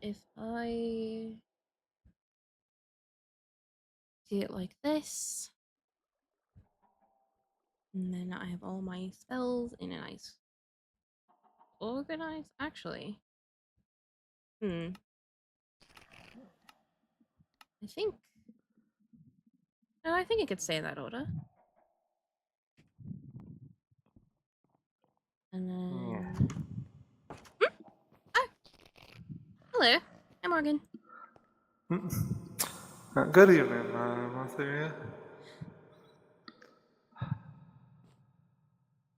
if I do it like this, and then I have all my spells in a nice organized. Actually, I think. No, I think it could stay in that order. And Yeah. then. Oh, hello. Hi, Morgan. Good evening, Matheria.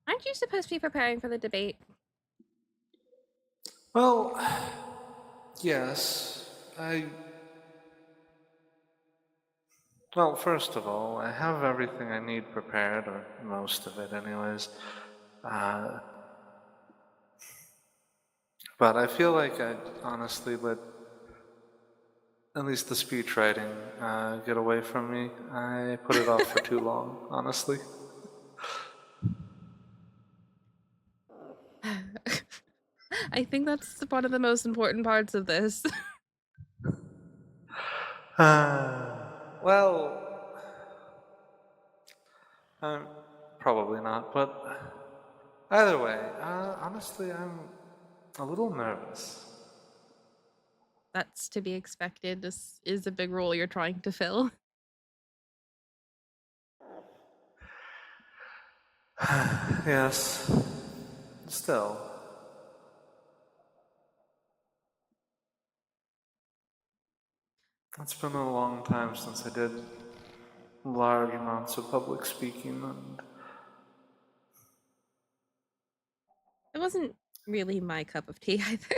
Aren't you supposed to be preparing for the debate? Well, yes, Well, first of all, I have everything I need prepared, or most of it, anyways. Uh, but I feel like I honestly let at least the speech writing get away from me. I put it off for too long, honestly. I think that's one of the most important parts of this. Well, um, probably not, but either way, honestly, I'm a little nervous. That's to be expected. This is a big role you're trying to fill. Yes, still, it's been a long time since I did large amounts of public speaking, and It wasn't really my cup of tea either.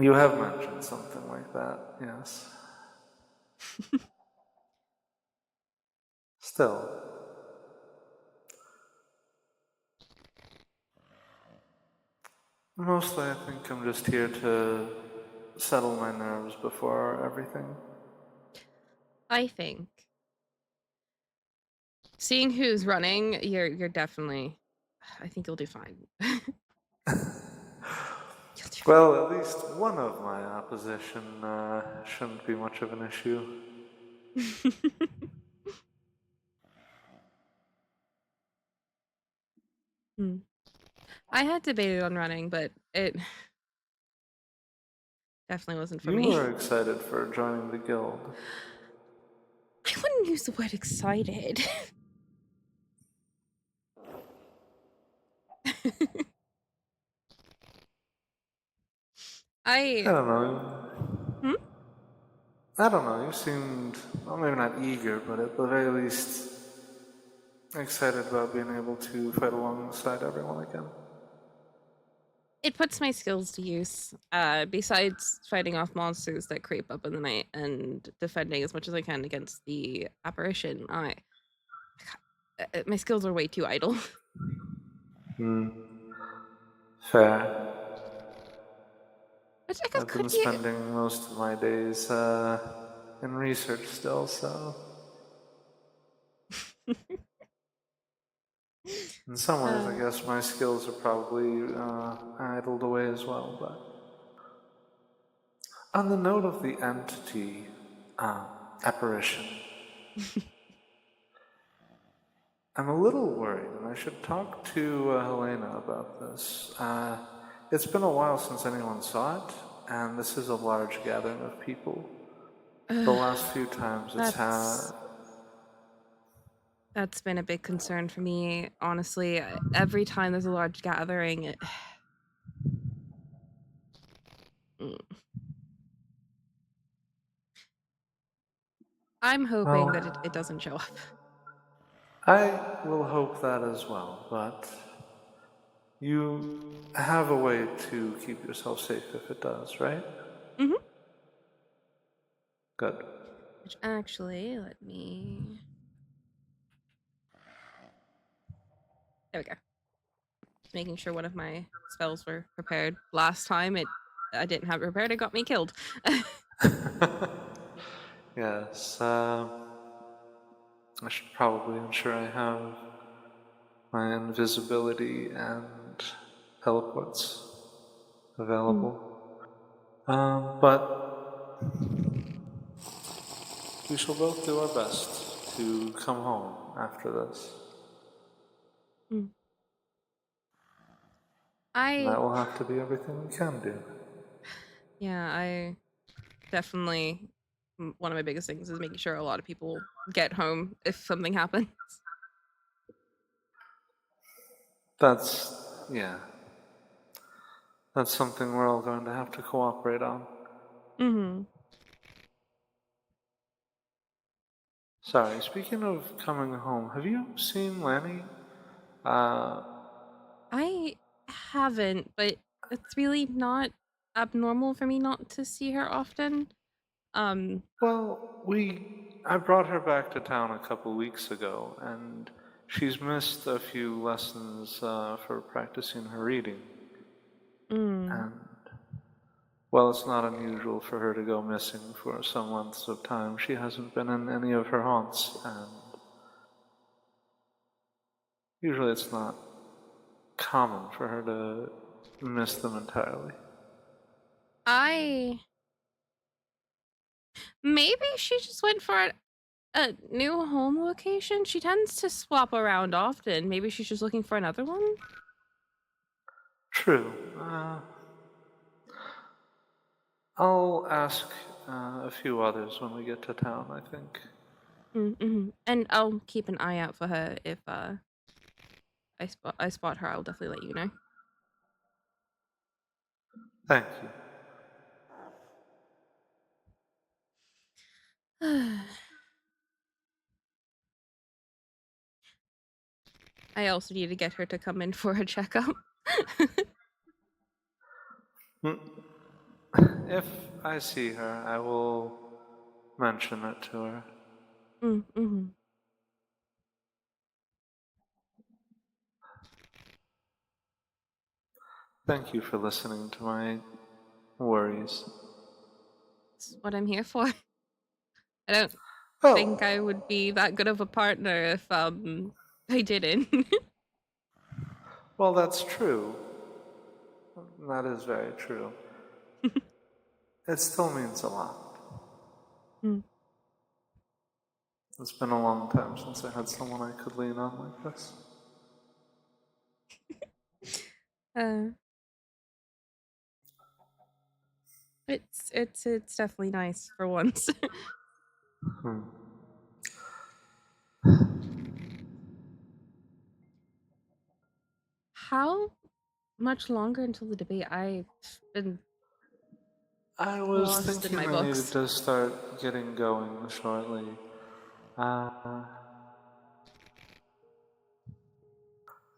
you have mentioned something like that, yes. Still, mostly I think I'm just here to settle my nerves before everything. I think seeing who's running, you're definitely. I think you'll do fine. You'll do Well, at least one of my opposition shouldn't be much of an issue. fine. Hmm. I had debated on running, but it definitely wasn't for You me. were excited for joining the guild. I wouldn't use the word excited. I I don't know. hmm? I don't know. You seemed, well, maybe not eager, but at the very least excited about being able to fight alongside everyone again. It puts my skills to use. Besides fighting off monsters that creep up in the night and defending as much as I can against the apparition, my skills are way too idle. Hmm. Fair. Which I guess I've been could be spending most of my days in research still, so a. in some ways, I uh, guess my skills are probably idled away as well. But on the note of the entity apparition, I'm a little worried, and I should talk to Helena about this. It's been a while since anyone saw it, and this is a large gathering of people. The last few times it's had. that's that's been a big concern for me. Honestly, every time there's a large gathering, mm, I'm hoping that it Well, doesn't show up. I will hope that as well, but you have a way to keep yourself safe if it does, right? Hmm. Good. Which actually, let me. There we go. Just making sure one of my spells were prepared. Last time I didn't have it prepared. It got me killed. Yes, I should probably ensure I have my invisibility and teleports. Mm, available. But we shall both do our best to come home after this. mm. And that I, will have to be everything we can do. yeah, I definitely, one of my biggest things is making sure a lot of people get home if something happens. That's, yeah, that's something we're all going to have to cooperate on. Hmm. Sorry, speaking of coming home, have you seen Lanny? Uh, I haven't, but it's really not abnormal for me not to see her often. Um, I brought her back to town a couple weeks ago, and she's missed a few lessons for practicing her reading. mm, And, well, it's not unusual for her to go missing for some lengths of time. She hasn't been in any of her haunts, and usually it's not common for her to miss them entirely. I maybe she just went for a new home location. She tends to swap around often. Maybe she's just looking for another one. True. I'll ask a few others when we get to town, I think. Mm-hmm. And I'll keep an eye out for her if I spot her. I'll definitely let you know. Thank you. I also need to get her to come in for a checkup. Mm, if I see her, I will mention it to her. Mm-hmm. Thank you for listening to my worries. That's what I'm here for. I don't think I Oh, would be that good of a partner if I didn't. well, that's true. That is very true. It still means a lot. Mm. It's been a long time since I had someone I could lean on like this. uh, it's definitely nice for once. Hmm. How much longer until the debate? I've been I was lost in thinking my I needed books. to start getting going shortly. Uh,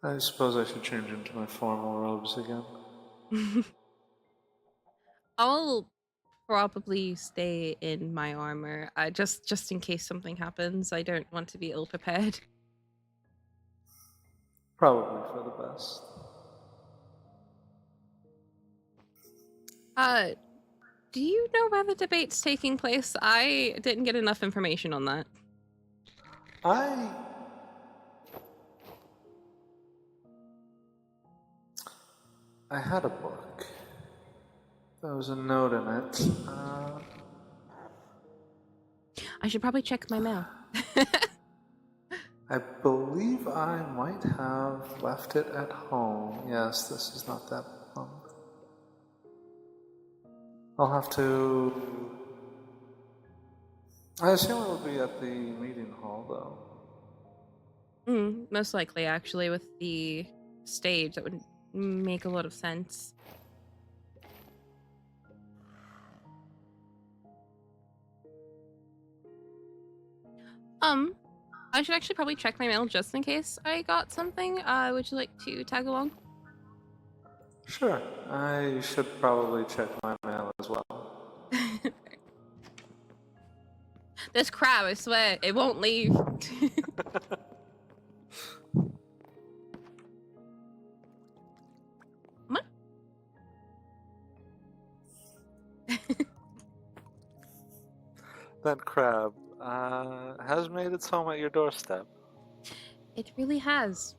I suppose I should change into my formal robes again. I'll probably stay in my armor, just in case something happens. I don't want to be ill prepared. Probably for the best. Uh, do you know where the debate's taking place? I didn't get enough information on that. I I had a book. There was a note in it. I should probably check my mail. I believe I might have left it at home. Yes, this is not that long. I'll have to. I assume it will be at the meeting hall, though. Most likely, actually, with the stage, that would make a lot of sense. Um, I should actually probably check my mail just in case I got something. Would you like to tag along? Sure, I should probably check my mail as well. This crab, I swear, it won't leave. Come on. That crab has made its home at your doorstep. It really has.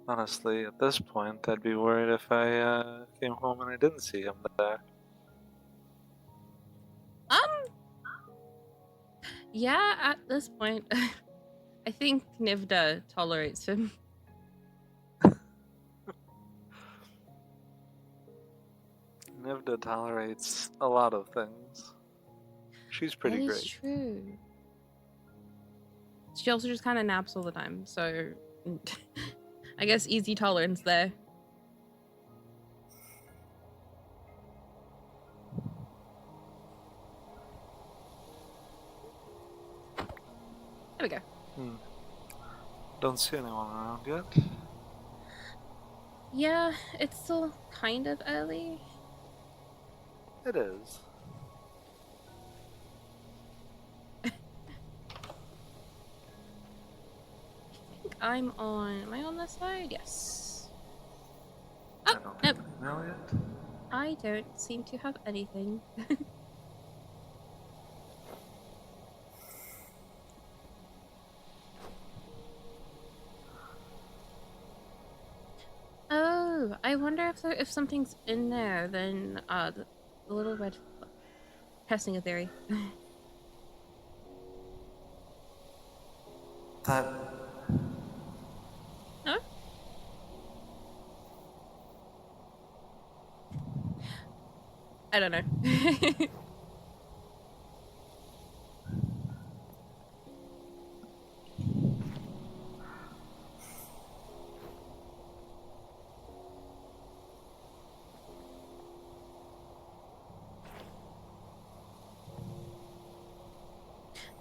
Honestly, at this point, I'd be worried if I came home and I didn't see him there. Um, yeah, at this point, I think Nivda tolerates him. Nivda tolerates a lot of things. She's That pretty is great. true. She also just kind of naps all the time, so I guess easy tolerance there. There we go. Hmm. Don't see anyone around yet. Yeah, it's still kind of early. It is. I think I'm on. Am I on this side? Yes. Oh, I don't nope. have an email yet. I don't seem to have anything. Oh, I wonder if something's in there, then the little red testing a theory. That No? I don't know.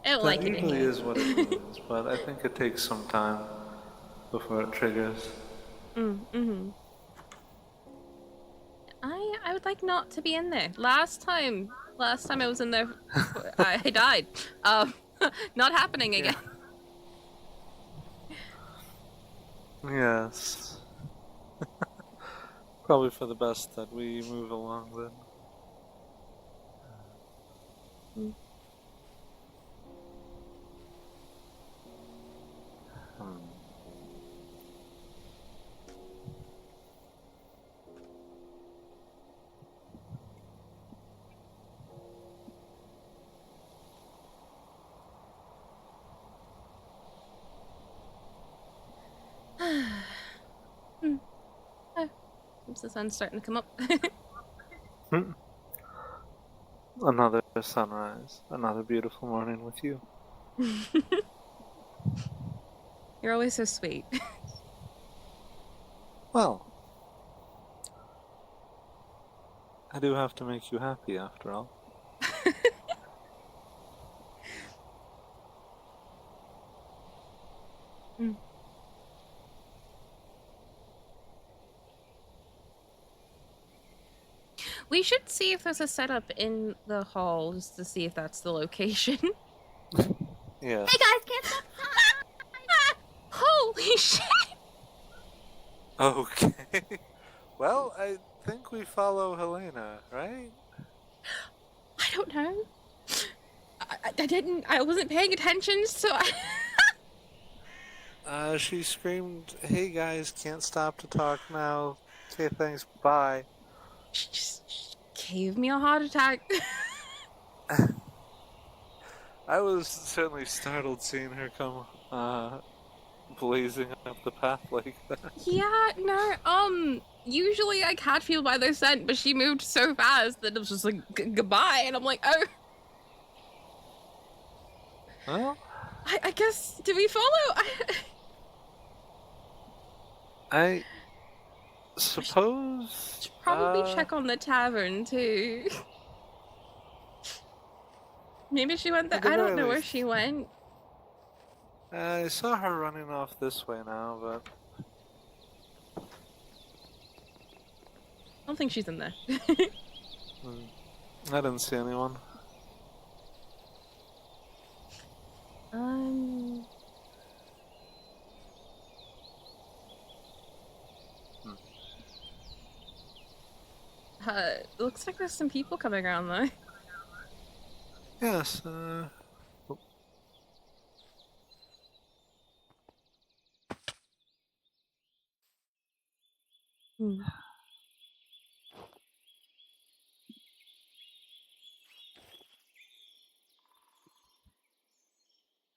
I don't that like it in usually here. is what it means, but I think it takes some time before it triggers. Mm-hmm. I would like not to be in there. Last time I was in there, I died. Um, not happening Yeah. again. Yes. Probably for the best that we move along then. Mm. Hmm. Hmm. Oh, seems the sun's starting to come up. Hmm. Another sunrise, another beautiful morning with you. You're always so sweet. Well, I do have to make you happy after all. Mm. We should see if there's a setup in the hall just to see if that's the location. Yes. Hey guys, can't stop Holy shit! Okay. Well, I think we follow Helena, right? I don't know. I didn't. I wasn't paying attention, so I. She screamed, "Hey guys, can't stop to talk now. Okay, thanks, bye." She just gave me a heart attack. I was certainly startled seeing her come blazing up the path like that. Yeah, no. Usually I catch people by their scent, but she moved so fast that it was just like goodbye, and I'm like, oh, Well, I guess. Do we follow? I Should suppose, probably check on the tavern too. Maybe she went there. at the I don't very know where least, she went. I saw her running off this way now, but I don't think she's in there. hmm, I didn't see anyone. um, Hmm. looks like there's some people coming around though. Yes, Mm.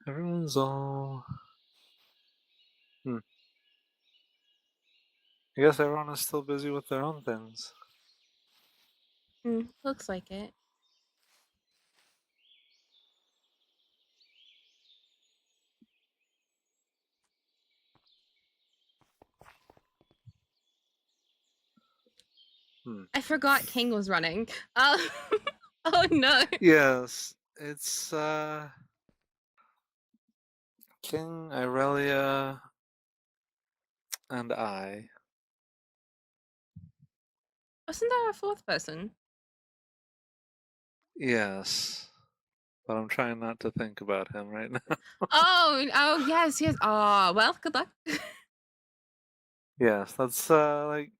Everyone's all. Hmm. I guess everyone is still busy with their own things. Looks like it. Hmm. I forgot King was running. Uh, oh no. Yes, it's King, Irelia, and I. Wasn't there a fourth person? Yes, but I'm trying not to think about him right now. Oh, yes, yes. Oh, well, good luck. Yes, that's like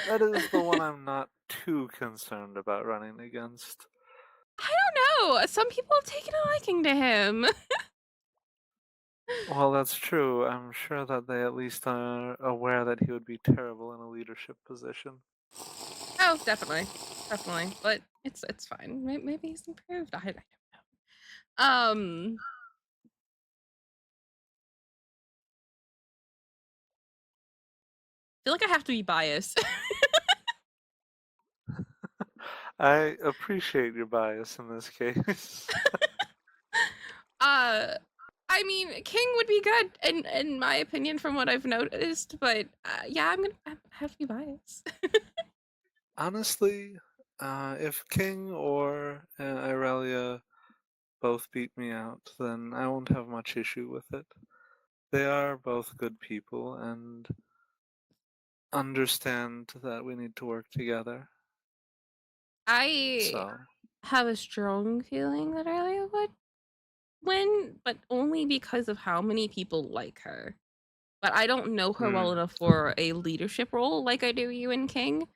that is the one I'm not too concerned about running against. I don't know. Some people have taken a liking to him. Well, that's true. I'm sure that they at least are aware that he would be terrible in a leadership position. Oh, definitely, definitely. But it's fine. Maybe he's improved. I don't know. Feel like I have to be biased. I appreciate your bias in this case. uh, I mean, King would be good in my opinion, from what I've noticed. But yeah, I have to be biased. Honestly, if King or Irelia both beat me out, then I won't have much issue with it. They are both good people and understand that we need to work together. I So, have a strong feeling that Aurelia would win, but only because of how many people like her. But I don't know her well hmm, enough for a leadership role like I do you and King.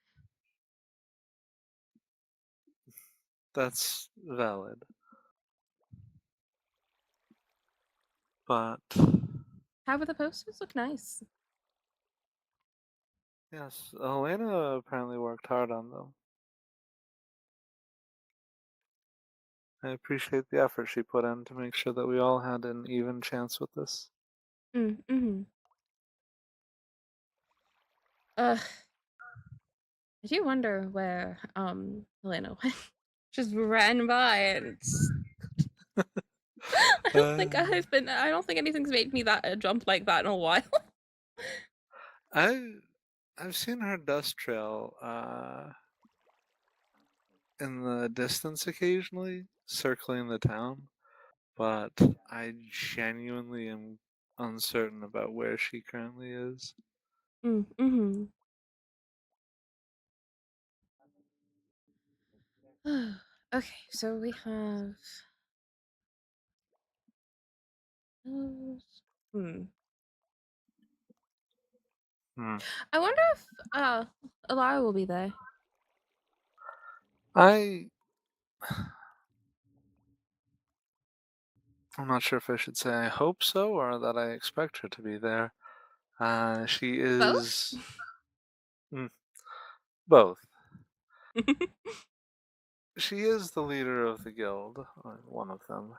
that's valid. But, However, the posters look nice. yes, Elena apparently worked hard on them. I appreciate the effort she put in to make sure that we all had an even chance with this. Mm-hmm. Ugh, I do wonder where Helena went. Just ran by and Uh, I don't think anything's made me that jump like that in a while. I I've seen her dust trail in the distance occasionally, circling the town, but I genuinely am uncertain about where she currently is. Mm-hmm. Okay, so we have those. Hmm. Hmm. I wonder if Alara will be there. I I'm not sure if I should say I hope so or that I expect her to be there. She Both? is mm, both. She is the leader of the guild, or one of them,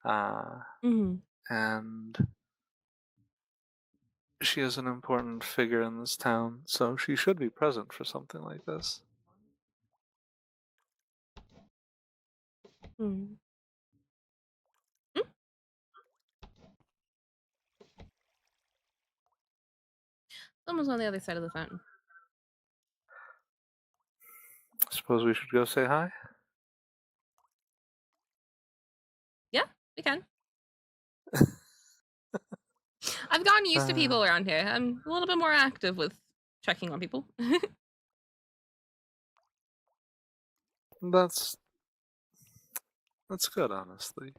uh, Mm-hmm. and she is an important figure in this town, so she should be present for something like this. Mm-hmm. Someone's on the other side of the fountain. Suppose we should go say hi? Yeah, we can. I've gotten used to Uh, people around here. I'm a little bit more active with checking on people. that's that's good, honestly.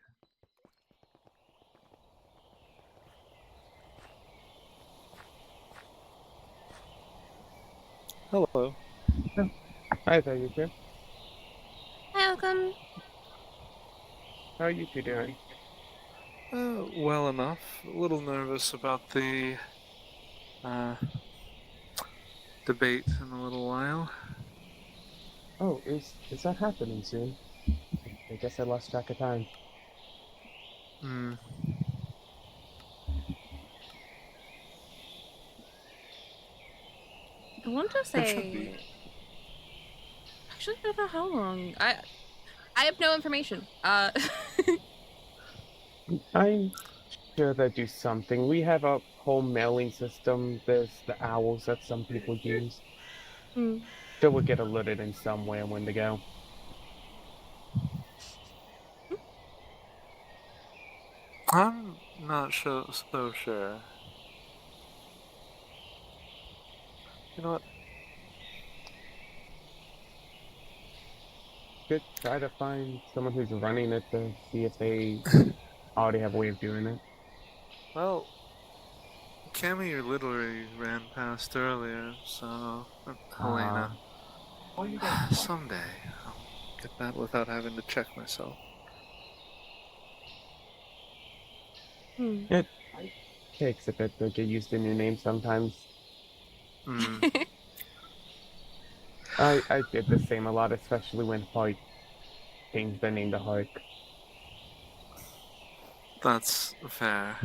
Hello. Oh, hi there, you two. Welcome. How are you two doing? Well enough. A little nervous about the uh, debate in a little while. Oh, is that happening soon? I guess I lost track of time. Hmm. I want to It should be. say, actually, I don't know how long. I have no information. I'm sure they do something. We have a whole mailing system. There's the owls that some people use. Hmm. Sure, we'll get alerted in some way when to go. I'm not so sure. You know what? Could try to find someone who's running it to see if they already have a way of doing it. Well, Cammy literally ran past earlier, so Uh, Helena. Someday I'll get that without having to check myself. Hmm. it takes a bit to get used to new names sometimes. Hmm. I did the same a lot, especially when Hike changed the name to Hike. That's fair.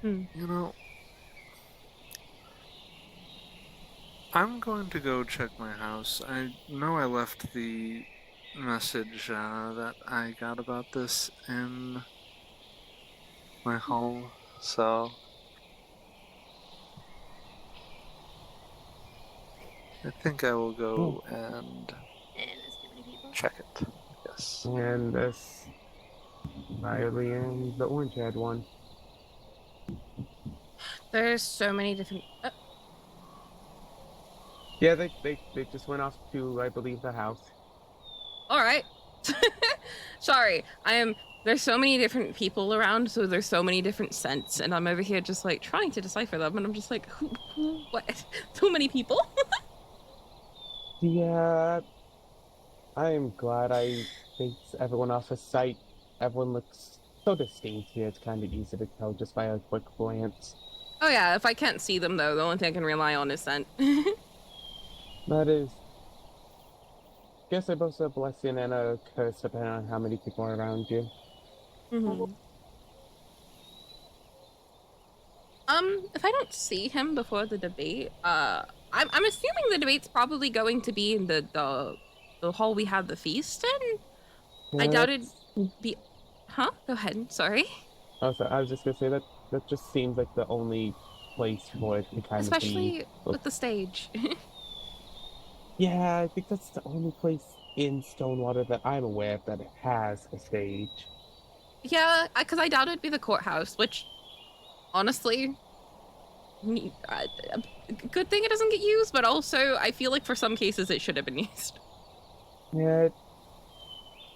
Hmm. You know, I'm going to go check my house. I know I left the message that I got about this in my home, so I think I will Oh, go and There's too many people. check it. Yes. and this Riley and the orange haired one. There's so many different. Yeah, they just went off to, I believe, the house. All right. Sorry, I am. There's so many different people around, so there's so many different scents, and I'm over here just like trying to decipher them, and I'm just like, who, what? Too many people. Yeah, I am glad I takes everyone off of sight. Everyone looks so distinct here, it's kind of easy to tell just by a quick glance. Oh yeah, if I can't see them though, the only thing I can rely on is scent. That is, guess I both a blessing and a curse depending on how many people are around you. hmm if I don't see him before the debate, I'm assuming the debate's probably going to be in the hall we had the feast in. I Yeah, doubt it'd be. Huh? Go ahead. Sorry. also, I was just gonna say that that just seems like the only place for it to kind of be. Especially with the stage. Yeah, I think that's the only place in Stonewater that I'm aware of that has a stage. Yeah, because I doubt it'd be the courthouse, which honestly, good thing it doesn't get used, but also I feel like for some cases it should have been used. Yeah,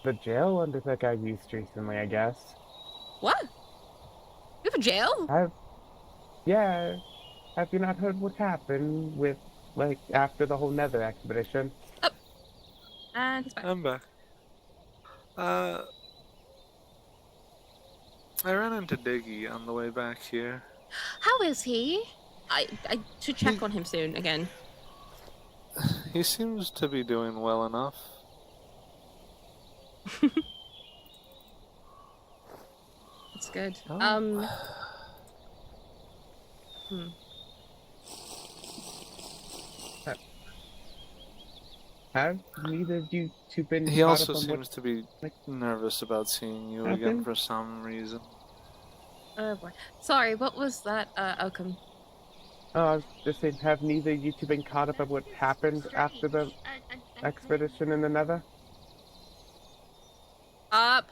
the jail under that I used recently, I guess. What? We have a jail? Have yeah, have you not heard what happened with like after the whole Nether expedition? Oh, and he's back. I'm back. Uh, I ran into Diggy on the way back here. How is he? I should check He on him soon again. he seems to be doing well enough. That's good. Oh, Hmm. Ha- Have neither of you two been he caught also up on what seems to be like nervous about seeing you again happened? for some reason. Oh boy. Sorry, what was that outcome? I was just saying, have neither of you two been caught up on what happened after the expedition in the Nether?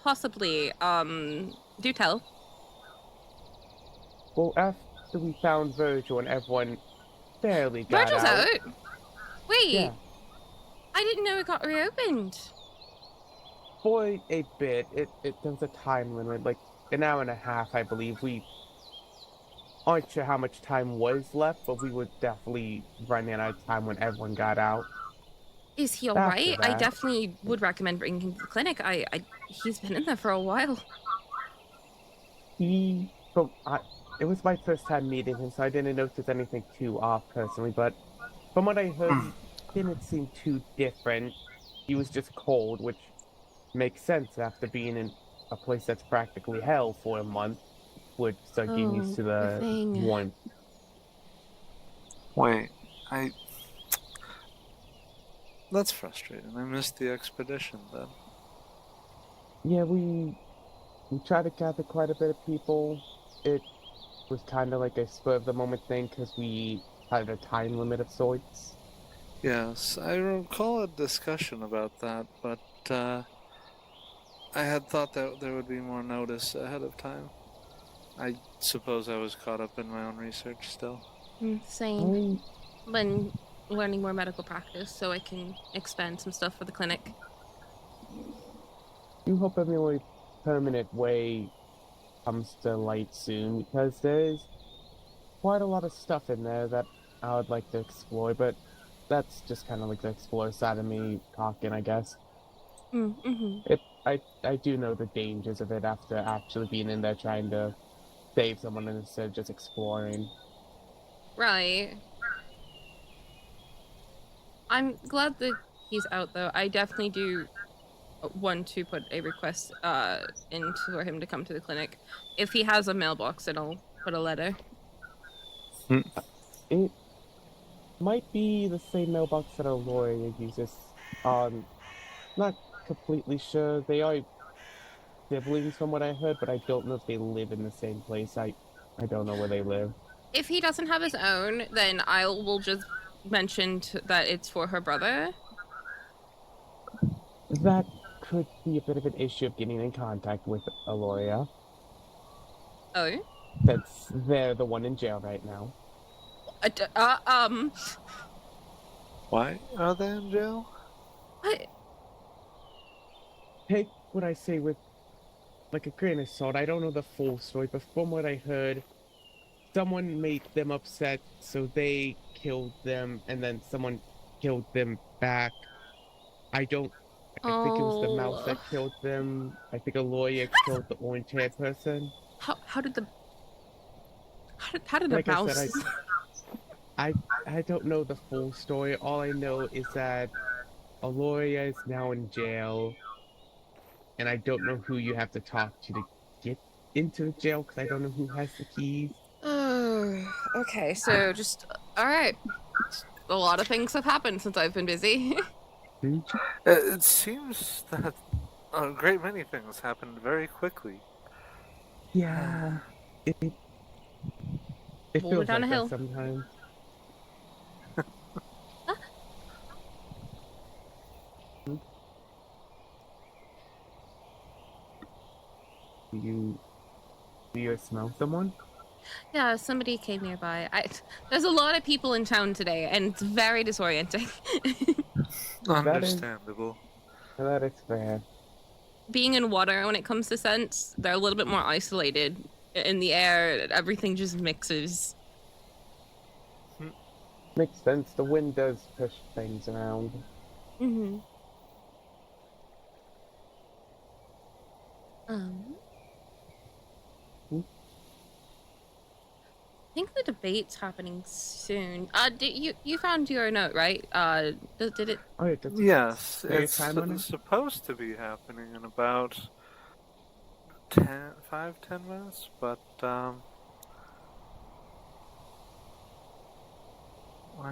Possibly. Do tell. Well, after we found Virgil and everyone barely got Virgil's out, out. Wait, yeah, I didn't know it got reopened. for a bit, it there was a time limit, like an hour and a half, I believe. We aren't sure how much time was left, but we were definitely running out of time when everyone got out. Is he all After right? I that, definitely would recommend bringing him to the clinic. He's been in there for a while. he, from it was my first time meeting him, so I didn't notice anything too off personally, but from what I heard, he didn't seem too different. He was just cold, which makes sense after being in a place that's practically hell for a month. Would start getting used Oh, to poor the thing. warmth. Wait, I. That's frustrating. I missed the expedition then. Yeah, we tried to gather quite a bit of people. It was kind of like a spur of the moment thing because we had a time limit of sorts. Yes, I recall a discussion about that, but I had thought that there would be more notice ahead of time. I suppose I was caught up in my own research still. Same. I Been learning more medical practice so I can expand some stuff for the clinic. do hope a more permanent way comes to light soon because there's quite a lot of stuff in there that I would like to explore, but that's just kind of like the explorer side of me talking, I guess. Mm-hmm. I do know the dangers of it after actually being in there trying to save someone instead of just exploring. Right. I'm glad that he's out though. I definitely do want to put a request in for him to come to the clinic. If he has a mailbox, then I'll put a letter. It might be the same mailbox that our lawyer uses. Not completely sure. They are siblings from what I heard, but I don't know if they live in the same place. I don't know where they live. If he doesn't have his own, then I will just mention that it's for her brother. That could be a bit of an issue of getting in contact with a lawyer, Oh. since they're the one in jail right now. Uh, d- uh, um. Why are they in jail? What? Take what I say with like a grain of salt. I don't know the full story, but from what I heard, someone made them upset, so they killed them, and then someone killed them back. I don't. I think it was the mouse Oh. that killed them. I think a lawyer killed the orange-haired person. How did the how did the Like I said, mouse? I, I don't know the full story. All I know is that a lawyer is now in jail, and I don't know who you have to talk to get into the jail because I don't know who has the keys. Oh, okay. So just all right. A lot of things have happened since I've been busy. Hmm? It seems that a great many things happened very quickly. Yeah, it it Moving feels down a like that hill. sometimes. Ah, Hmm? Do you do you smell someone? yeah, somebody came nearby. There's a lot of people in town today, and it's very disorienting. That is Understandable. that is fair. Being in water when it comes to scents, they're a little bit more isolated. In the air, everything just mixes. Makes sense. The wind does push things around. Mm-hmm. Um, Hmm? I think the debate's happening soon. Did you found your note, right? Did it? Oh, yeah, does Yes, there a it's time on it? supposed to be happening in about 10 minutes, but I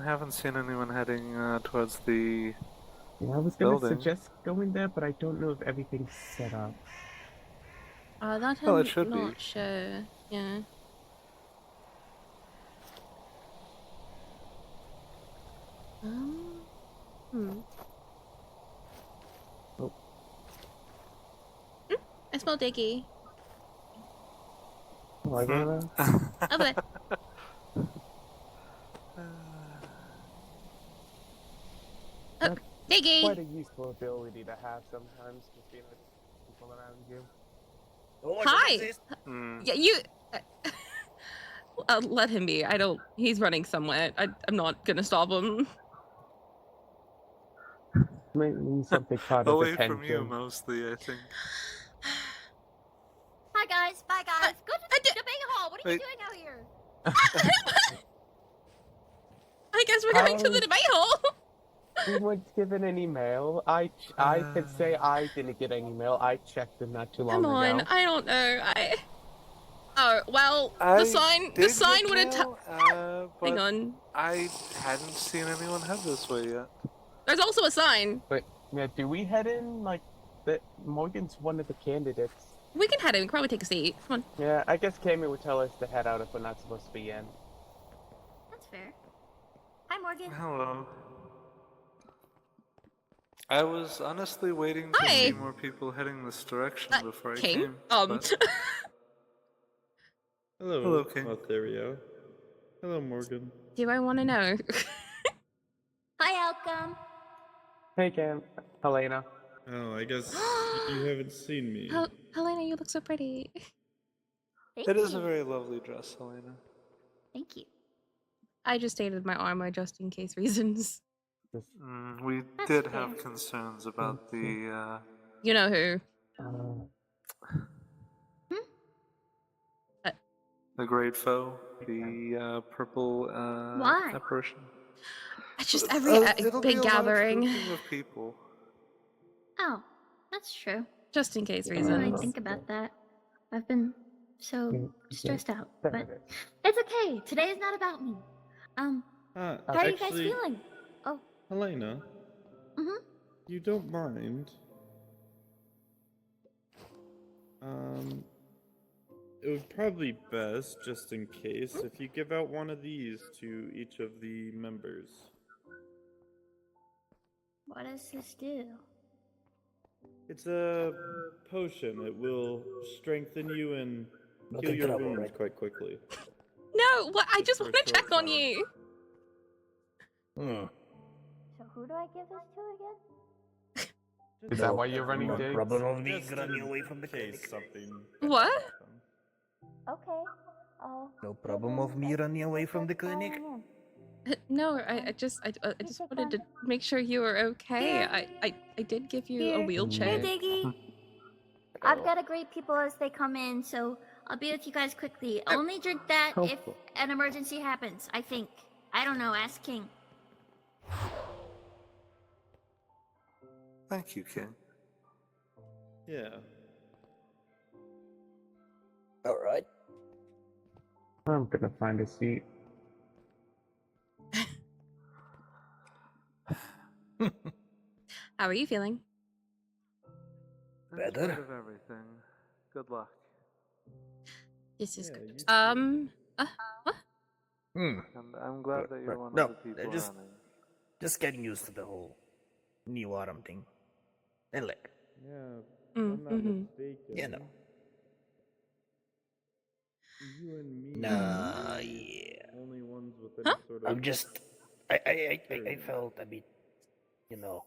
haven't seen anyone heading towards the Yeah, I was gonna building. suggest going there, but I don't know if everything's set up. That Well, it I'm should be. not sure. Yeah. Um. Hmm. Oh, I smell Diggy. oh, I Hmm. gotta. Over there. Oh, That's quite Diggy. a useful ability to have sometimes, just being with people around you. Oh, the Hi. resist. Hmm. Yeah, you. Let him be. I don't. He's running somewhere. I'm not gonna stop him. Maybe something caught his Away from you, attention. mostly, I think. Hi guys, bye Uh, guys. Good I d- debate hall. What are you Wait, doing out I guess we're going to the How- debate hall. We weren't given any mail. I could say I didn't get any mail. I checked them not too long Come on, ago. I don't know. Oh well, the I sign did would get have. mail, Hang but on. I hadn't seen anyone head this way yet. There's also a sign. But yeah, do we head in like that? Morgan's one of the candidates. We can head in. We can probably take a seat. Come on. Yeah, I guess Cammy would tell us to head out if we're not supposed to be in. That's fair. Hi, Morgan. Hello. I was honestly waiting to Hi. see more people heading this direction before I King. came. but- Hello, Hello, King. Lothario. Hello, Morgan. Do I want to know? Hi, Outcome. Hey, Cam. Helena. Oh, I guess you haven't seen me. Helena, you look so pretty. Thank It you. is a very lovely dress, Helena. Thank you. I just stated my armor just in case reasons. We That's did fair. have concerns about the, You know who? the great foe, the purple Why? apparition. It's just It'll be big a large gathering. grouping of people. Oh, that's true. Just in case I didn't really reasons. think about that. I've been so stressed out, There but it is. it's okay. Today is not about me. How are you guys Actually, feeling? Oh, Helena, mm-hmm. you don't mind? It would probably be best, just in case, if you give out one of these to each of the members. What does this do? It's a potion. It will strengthen you and Not heal in your trouble, wounds right? quite quickly. No, what? I just For want to short check on power. you. Hmm. So who do I give this to again? Is that why you're running No digs? problem of me Just running in away from the case clinic. something. What? Okay. No problem of me running away from the clinic. No, I just wanted to make sure you were okay. I did give you a Here. wheelchair. Hey, Diggy. I've got to greet people as they come in, so I'll be with you guys quickly. Only drink that if an emergency happens, I think. I don't know, ask King. Thank you, King. Yeah. All right. I'm gonna find a seat. How are you feeling? In Better. spite of everything, good luck. This is Yeah, good. you What? And I'm glad that you're one No, of the people just- running. Just getting used to the whole new arm thing. And like, Yeah. If Mm, I'm not mhm. mistaken. you know. You and me. Nah, are the yeah. Only ones with Huh? any sort of. I'm just. I felt a bit, you know.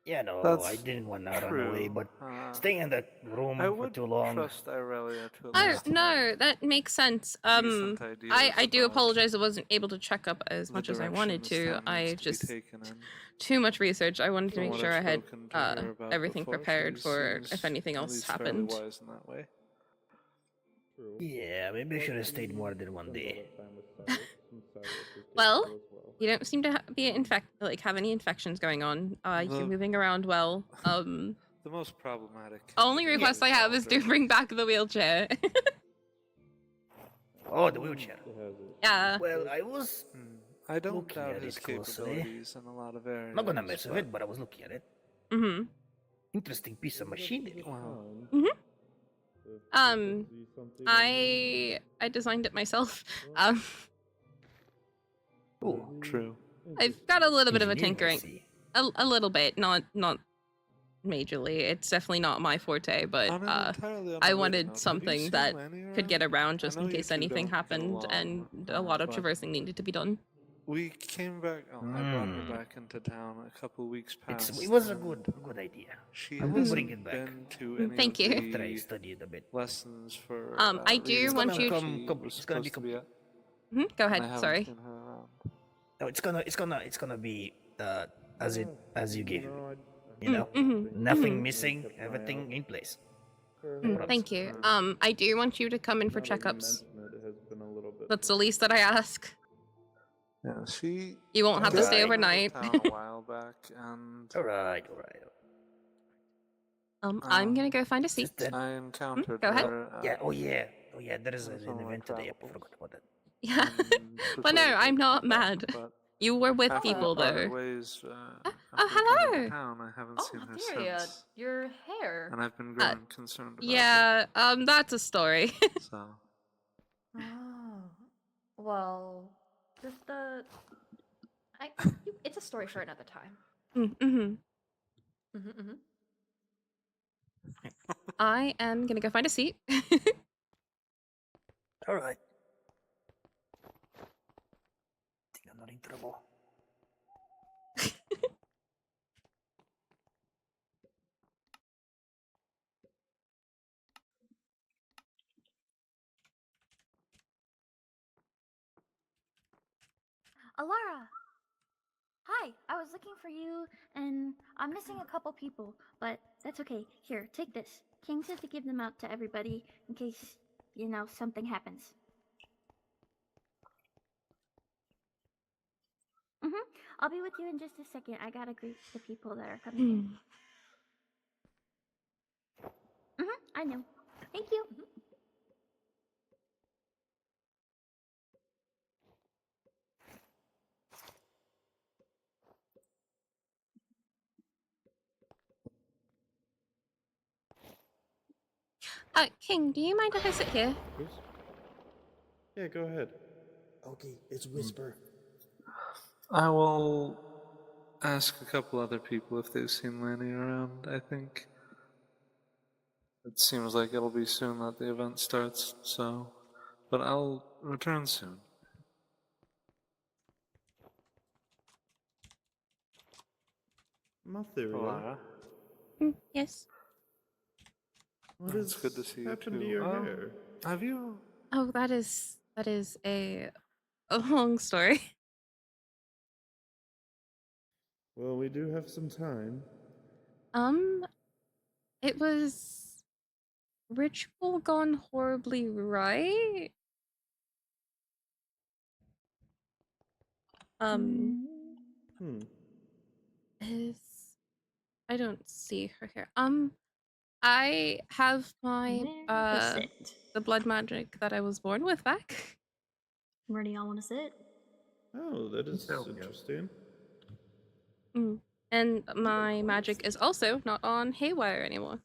Yeah, no, That's I didn't want to run away, true. but staying in that room I for would too long. trust Irelia to at Oh least have no, that makes sense. decent ideas I do about apologize. I wasn't able to check up as the much as I direction wanted this to. town I needs to be just taken in. too much research. I wanted to From make what sure I I've had spoken to her about everything before, prepared she for seems if anything at else least fairly happened. wise in that way. True. Yeah, maybe I should have stayed more than one day. Well, You don't seem to be have any infections going on. You're The- moving around well. The most problematic. Only request I have is to bring back the wheelchair. Oh, the wheelchair. Yeah. Well, I was I don't looking doubt at his it closely. capabilities in a lot of areas. not gonna mess with but- it, but I was looking at it. Mm-hmm. Interesting piece of machinery. Wow. I designed it myself. Oh, True. I've got a little bit of a engineering, I tinkering. see. A little bit, not majorly. It's definitely not my forte, but On an entirely I unrelated wanted note, have you something seen that Lanny could get around? around just I in know you case two anything don't get happened, and along, a lot of but traversing needed to be done. We came back. Oh, I brought her Hmm. back into town a couple weeks past. It was a and good idea. She I will hasn't bring it back. been to any Thank of you. After I the studied a bit. lessons for. I do leaders want that you- she Come- was it's gonna be supposed to be at, Go and I ahead. haven't Sorry. seen her around. No, it's gonna be as you give. You know, Mhm, nothing mhm. missing, everything in place. Thank you. I do want you to come in for checkups. bit. That's the least that I ask. Yeah, she You won't have to did stay come out of overnight. town a while back, and Alright, alright. I'm gonna go find a seat. Just then. I encountered Go ahead. her. Yeah, oh yeah, there is on an some of my event today. I travels. forgot about that. Yeah. And But no, persuaded her I'm to not come back, mad. but You were with after we people, parted though. ways, Oh, after I came into hello. town, I haven't Oh, seen her Materia, since, your hair. and I've been Uh, growing concerned about her. Yeah, that's a story. So, Oh, well, just it's a story for another time. Mm-hmm. Mm-hmm. I am gonna go find a seat. Alright. Think I'm not in trouble. Alara! Hi, I was looking for you, and I'm missing a couple people, but that's okay. Here, take this. King said to give them out to everybody in case, something happens. I'll be with you in just a second. I gotta greet the people that are coming in. I know. Thank you. King, do you mind if I sit here? Oops. Yeah, go ahead. Okay, it's Whisper. I will ask a couple other people if they've seen Lanny around. I think it seems like it'll be soon that the event starts, so. But I'll return soon. Materia, Alara, Yes. what it's has good to see you happened to too. your hair? Have you? Oh, that is a long story. Well, we do have some time. It was ritual gone horribly right. Hmm. Is I don't see her here. I have my Where to sit? the blood magic that I was born with back. Where do y'all want to sit? Oh, that is There we go. interesting. And my magic is also not on haywire anymore.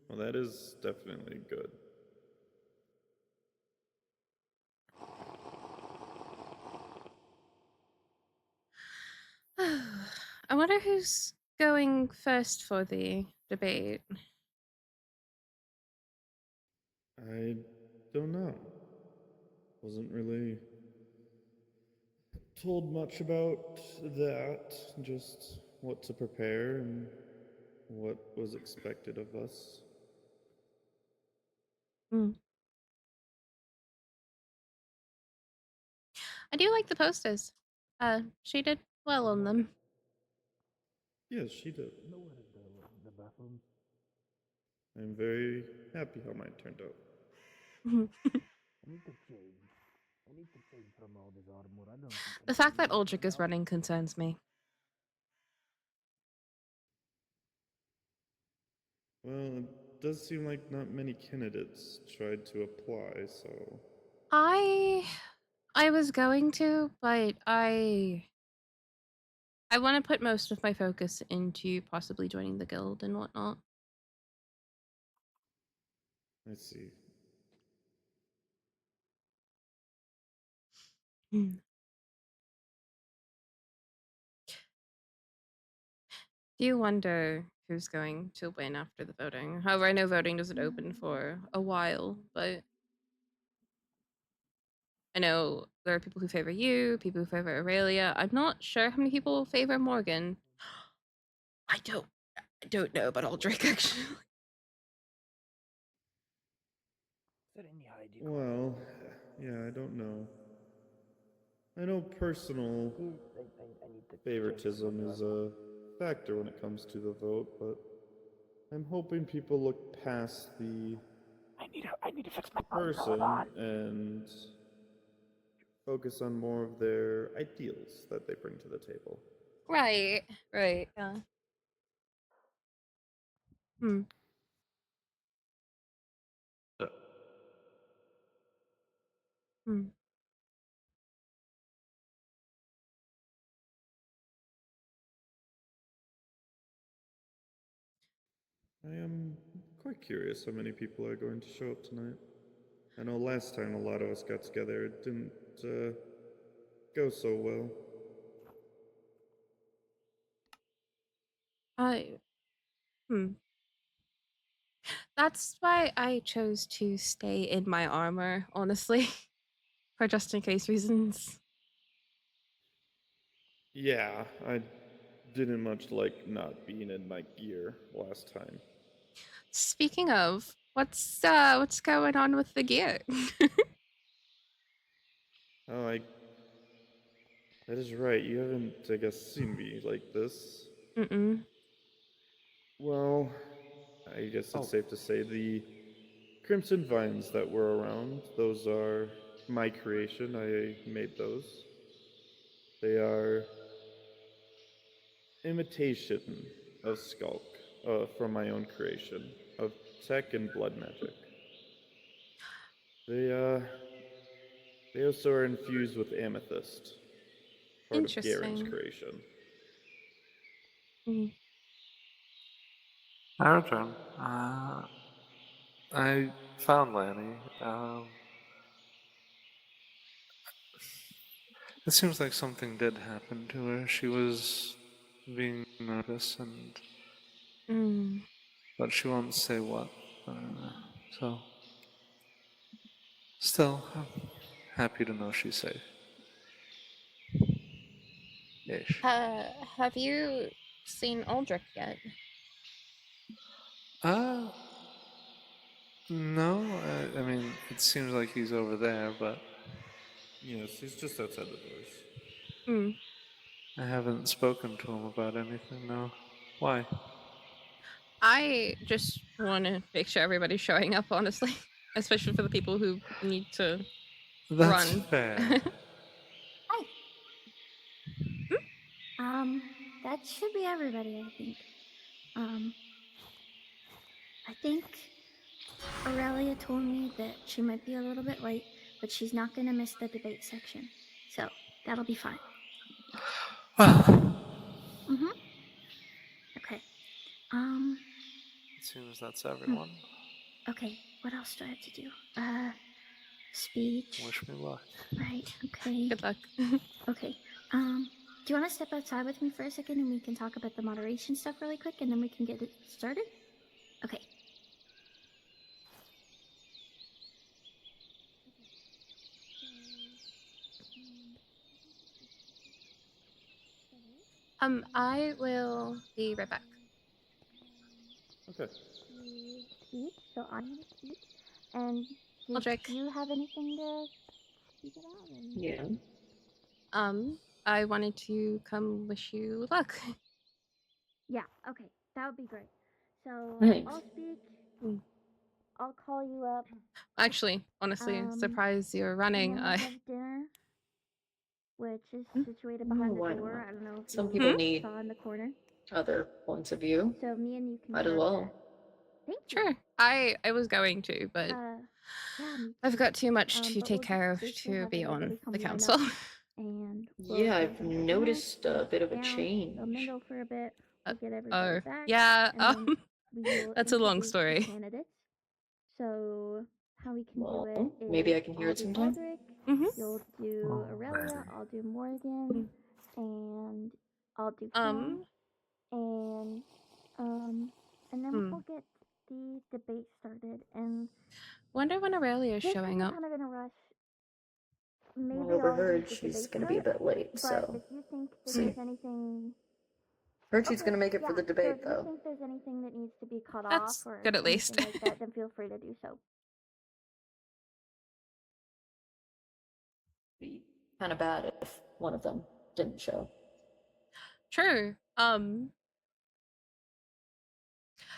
Well, that is definitely good. I wonder who's going first for the debate. I don't know. Wasn't really told much about that, just what to prepare and what was expected of us. I do like the posters. She did well on them. Yes, she did. I'm very happy how mine turned out. The fact that Aldrich is running concerns me. Well, it does seem like not many candidates tried to apply, so. I was going to, but I want to put most of my focus into possibly joining the guild and whatnot. I see. Do you wonder who's going to win after the voting? However, I know voting doesn't open for a while, but I know there are people who favor you, people who favor Aurelia. I'm not sure how many people favor Morgan. I don't know about Aldrich actually. Well, yeah, I don't know. I know personal favoritism is a factor when it comes to the vote, but I'm hoping people look past the I need to fix my person and focus on more of their ideals that they bring to the table. Right. Right. Yeah. Hmm. So, Hmm. I am quite curious how many people are going to show up tonight. I know last time a lot of us got together, it didn't go so well. I. Hmm. That's why I chose to stay in my armor, honestly, for just in case reasons. Yeah, I didn't much like not being in my gear last time. Speaking of, what's going on with the gear? Oh, that is right. You haven't, I guess, seen me like this. Mm-mm. Well, I guess it's oh, safe to say the crimson vines that were around, those are my creation. I made those. They are imitation of Skulk, from my own creation of tech and blood magic. They they also are infused with amethyst, part of Garen's Interesting. creation. Mm. I return. I found Lanny. It seems like something did happen to her. She was being nervous, Mm. but she won't say what. So, still, I'm happy to know she's safe. Ish. Have you seen Aldrich yet? Uh, no. I mean, it seems like he's over there, but Yes, he's just outside the doors. Mm. I haven't spoken to him about anything, no. Why? I just want to make sure everybody's showing up, honestly, especially for the people who need to That's run. fair. Hi. That should be everybody, I think. Um, I think Aurelia told me that she might be a little bit late, but she's not gonna miss the debate section. So that'll be fine. Well, Mm-hmm. Okay. it seems that's everyone. Okay, what else do I have to do? Speech. Wish me luck. Right, okay. Good luck. Okay. Do you want to step outside with me for a second and we can talk about the moderation stuff really quick and then we can get it started? Okay. I will be right back. Okay. Speak, so I'm going to speak. And Aldrich. do you have anything to speak about? Yeah. I wanted to come wish you luck. Yeah, okay. That would be great. So Thanks. I'll speak. Mm. I'll call you up. Actually, honestly, surprised you're running. And then we'll have dinner, which is situated behind the why door. not? I don't know if Some you people need saw in the corner. other points of view. So me and you can Might as share well. that. Thank you. Sure. I was going to, but Yeah, me I've too. got too much to But take we'll care of just basically to have be on everybody come the line council. up, and we'll Yeah, have I've dinner, noticed a bit of a sit down, change. we'll mingle for a bit, we'll get Oh, everybody back, yeah. and then we will That's a long introduce the story. candidates. So how we can do Well, it maybe is I can hear I'll it do sometime. Aldrich, Mm-hmm. you'll do Oh, Aurelia, Lanny. I'll do Morgan, and I'll do Cam, and then Hmm. we'll get the debate started. And Wonder when Aurelia is just showing I'm up. kind of in a rush. I Maybe I'll leave overheard the she's debate gonna be a start, bit late, but so if you think that see. there's anything, Heard she's okay, gonna make it yeah. for the So debate if you though. think there's anything that needs to be cut off That's or good at least. anything like that, then feel free to do so. Be kind of bad if one of them didn't show. True.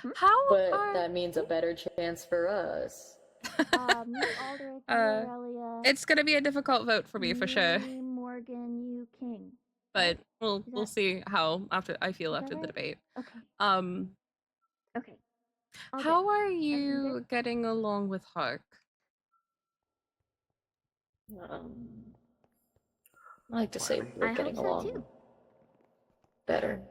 Hmm? How But are that means a better chance for us. Me, Aldrich, you, Aurelia. It's gonna be a difficult vote for me for sure, Me, Morgan, you, King. but we'll Is that- see how I feel is after that the right? debate. Okay. Um, Okay. All good. how are Everything you getting along with Hark? I like to say Plenty. we're I getting hope so along too. better.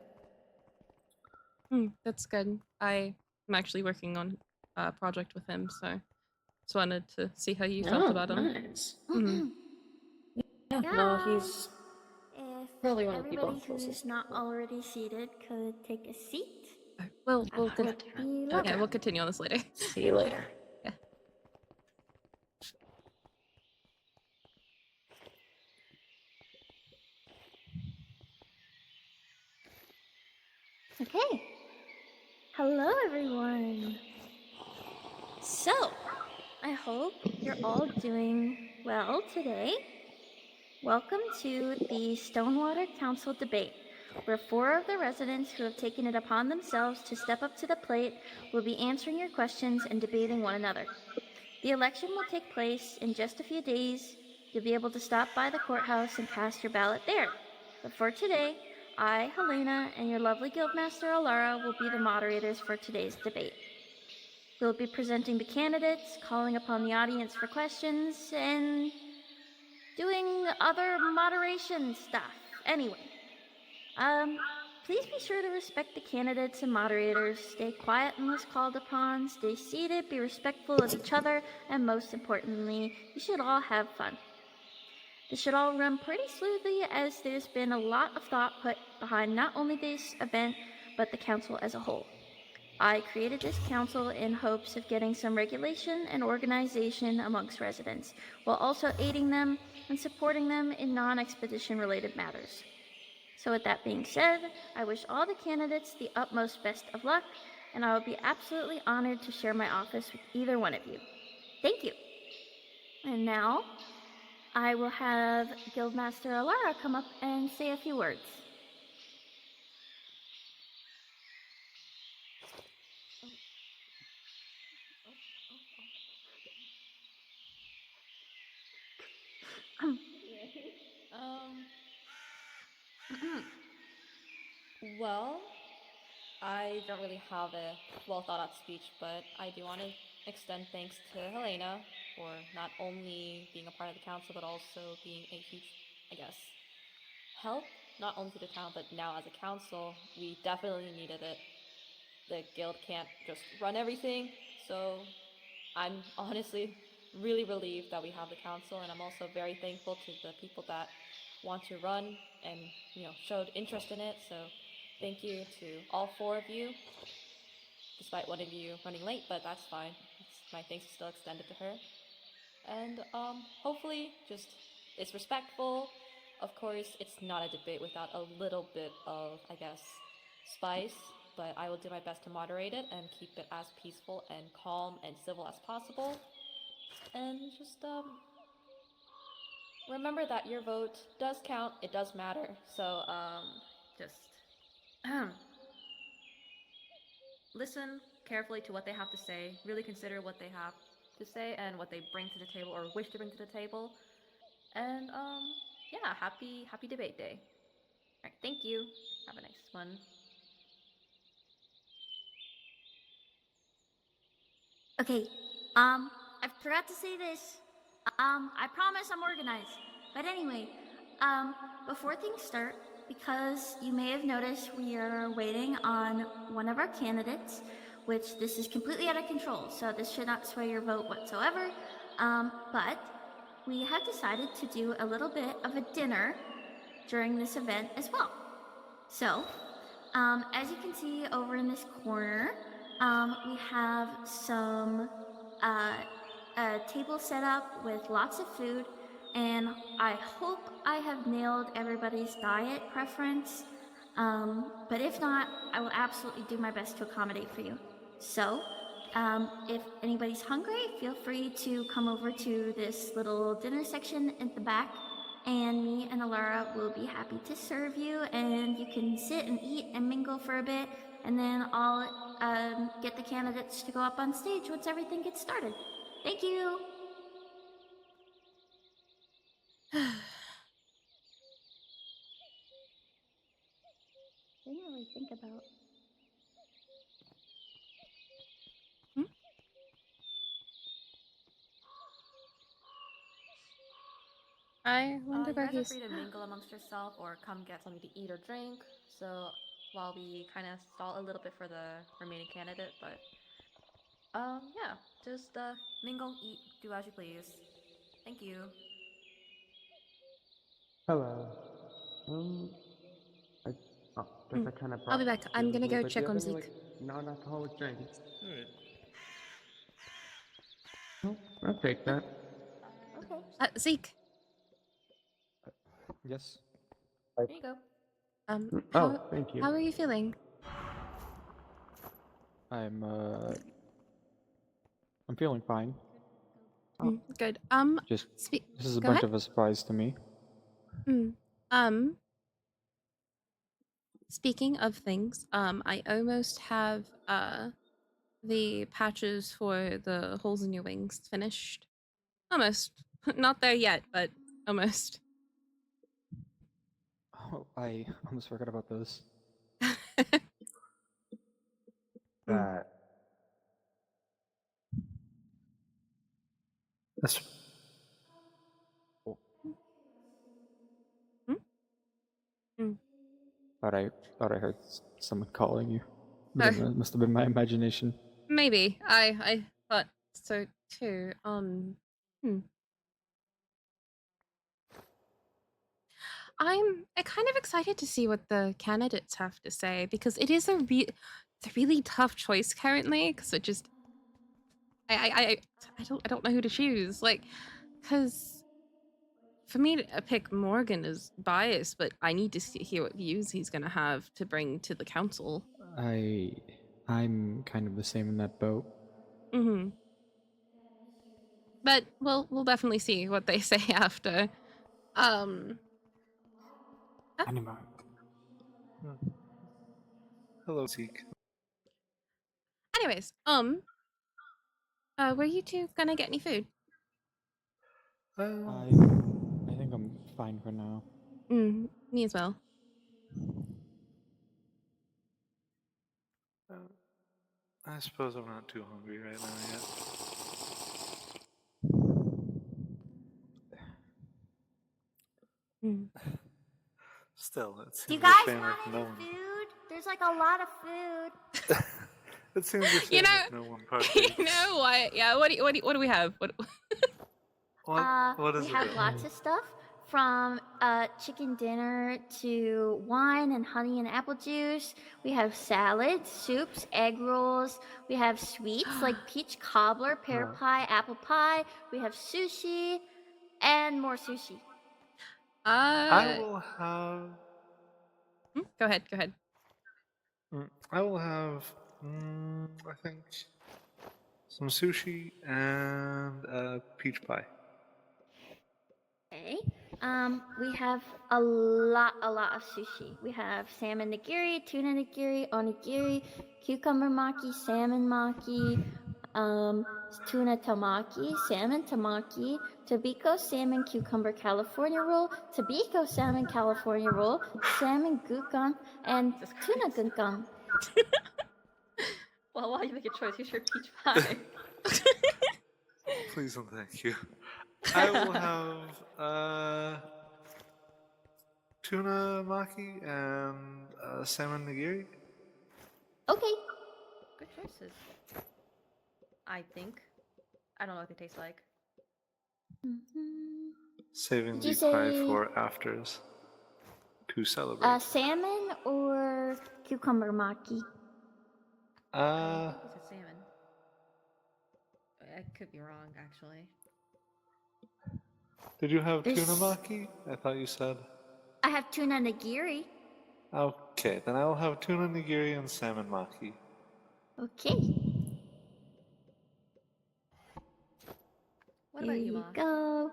That's good. I'm actually working on a project with him, so just wanted to see how you felt Oh, about him. nice. Mhm. Yeah, Yeah. no, he's If probably one of the people I'm everybody who's closest not to. already seated could take a seat, We'll that would be yeah, lovely. we'll continue on this later. See you later. Yeah. Okay. Hello, everyone. So, I hope you're all doing well today. Welcome to the Stonewater Council debate, where 4 of the residents who have taken it upon themselves to step up to the plate will be answering your questions and debating one another. The election will take place in just a few days. You'll be able to stop by the courthouse and cast your ballot there. But for today, I, Helena, and your lovely Guildmaster Alara will be the moderators for today's debate. We'll be presenting the candidates, calling upon the audience for questions, and doing other moderation stuff. Anyway, please be sure to respect the candidates and moderators, stay quiet unless called upon, stay seated, be respectful of each other, and most importantly, you should all have fun. This should all run pretty smoothly as there's been a lot of thought put behind not only this event, but the council as a whole. I created this council in hopes of getting some regulation and organization amongst residents, while also aiding them and supporting them in non-expedition related matters. So with that being said, I wish all the candidates the utmost best of luck, and I will be absolutely honored to share my office with either one of you. Thank you. And now, I will have Guildmaster Alara come up and say a few words. Well, I don't really have a well thought out speech, but I do want to extend thanks to Helena for not only being a part of the council, but also being a huge, I guess, help, not only to the town, but now as a council. We definitely needed it. The guild can't just run everything, so I'm honestly really relieved that we have the council, and I'm also very thankful to the people that want to run and showed interest in it. So thank you to all 4 of you, despite one of you running late, but that's fine. My thanks is still extended to her. And hopefully just it's respectful. Of course, it's not a debate without a little bit of, I guess, spice, but I will do my best to moderate it and keep it as peaceful and calm and civil as possible. And just remember that your vote does count, it does matter. So just listen carefully to what they have to say, really consider what they have to say and what they bring to the table or wish to bring to the table. And yeah, happy debate day. All right, thank you. Have a nice one. Okay, I forgot to say this. I promise I'm organized. But anyway, before things start, because you may have noticed we are waiting on one of our candidates, which this is completely out of control, so this should not sway your vote whatsoever. But we have decided to do a little bit of a dinner during this event as well. So, as you can see over in this corner, we have some a table set up with lots of food, and I hope I have nailed everybody's diet preference. But if not, I will absolutely do my best to accommodate for you. So, if anybody's hungry, feel free to come over to this little dinner section at the back, and me and Alara will be happy to serve you, and you can sit and eat and mingle for a bit, and then I'll get the candidates to go up on stage once everything gets started. Thank you. Didn't really think about. I wonder You where guys are he's. free to mingle amongst yourself or come get something to eat or drink. So while we kind of stall a little bit for the remaining candidate, but yeah, just mingle, eat, do as you please. Thank you. Hello. I guess I kind of I'll be brought back. I'm booze gonna with me, go but do you check have on any like Zeke. non-alcoholic drinks? Alright. Oh, I'll take that. Okay. Zeke. Yes. Here you go. Oh, thank you. How are you feeling? I'm feeling fine. Good. Just this is a Go bunch ahead. of a surprise to me. Speaking of things, I almost have the patches for the holes in your wings finished. Almost. Not there yet, but almost. Oh, I almost forgot about those. That That's Thought I heard someone calling you, but Oh, then that must have been my imagination. maybe. I thought so too. I'm kind of excited to see what the candidates have to say because it is it's a really tough choice currently because it just I don't know who to choose like because for me to pick Morgan is biased, but I need to hear what views he's going to have to bring to the council. I'm kind of the same in that boat. Mm-hmm. But we'll definitely see what they say after. Um. Anima. hello, Zeke. Anyways, were you two gonna get any food? I think I'm fine for now. Me as well. I suppose I'm not too hungry right now yet. Still, it Do you seems a guys shame want if any no one. food? There's like a lot of food. It seems a You shame know, if no one partakes. you know what? Yeah. What do we have? What? What We is have available? lots of stuff from chicken dinner to wine and honey and apple juice. We have salads, soups, egg rolls. We have sweets like peach cobbler, pear pie, apple pie. We have sushi and more sushi. I will have. Go ahead. Go ahead. I will have. I think some sushi and peach pie. Okay. We have a lot of sushi. We have salmon nigiri, tuna nigiri, onigiri, cucumber maki, salmon maki, tuna tamaki, salmon tamaki, Tobiko salmon cucumber California roll, Tobiko salmon California roll, salmon gukon, and tuna gukon. Well, while you make a choice, here's your peach pie. Please and thank you. I will have tuna maki and salmon nigiri. Okay. Good choices. I think. I don't know what they taste like. Saving Did you the pie say for afters to celebrate. salmon or cucumber maki? I think it's a salmon. I could be wrong, actually. Did you have There's- tuna maki? I thought you said. I have tuna nigiri. Okay, then I will have tuna nigiri and salmon maki. Okay. What about you, Here Ma? go.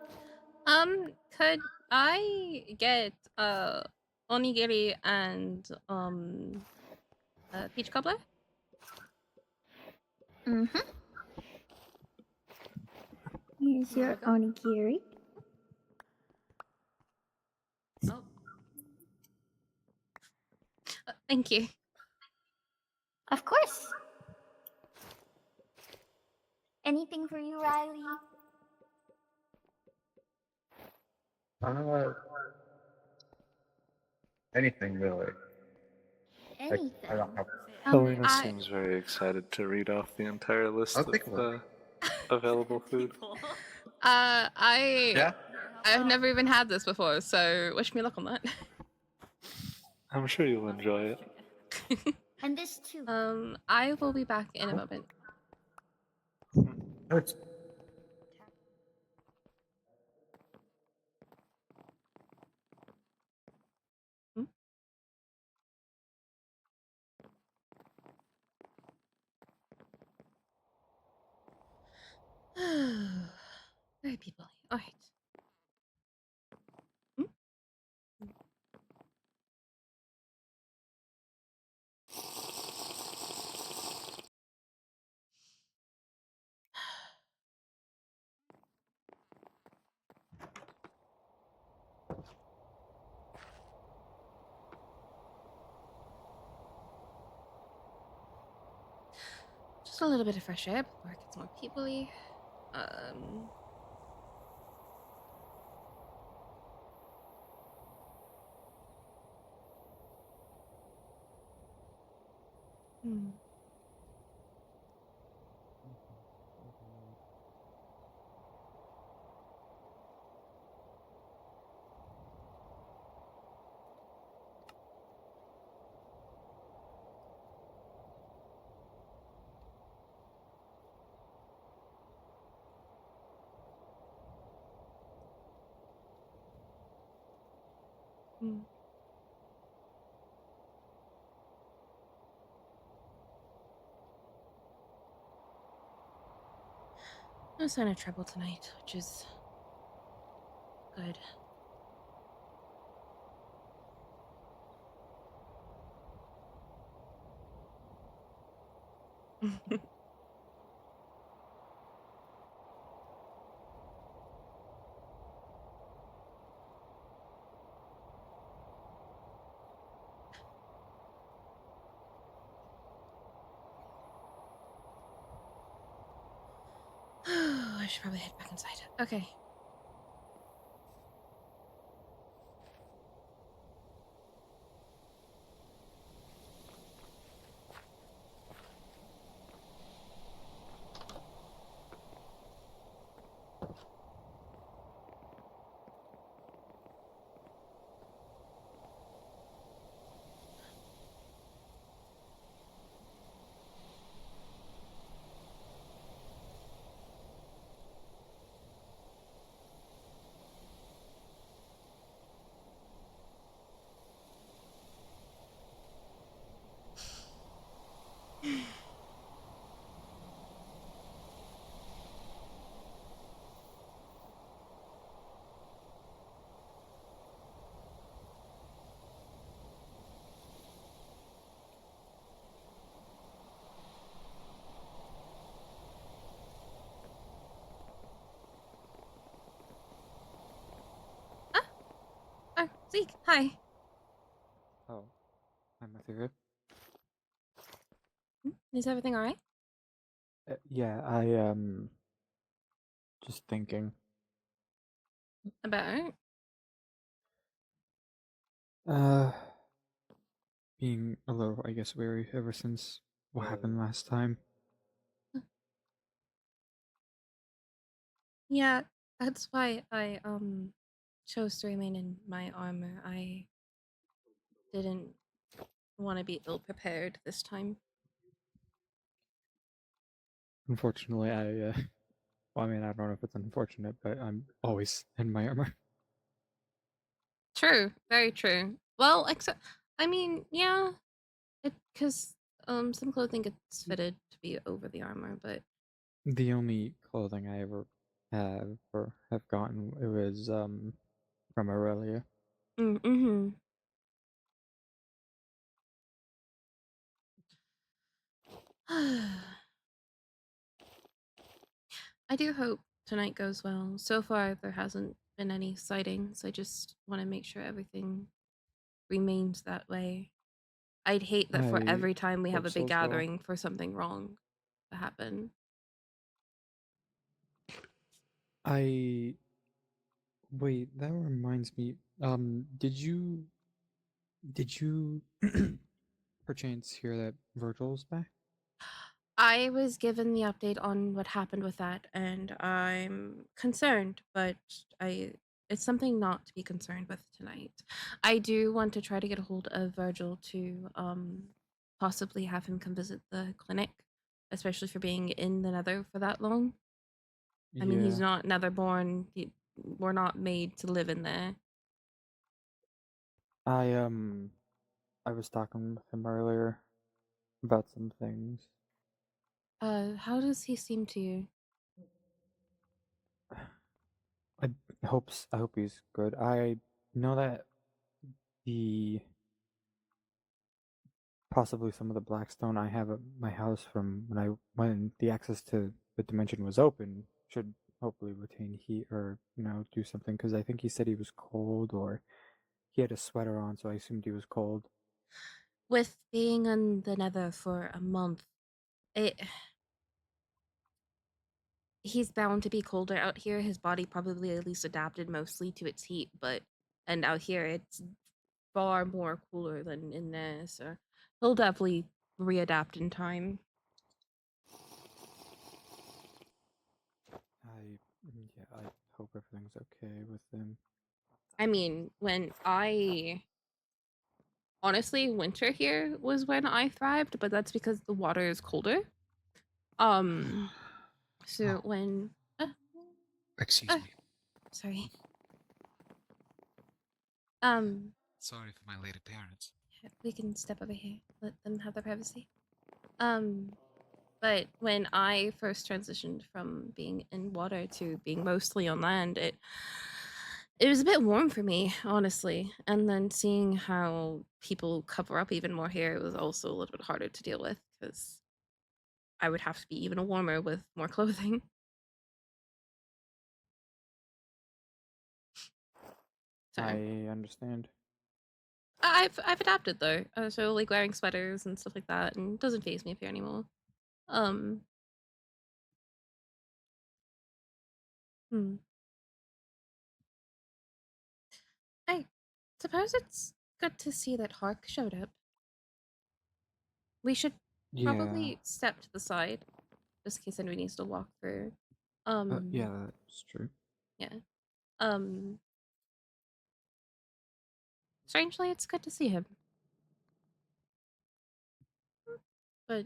Could I get onigiri and peach cobbler? Mm-hmm. Here's You're your welcome. onigiri. Oh, thank you. Of course. Anything for you, Riley? Anything really. Anything. I don't have. Helena I seems very excited to read off the entire list I'll take a of look. available food. I Yeah. I've never even had this before, so wish me luck on that. I'm sure you'll enjoy it. And this too. I will be back in a moment. It's Hmm? Very people. All right. Hmm? Just a little bit of fresh air before it gets more peoply. Um. Hmm. Hmm. No sign of trouble tonight, which is good. I should probably head back inside. Okay. Ah, oh, Zeke, hi. Oh, I'm with you. Is everything all right? Yeah, just thinking. About? Uh, being a little, I guess, wary ever since what happened last time. Yeah, that's why I chose to remain in my armor. I didn't want to be ill prepared this time. Unfortunately, well, I mean, I don't know if it's unfortunate, but I'm always in my armor. True, very true. Well, except I mean, yeah, because some clothing gets fitted to be over the armor, but The only clothing I ever have or have gotten, it was, from Aurelia. mm-hmm. I do hope tonight goes well. So far, there hasn't been any sightings. I just want to make sure everything remains that way. I'd hate that for I every time we have hope a so big as well. gathering for something wrong to happen. I wait, that reminds me. Did you perchance hear that Virgil's back? I was given the update on what happened with that, and I'm concerned, but I it's something not to be concerned with tonight. I do want to try to get a hold of Virgil to possibly have him come visit the clinic, especially for being in the Nether for that long. I mean, he's Yeah. not Netherborn. We're not made to live in there. I I was talking with him earlier about some things. How does he seem to you? I hope he's good. I know that the possibly some of the Blackstone I have at my house from when the access to the dimension was open should hopefully retain heat or do something because I think he said he was cold or he had a sweater on, so I assumed he was cold. With being in the Nether for a month, it he's bound to be colder out here. His body probably at least adapted mostly to its heat, but and out here it's far more cooler than in there, so he'll definitely readapt in time. I hope everything's okay with him. I mean, when I honestly, winter here was when I thrived, but that's because the water is colder. Um, so Oh, when uh, excuse uh, me. sorry. Um, Sorry for my late appearance. we can step over here. Let them have their privacy. Um, but when I first transitioned from being in water to being mostly on land, it was a bit warm for me, honestly. And then seeing how people cover up even more here was also a little bit harder to deal with because I would have to be even warmer with more clothing. So I understand. I've adapted though. So like wearing sweaters and stuff like that, and it doesn't phase me up here anymore. Um, hmm. I suppose it's good to see that Hark showed up. We should Yeah. probably step to the side just in case anybody needs to walk through. Yeah, that's true. Yeah. Um, Strangely, it's good to see him. But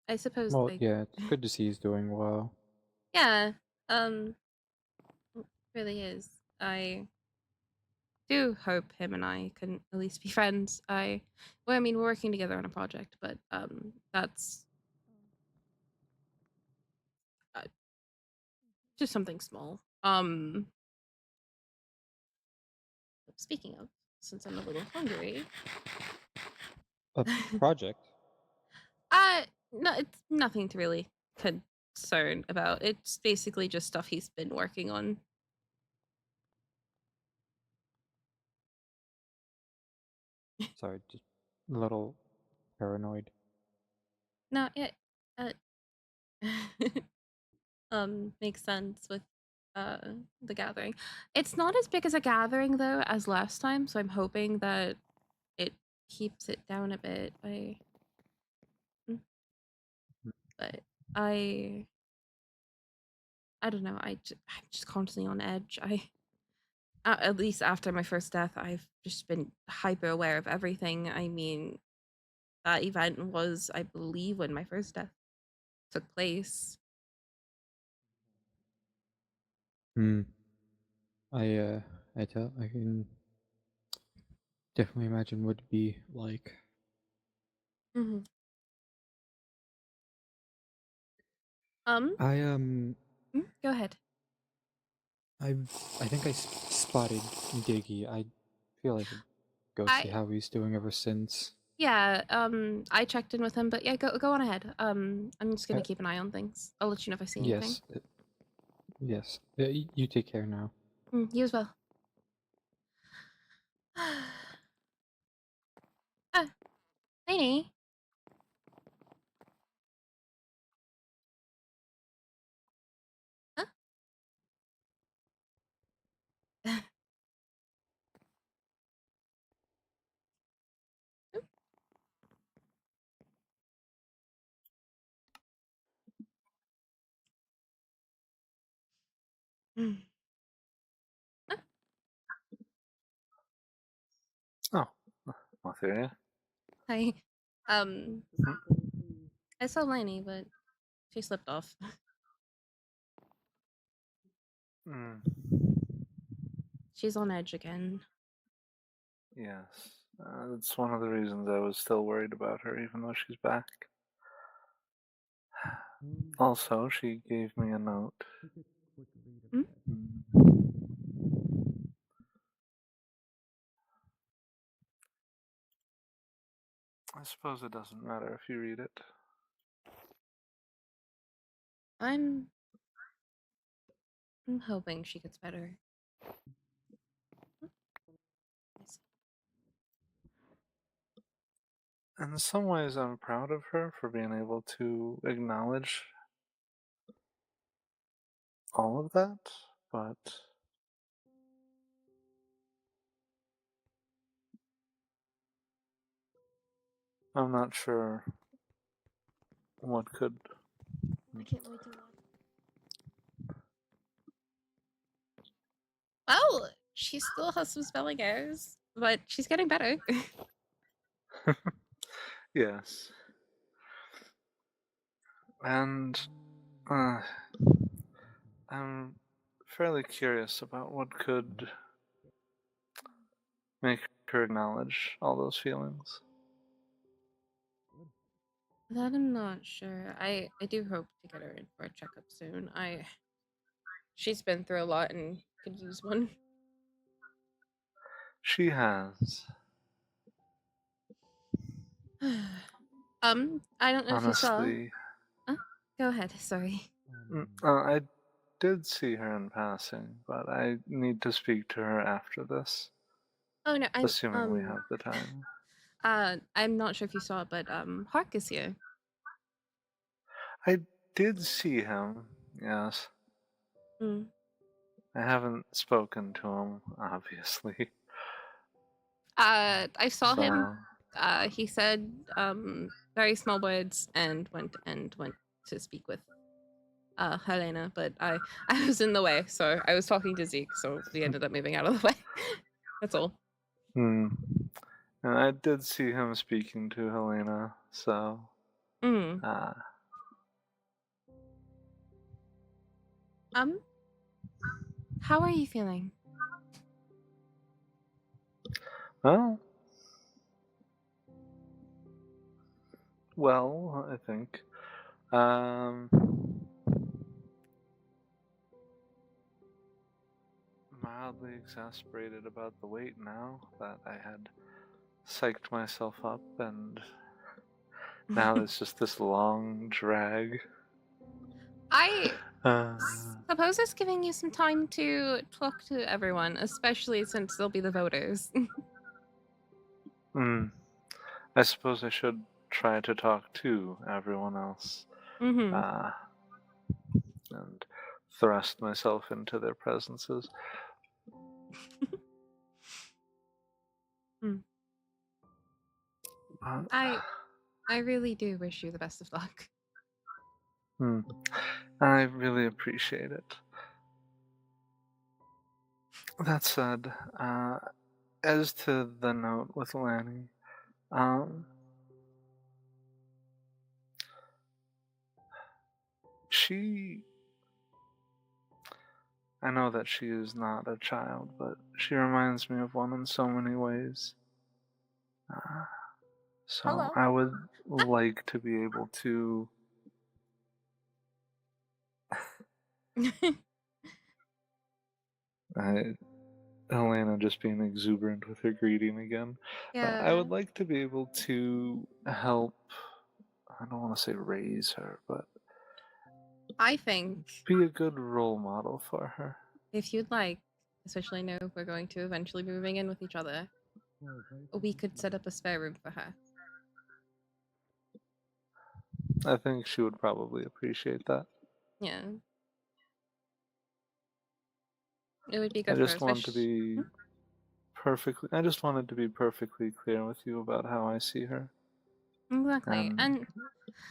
I suppose Well, like yeah, it's good to see he's doing well. yeah, um it really is. I do hope him and I can at least be friends. I mean we're working together on a project, but that's uh, just something small. Speaking of, since I'm a little hungry, A project? uh no, it's nothing to really concern about. It's basically just stuff he's been working on. Sorry, just a little paranoid. No, yeah, uh, makes sense with uh the gathering. It's not as big as a gathering though as last time, so I'm hoping that it keeps it down a bit. But I I don't know. I'm just constantly on edge. At least after my first death, I've just been hyper aware of everything. I mean, that event was, I believe, when my first death took place. Hmm. I I can definitely imagine what it'd be like. Hmm. Um, I Go ahead. I think I spotted Diggy. I feel I should go see I how he's doing ever since. Yeah, I checked in with him, but yeah, go on ahead. I'm just gonna Uh, keep an eye on things. I'll let you know if I see anything. yes, Yes. You take care now. You as well. Ah, Lainey. Huh? Mm. Ah, Oh, Matheria. Hi. Um, I saw Lainey, but she slipped off. Mm, She's on edge again. yes. That's one of the reasons I was still worried about her, even though she's back. Also, she gave me a note. Hmm? I suppose it doesn't matter if you read it. I'm hoping she gets better. Yes. In some ways, I'm proud of her for being able to acknowledge all of that, but I'm not sure what could. I can't wait to watch. Well, she still has some spelling errors, but she's getting better. Yes. And uh, I'm fairly curious about what could make her acknowledge all those feelings. That I'm not sure. I do hope to get her in for a checkup soon. She's been through a lot and could use one. She has. I don't know if you saw. Honestly, Go ahead. Sorry. I did see her in passing, but I need to speak to her after this, Oh no, assuming we have the time. I'm not sure if you saw it, but Hark is here. I did see him, yes. Mm. I haven't spoken to him, obviously. I saw him. So, He said very small words and went to speak with Helena, but I was in the way, so I was talking to Zeke, so we ended up moving out of the way. That's all. and I did see him speaking to Helena, so, Mm. uh, How are you feeling? well, I think. Mildly exasperated about the wait now that I had psyched myself up, and now there's just this long drag. I Uh, suppose it's giving you some time to talk to everyone, especially since they'll be the voters. mm, I suppose I should try to talk to everyone else, Mm-hmm. uh, and thrust myself into their presences. Mm. But, I really do wish you the best of luck. I really appreciate it. That said, as to the note with Lanny, um, she. I know that she is not a child, but she reminds me of one in so many ways. Uh, so Hello. I would like to be able to. Helena just being exuberant with her greeting again. I Yeah. would like to be able to help. I don't want to say raise her, but I think Be a good role model for her. if you'd like, especially now we're going to eventually be moving in with each other, we could set up a spare room for her. I think she would probably appreciate that. Yeah. It would be I good for her, just want to especially. be I just wanted to be perfectly clear with you about how I see her Exactly. and And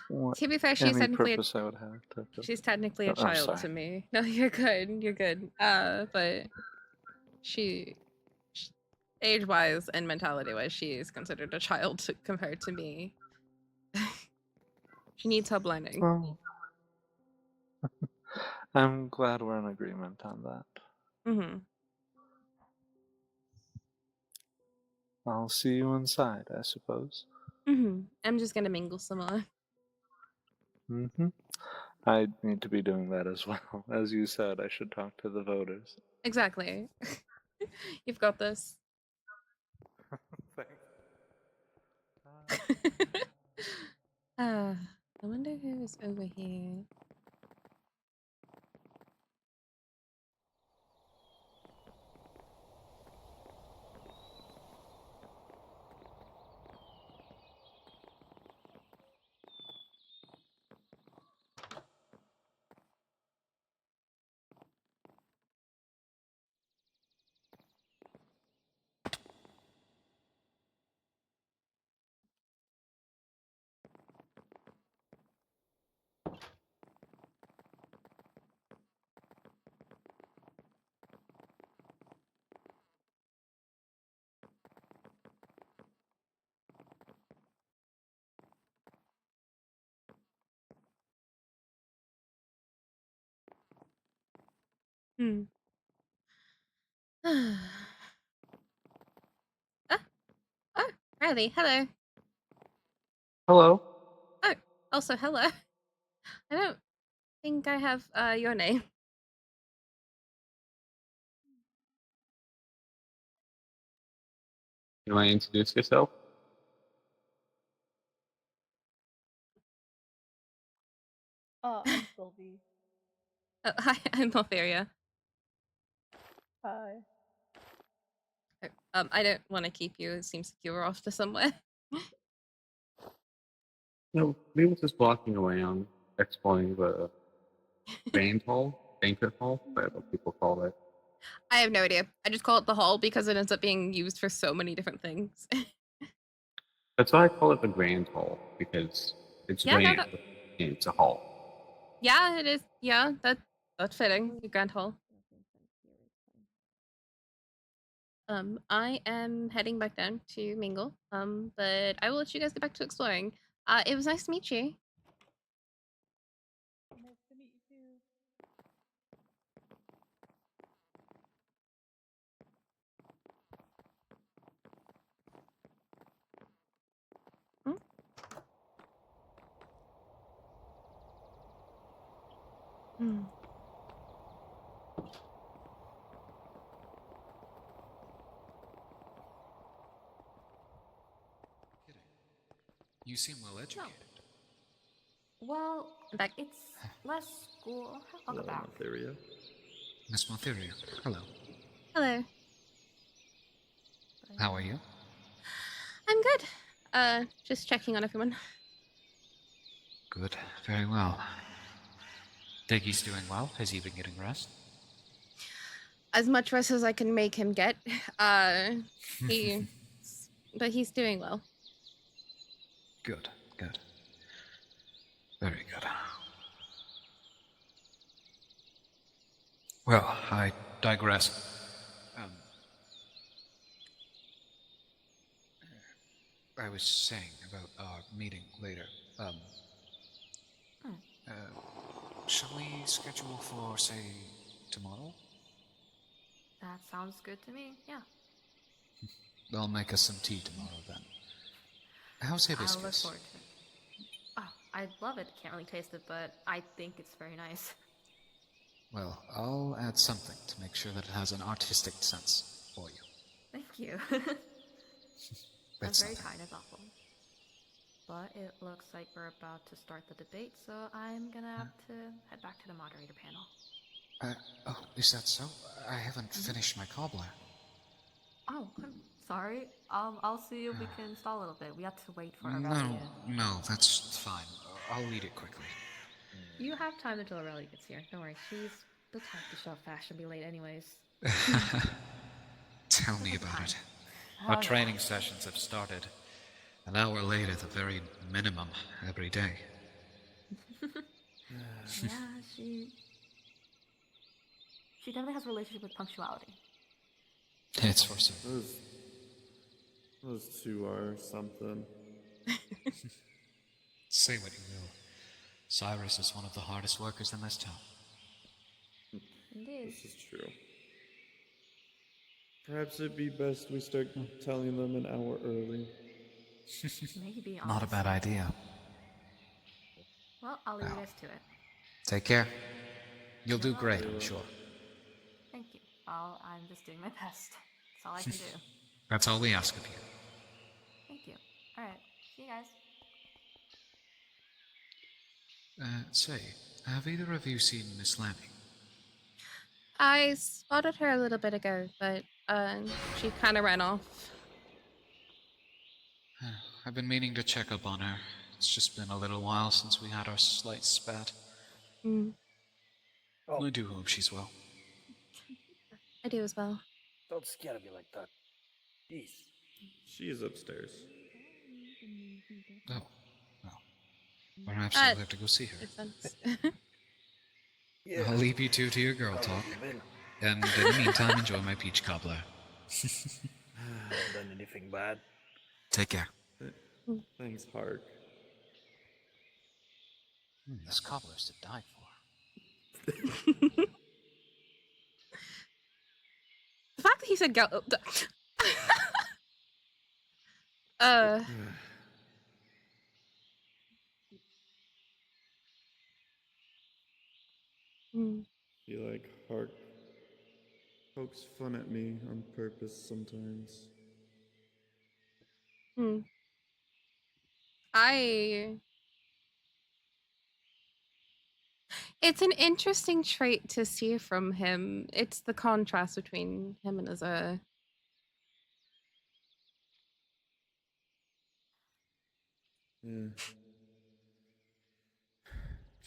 what to be fair, any purpose I would have to. she's technically a Oh, child sorry. to me. No, you're good. You're good. But she age-wise and mentality-wise, she is considered a child compared to me. She needs help learning. Well, I'm glad we're in agreement on that. Mm-hmm. I'll see you inside, I suppose. Mm-hmm. I'm just gonna mingle some more. Mm-hmm. I need to be doing that as well. As you said, I should talk to the voters. Exactly. You've got this. I wonder who's over here. Hmm. Ah, oh, Riley, hello. Hello. Oh, also hello. I don't think I have your name. You want to introduce yourself? I'm Sylvie. Oh, hi, I'm Porphyria. Hi. I don't want to keep you. It seems like you were off to somewhere. No, we were just walking around, exploring the banquet hall, whatever people call it. I have no idea. I just call it the hall because it ends up being used for so many different things. That's why I call it the grand hall, because it's Yeah, no, grand and it's a hall. yeah, it is. Yeah, that's fitting. The Grand Hall. I am heading back down to mingle. But I will let you guys get back to exploring. It was nice to meet you. Nice to meet you too. Hmm? Hmm. You seem well educated. Well, Back. it's less school. I'll go back. Theria. Miss Maltheria, hello. Hello. How are you? I'm good. Just checking on everyone. Good, very well. Diggy's doing well. Has he been getting rest? As much rest as I can make him get. He, but he's doing well. Good, good. Very good. Well, I digress. I was saying about our meeting later. Shall we schedule for, say, tomorrow? That sounds good to me. Yeah. I'll make us some tea tomorrow then. How's I'll look hibiscus? forward to it. Oh, I love it. Can't really taste it, but I think it's very nice. Well, I'll add something to make sure that it has an artistic sense for you. Thank you. That's That's very nothing. kind and thoughtful. but it looks like we're about to start the debate, so I'm gonna have to head back to the moderator panel. Oh, is that so? I haven't finished my cobbler. Oh, I'm sorry. I'll see if we can stall a little bit. We have to wait for No, Aurelia. no, that's fine. I'll eat it quickly. You have time until Aurelia gets here. Don't worry, she's the type to show fast and be late anyways. Tell me Just about time. it. Oh, Our yeah. training sessions have started. An hour late at the very minimum every day. Yeah, she definitely has a relationship with punctuality. It's for certain. Those two are something. Say what you will. Cyrus is one of the hardest workers in this town. Indeed. This is true. Perhaps it'd be best we start telling them an hour early. Maybe, Not a bad honestly. idea. Well, I'll leave you Well, guys to it. take care. You'll You're do great, welcome. I'm sure. Thank you. I'm just doing my best. That's all I can do. That's all we ask of you. Thank you. Alright, see you guys. Say, have either of you seen Miss Lanning? I spotted her a little bit ago, but she kind of ran off. I've been meaning to check up on her. It's just been a little while since we had our slight spat. Mm, Oh, I do hope she's well. I do as well. don't scare me like that. Jeez. She is upstairs. Oh, well. Perhaps Uh, I'll have to go see her. Makes sense. Yeah. I'll leave you two to your girl How talk. have you been? And in the meantime, enjoy my peach cobbler. Done anything bad? Take care. Thanks, Hark. This cobbler's to die for. The fact that he said go. uh. mm, Feel like Hark pokes fun at me on purpose sometimes. mm. I. It's an interesting trait to see from him. It's the contrast between him and Azura. Yeah.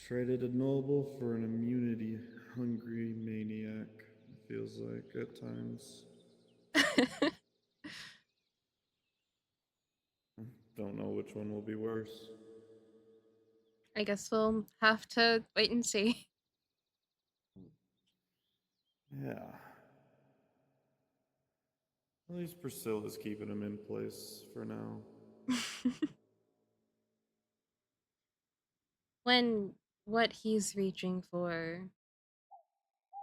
Traded a noble for an immunity-hungry maniac, it feels like at times. Don't know which one will be worse. I guess we'll have to wait and see. Yeah. At least Priscilla's keeping him in place for now. When what he's reaching for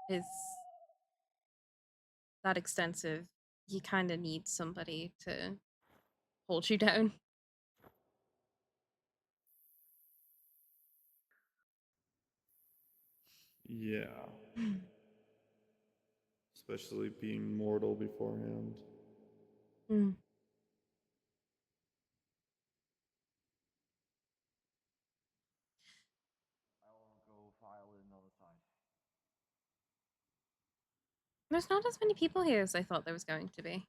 is that extensive, you kind of need somebody to hold you down. Yeah. Especially being mortal beforehand. Mm. There's not as many people here as I thought there was going to be.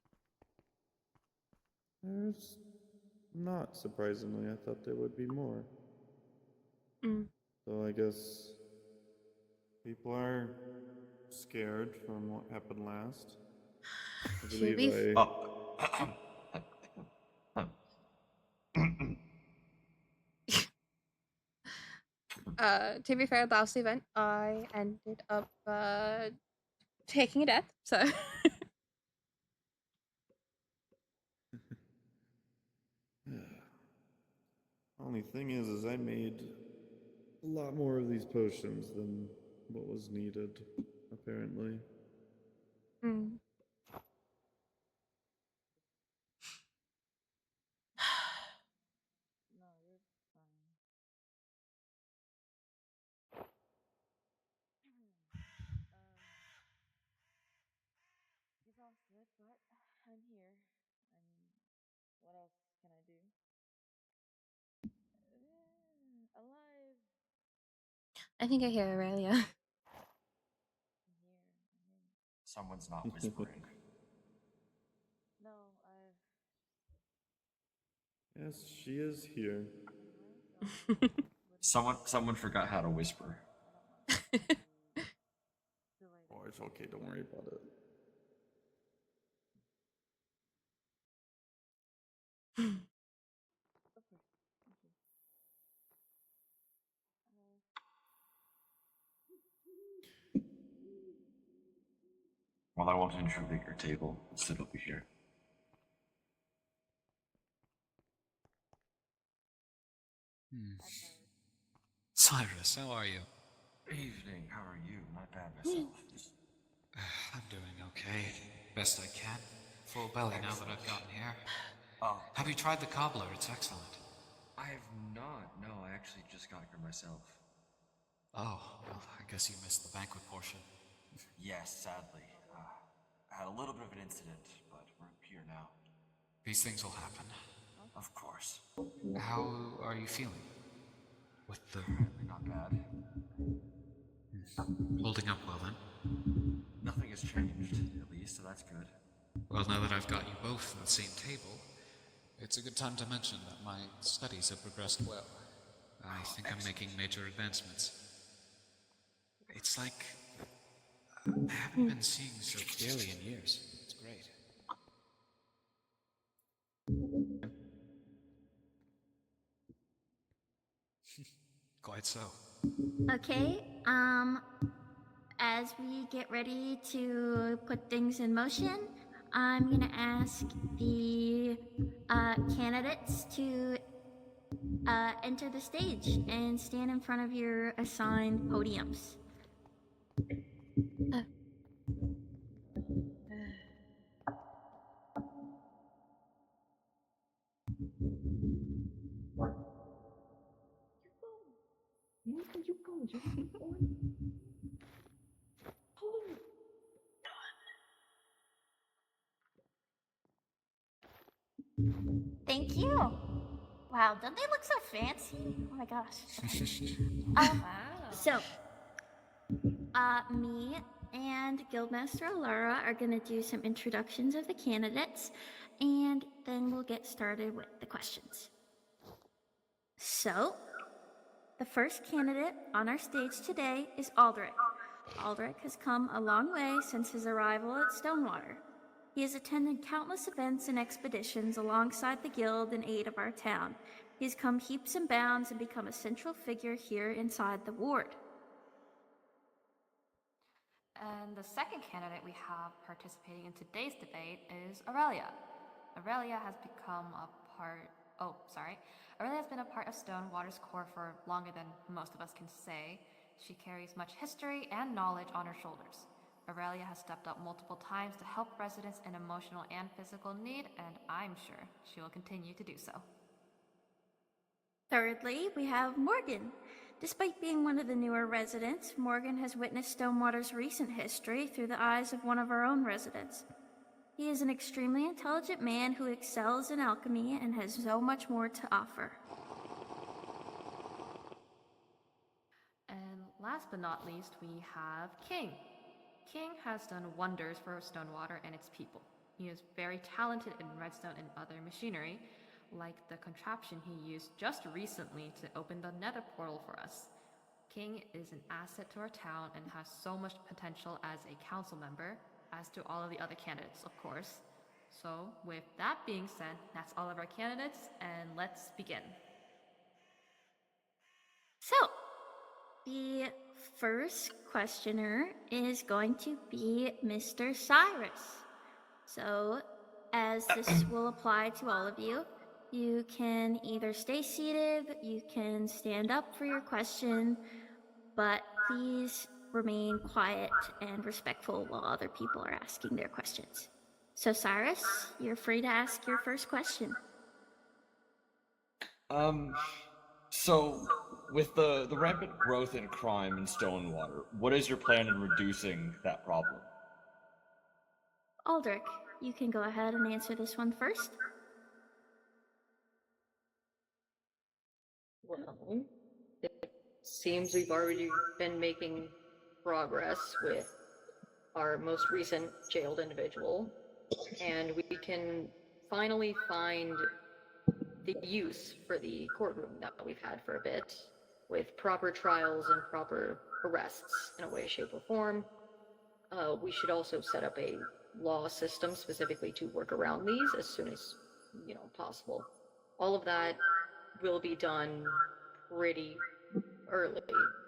There's not surprisingly. I thought there would be more. Mm. So I guess people are scared from what happened last. I To believe be to be fair, last event I ended up taking a death, so Only thing is I made a lot more of these potions than what was needed, apparently. mm. I think I hear Aurelia. Someone's not whispering. No, I've. Yes, she is here. Someone forgot how to whisper. Oh, it's okay. Don't worry about it. Well, I won't intrude at your table. Sit over here. Cyrus, how are you? Evening, how are you? Not bad myself. I'm doing okay. Best I can. Full belly now that I've gotten here. Oh, Have you tried the cobbler? It's excellent. I have not. No, I actually just got here myself. Oh, well, I guess you missed the banquet portion. Yes, sadly. I had a little bit of an incident, but we're here now. These things will happen. Of course. How are you feeling? With the... Not bad. Holding up well, then? Nothing has changed, at least, so that's good. Well, now that I've got you both at the same table, it's a good time to mention that my studies have progressed well. I think I'm making major advancements. It's like I haven't been seeing so clearly in years. It's great. Quite so. Okay, as we get ready to put things in motion, I'm gonna ask the candidates to enter the stage and stand in front of your assigned podiums. Thank you. Wow, don't they look so fancy? Oh my gosh. So, me and Guildmaster Alara are gonna do some introductions of the candidates, and then we'll get started with the questions. So, the first candidate on our stage today is Aldrich. Aldrich has come a long way since his arrival at Stonewater. He has attended countless events and expeditions alongside the guild in aid of our town. He has come heaps and bounds and become a central figure here inside the ward. And the second candidate we have participating in today's debate is Aurelia. Aurelia has become a part. Aurelia has been a part of Stonewater's core for longer than most of us can say. She carries much history and knowledge on her shoulders. Aurelia has stepped up multiple times to help residents in emotional and physical need, and I'm sure she will continue to do so. Thirdly, we have Morgan. Despite being one of the newer residents, Morgan has witnessed Stonewater's recent history through the eyes of one of our own residents. He is an extremely intelligent man who excels in alchemy and has so much more to offer. And last but not least, we have King. King has done wonders for Stonewater and its people. He is very talented in redstone and other machinery, like the contraption he used just recently to open the nether portal for us. King is an asset to our town and has so much potential as a council member, as do all of the other candidates, of course. So, with that being said, that's all of our candidates, and let's begin. So, the first questioner is going to be Mr. Cyrus. So, as this will apply to all of you, you can either stay seated, you can stand up for your question, but please remain quiet and respectful while other people are asking their questions. So, Cyrus, you're free to ask your first question. So, with the rampant growth in crime in Stonewater, what is your plan in reducing that problem? Aldrich, you can go ahead and answer this one first. Well, it seems we've already been making progress with our most recent jailed individual, and we can finally find the use for the courtroom that we've had for a bit, with proper trials and proper arrests in a way, shape, or form. We should also set up a law system specifically to work around these as soon as, possible. All of that will be done pretty early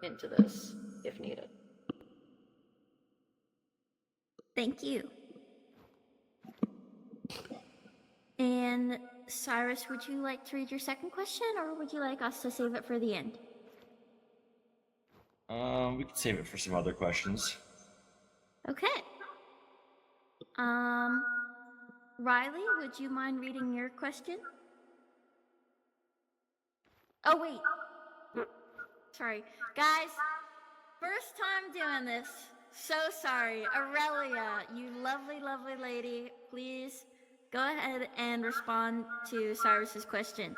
into this, if needed. Thank you. And Cyrus, would you like to read your second question, or would you like us to save it for the end? We can save it for some other questions. Okay. Riley, would you mind reading your question? Oh, wait. Sorry. Guys, first time doing this. So sorry. Aurelia, you lovely, lovely lady, please go ahead and respond to Cyrus's question.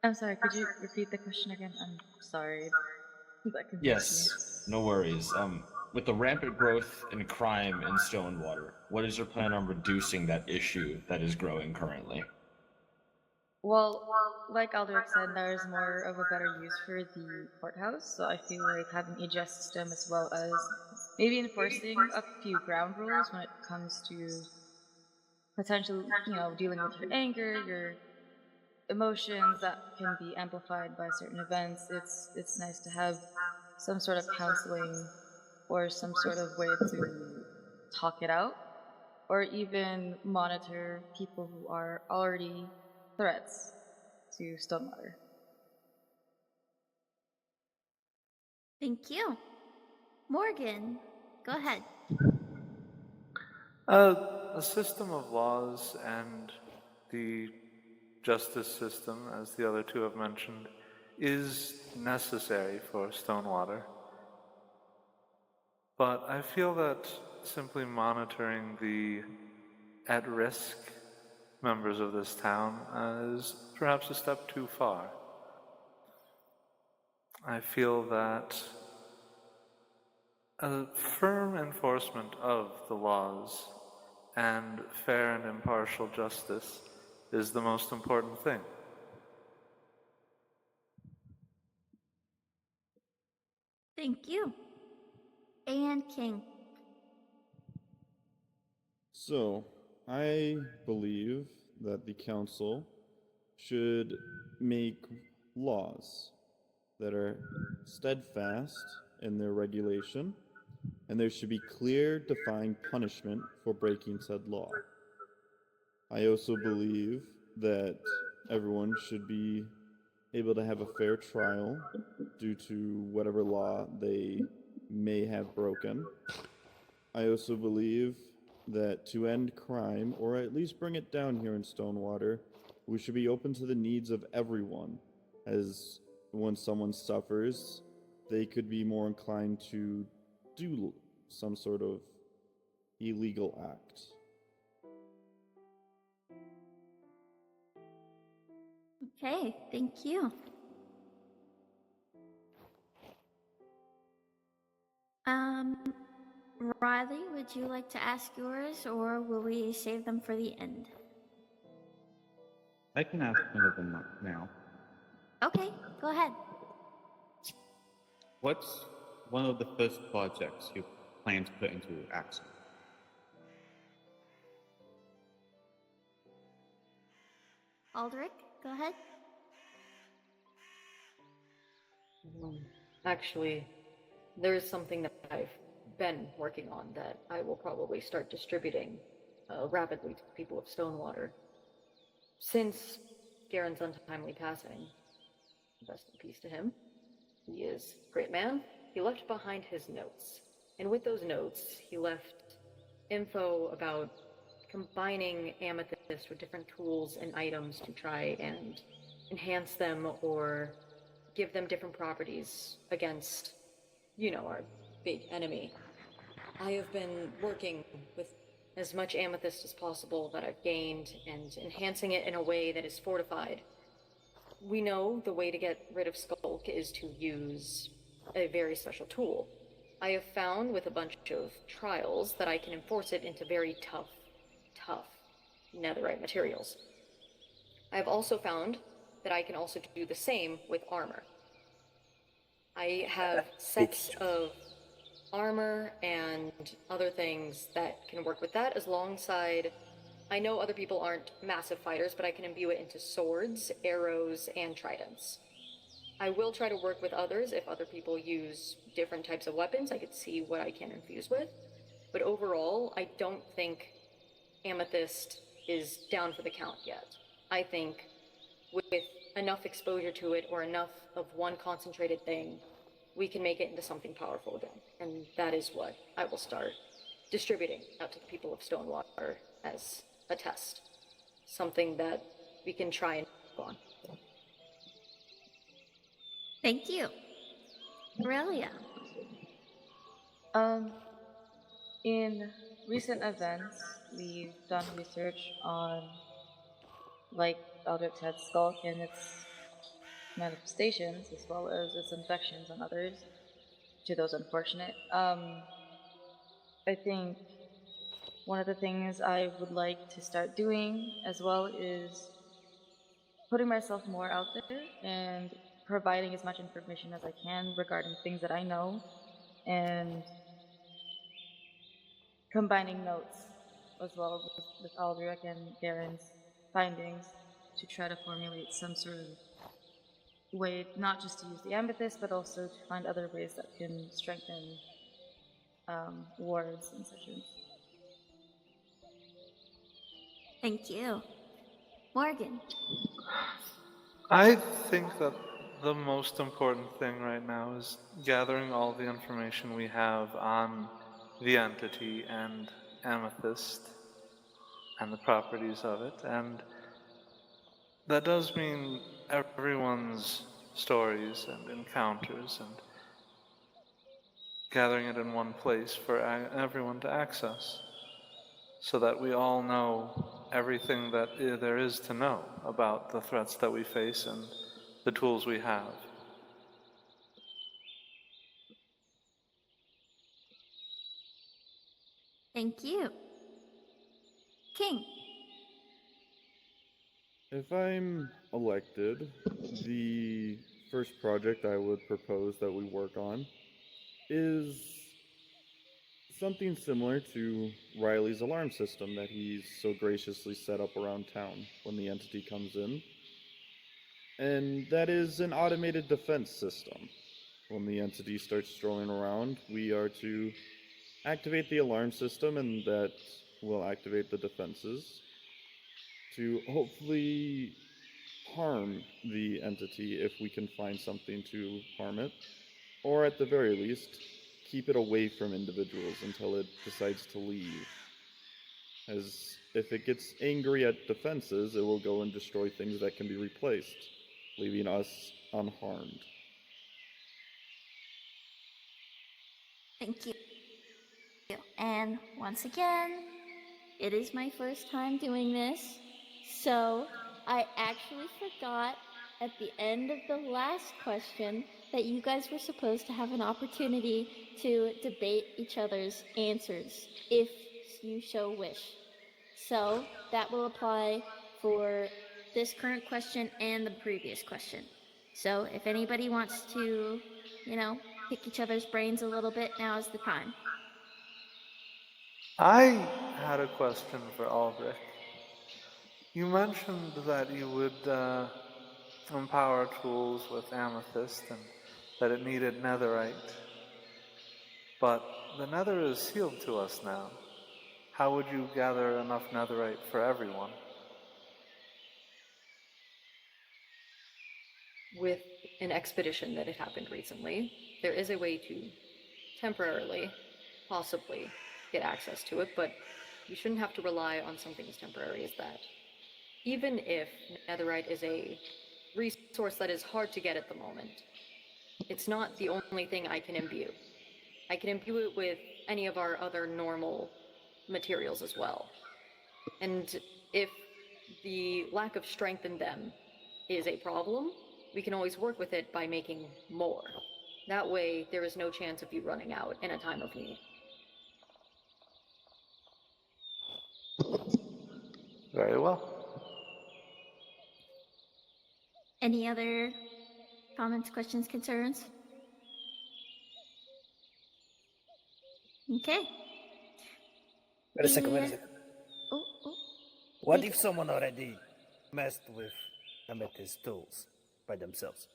I'm sorry, could you repeat the question again? I'm sorry. That confused me. Yes, no worries. With the rampant growth in crime in Stonewater, what is your plan on reducing that issue that is growing currently? Well, like Aldrich said, there is more of a better use for the courthouse, so I feel like having a just system as well as maybe enforcing a few ground rules when it comes to potentially, dealing with your anger, your emotions that can be amplified by certain events. It's nice to have some sort of counseling or some sort of way to talk it out, or even monitor people who are already threats to Stonewater. Thank you. Morgan, go ahead. A system of laws and the justice system, as the other two have mentioned, is necessary for Stonewater. But I feel that simply monitoring the at-risk members of this town is perhaps a step too far. I feel that a firm enforcement of the laws and fair and impartial justice is the most important thing. Thank you. And King. So, I believe that the council should make laws that are steadfast in their regulation, and there should be clear, defined punishment for breaking said law. I also believe that everyone should be able to have a fair trial due to whatever law they may have broken. I also believe that to end crime, or at least bring it down here in Stonewater, we should be open to the needs of everyone, as when someone suffers, they could be more inclined to do some sort of illegal act. Okay, thank you. Riley, would you like to ask yours, or will we save them for the end? I can ask one of them now. Okay, go ahead. What's one of the first projects you plan to put into action? Aldrich, go ahead. Actually, there is something that I've been working on that I will probably start distributing rapidly to people of Stonewater. Since Garen's untimely passing, rest in peace to him, he is a great man. He left behind his notes. And with those notes, he left info about combining amethyst with different tools and items to try and enhance them or give them different properties against, our big enemy. I have been working with as much amethyst as possible that I've gained and enhancing it in a way that is fortified. we know the way to get rid of Skulk is to use a very special tool. I have found with a bunch of trials that I can enforce it into very tough netherite materials. I have also found that I can also do the same with armor. I have sets of armor and other things that can work with that alongside. I know other people aren't massive fighters, but I can imbue it into swords, arrows, and tridents. I will try to work with others if other people use different types of weapons. I could see what I can infuse with. But overall, I don't think Amethyst is down for the count yet. I think with enough exposure to it or enough of one concentrated thing, we can make it into something powerful again. And that is what I will start distributing out to the people of Stonewater as a test. Something that we can try and go on. Thank you. Aurelia. In recent events, we've done research on, like Eldrick said, Skulk and its manifestations, as well as its infections on others, to those unfortunate. I think one of the things I would like to start doing as well is putting myself more out there and providing as much information as I can regarding things that I know, and combining notes as well with Aldrich and Garen's findings to try to formulate some sort of way, not just to use the amethyst, but also to find other ways that can strengthen wards and sessions. Thank you. Morgan. I think that the most important thing right now is gathering all the information we have on the entity and Amethyst and the properties of it, and that does mean everyone's stories and encounters and gathering it in one place for everyone to access, so that we all know everything that there is to know about the threats that we face and the tools we have. Thank you. King. If I'm elected, the first project I would propose that we work on is something similar to Riley's alarm system that he's so graciously set up around town when the entity comes in. And that is an automated defense system. When the entity starts strolling around, we are to activate the alarm system, and that will activate the defenses to hopefully harm the entity if we can find something to harm it, or at the very least, keep it away from individuals until it decides to leave. As if it gets angry at defenses, it will go and destroy things that can be replaced, leaving us unharmed. Thank you. And once again, it is my first time doing this, so I actually forgot at the end of the last question that you guys were supposed to have an opportunity to debate each other's answers, if you so wish. So that will apply for this current question and the previous question. So if anybody wants to, pick each other's brains a little bit, now is the time. I had a question for Aldrich. You mentioned that you would empower tools with Amethyst and that it needed netherite. But the nether is sealed to us now. How would you gather enough netherite for everyone? With an expedition that had happened recently, there is a way to temporarily, possibly, get access to it, but you shouldn't have to rely on something as temporary as that. Even if netherite is a resource that is hard to get at the moment, it's not the only thing I can imbue. I can imbue it with any of our other normal materials as well. And if the lack of strength in them is a problem, we can always work with it by making more. That way, there is no chance of you running out in a time of need. Very well. Any other comments, questions, concerns? Okay. Wait a second, wait a second. Oh. What if someone already messed with Amethyst tools by themselves?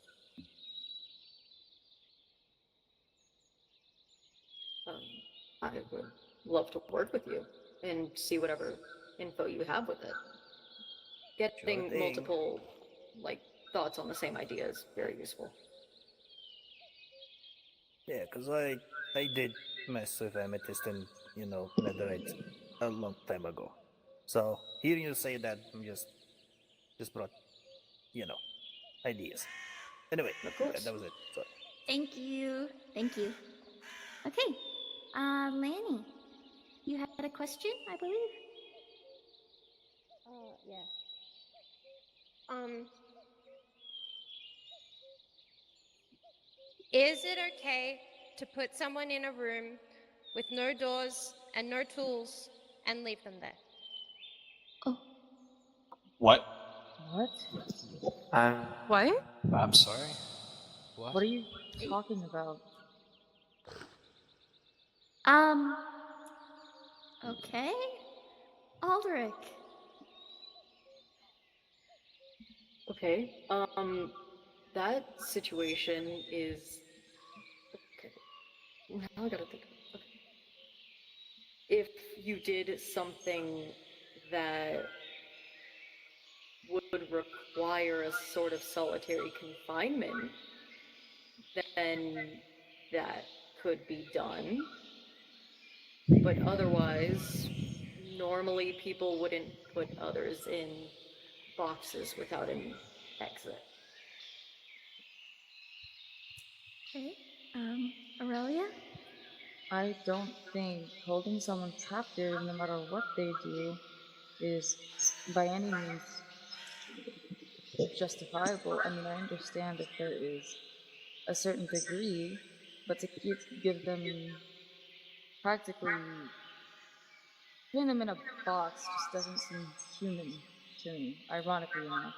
I would love to work with you and see whatever info you have with it. Getting thing. multiple, thoughts on the same idea is very useful. Yeah, because I did mess with Amethyst and, Netherite a long time ago. So, hearing you say that, I'm just brought, ideas. Anyway, that was it. Sorry. Thank you. Okay. Lanny, you had a question, I believe? Yeah. Is it okay to put someone in a room with no doors and no tools and leave them there? What? What? What? I'm sorry? What? What are you talking about? Okay. Aldrich. Okay, that situation is... Okay, now I gotta think. Okay. If you did something that would require a sort of solitary confinement, then that could be done. But otherwise, normally people wouldn't put others in boxes without an exit. Okay. Aurelia? I don't think holding someone captive, no matter what they do, is by any means justifiable. I mean, I understand that there is a certain degree, but to give them practically putting them in a box just doesn't seem human to me, ironically enough.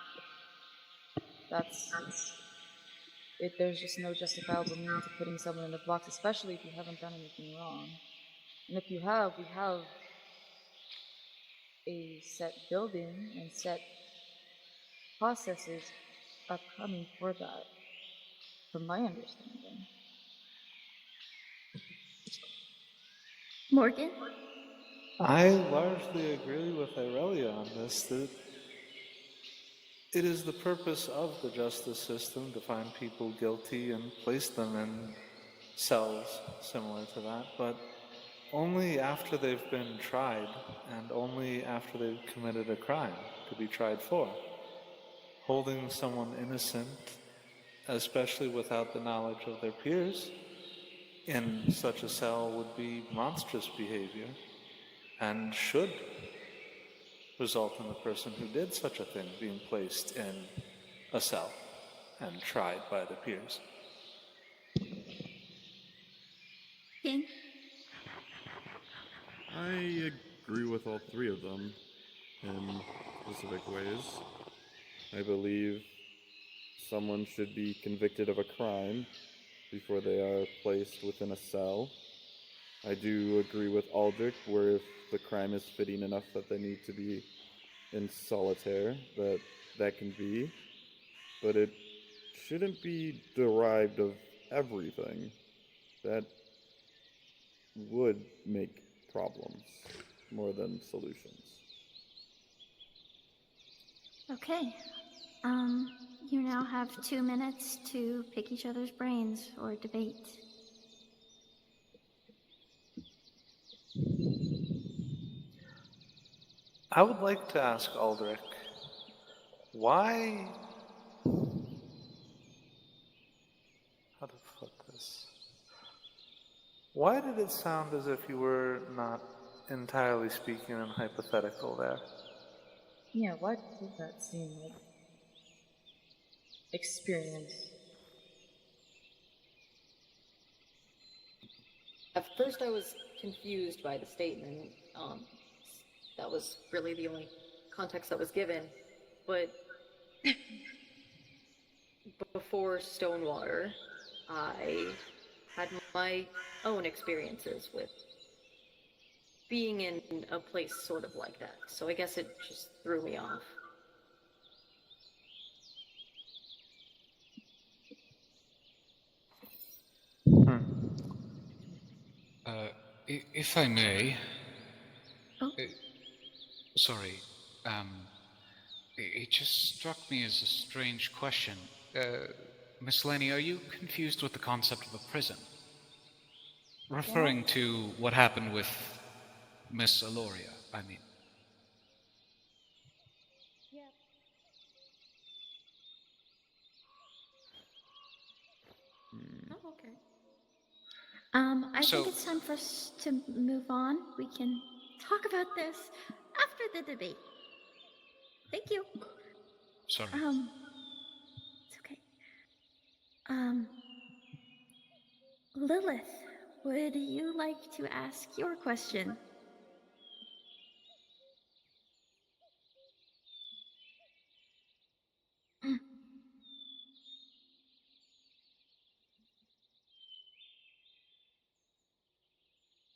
There's just no justifiable means of putting someone in a box, especially if you haven't done anything wrong. And if you have, we have a set building and set processes upcoming for that, from my understanding. Morgan? I largely agree with Aurelia on this, that it is the purpose of the justice system to find people guilty and place them in cells similar to that, but only after they've been tried and only after they've committed a crime to be tried for. Holding someone innocent, especially without the knowledge of their peers, in such a cell would be monstrous behavior and should result in the person who did such a thing being placed in a cell and tried by the peers. King? I agree with all three of them in specific ways. I believe someone should be convicted of a crime before they are placed within a cell. I do agree with Aldrich where if the crime is fitting enough that they need to be in solitaire, that can be. But it shouldn't be derived of everything. That would make problems more than solutions. Okay. You now have 2 minutes to pick each other's brains or debate. I would like to ask Aldrich, why... How to put this? Why did it sound as if you were not entirely speaking in hypothetical there? Yeah, why did that seem like? experience. At first, I was confused by the statement. That was really the only context that was given. But before Stonewater, I had my own experiences with being in a place sort of like that. So I guess it just threw me off. If I may. Oh. Sorry. It just struck me as a strange question. Miss Lenny, are you confused with the concept of a prison? Referring to what happened with Miss Aloria, I mean. Yep. Oh, okay. I think it's time for us to move on. We can talk about this after the debate. Thank you. Sorry. It's okay. Lilith, would you like to ask your question?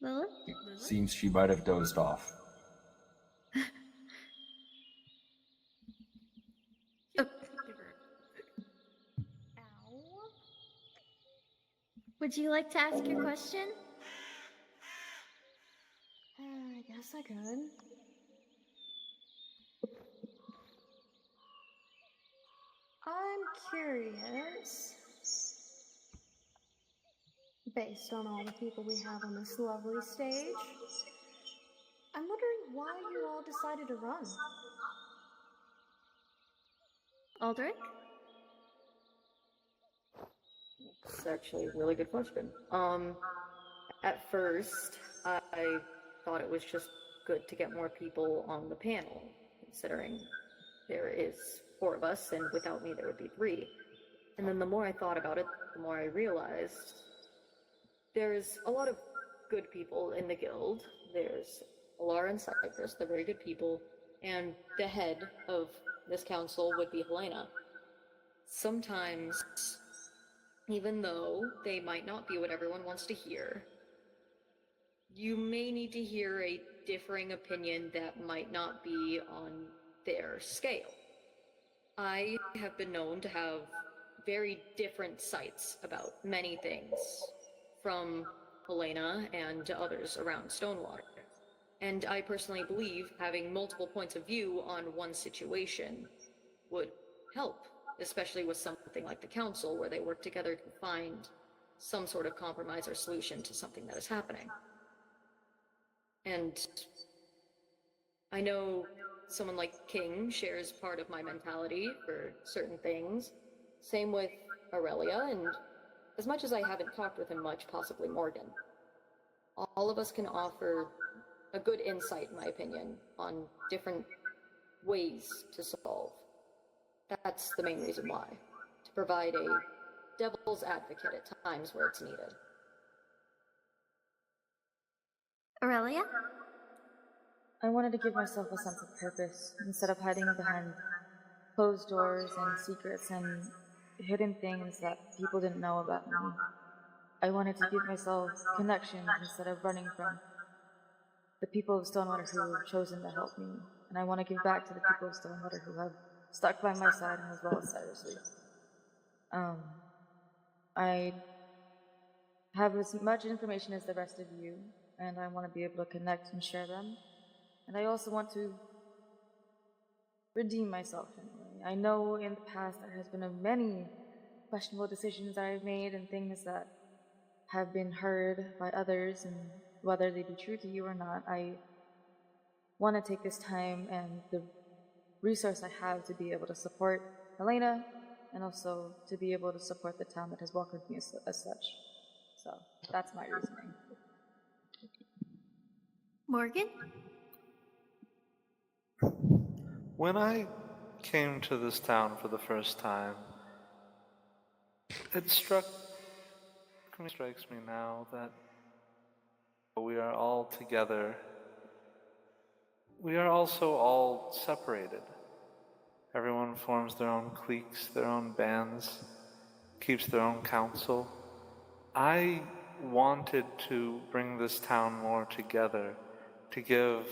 Lilith? Seems she might have dozed off. Oh. Would you like to ask your question? I guess I could. I'm curious, based on all the people we have on this lovely stage, I'm wondering why you all decided to run. Aldrich? It's actually a really good question. At first, I thought it was just good to get more people on the panel, considering there is 4 of us, and without me there would be 3. And then the more I thought about it, the more I realized there's a lot of good people in the guild. There's Alara and Cypress, they're very good people, and the head of this council would be Helena. Sometimes, even though they might not be what everyone wants to hear, you may need to hear a differing opinion that might not be on their scale. I have been known to have very different sights about many things from Helena and to others around Stonewater. And I personally believe having multiple points of view on one situation would help, especially with something like the council, where they work together to find some sort of compromise or solution to something that is happening. And I know someone like King shares part of my mentality for certain things. Same with Aurelia, and as much as I haven't talked with him much, possibly Morgan. All of us can offer a good insight, in my opinion, on different ways to solve. That's the main reason why. To provide a devil's advocate at times where it's needed. Aurelia? I wanted to give myself a sense of purpose instead of hiding behind closed doors and secrets and hidden things that people didn't know about me. I wanted to give myself connections instead of running from the people of Stonewater who have chosen to help me. And I want to give back to the people of Stonewater who have stuck by my side, and as well as Cyrus Lee. I have as much information as the rest of you, and I want to be able to connect and share them. And I also want to redeem myself in a way. I know in the past there has been many questionable decisions that I've made and things that have been heard by others, and whether they be true to you or not, I want to take this time and the resource I have to be able to support Helena, and also to be able to support the town that has welcomed me as such. So that's my reasoning. Morgan? When I came to this town for the first time, It strikes me now that we are all together. We are also all separated. Everyone forms their own cliques, their own bands, keeps their own council. I wanted to bring this town more together, to give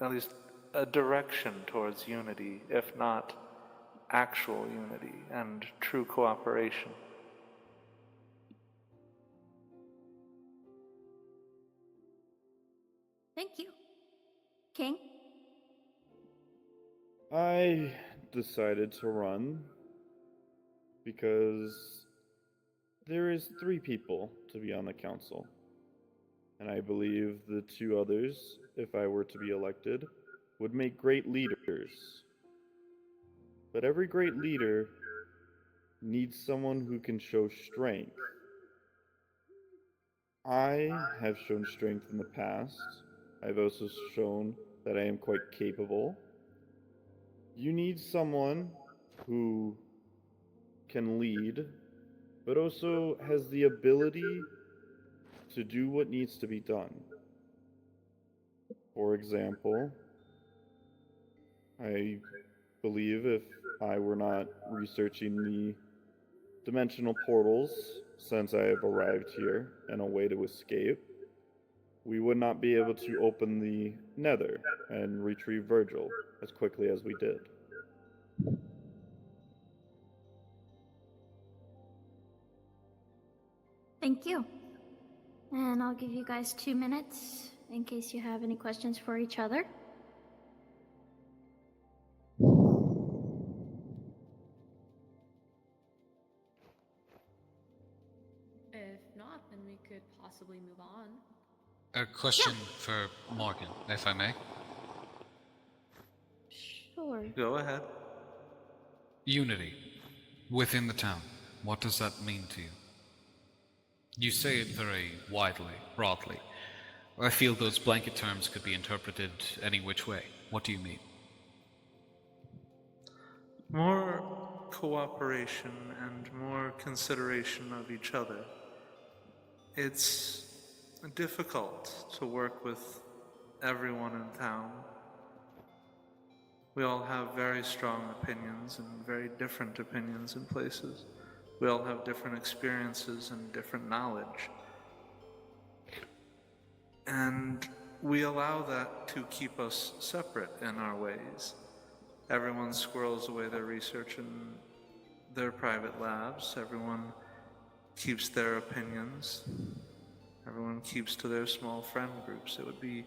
at least a direction towards unity, if not actual unity and true cooperation. Thank you. King? I decided to run because there is 3 people to be on the council. And I believe the 2 others, if I were to be elected, would make great leaders. But every great leader needs someone who can show strength. I have shown strength in the past. I've also shown that I am quite capable. You need someone who can lead, but also has the ability to do what needs to be done. For example, I believe if I were not researching the dimensional portals since I have arrived here and a way to escape, we would not be able to open the Nether and retrieve Virgil as quickly as we did. Thank you. And I'll give you guys 2 minutes in case you have any questions for each other. If not, then we could possibly move on. A question for Morgan, if I may. Sure. Go ahead. Unity. Within the town. What does that mean to you? You say it very widely, broadly. I feel those blanket terms could be interpreted any which way. What do you mean? More cooperation and more consideration of each other. It's difficult to work with everyone in town. We all have very strong opinions and very different opinions in places. We all have different experiences and different knowledge. And we allow that to keep us separate in our ways. Everyone squirrels away their research in their private labs. Everyone keeps their opinions. Everyone keeps to their small friend groups. It would be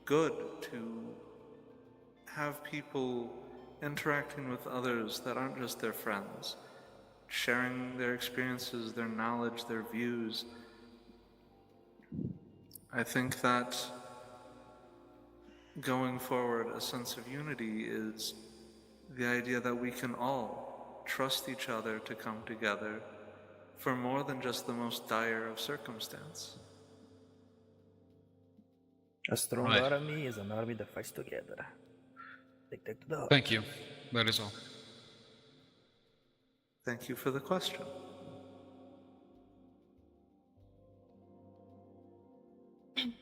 good to have people interacting with others that aren't just their friends, sharing their experiences, their knowledge, their views. I think that going forward, a sense of unity is the idea that we can all trust each other to come together for more than just the most dire of circumstance. A strong Right. army is an army that fights together. Take that to the heart. Thank you. That is all. Thank you for the question.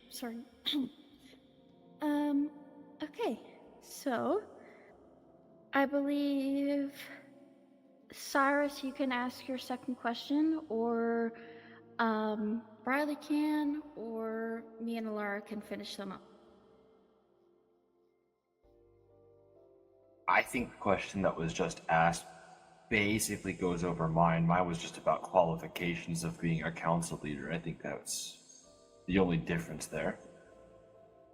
Sorry. Okay. So, I believe, Cyrus, you can ask your second question, or Riley can, or me and Alara can finish them up. I think the question that was just asked basically goes over mine. Mine was just about qualifications of being a council leader. I think that's the only difference there.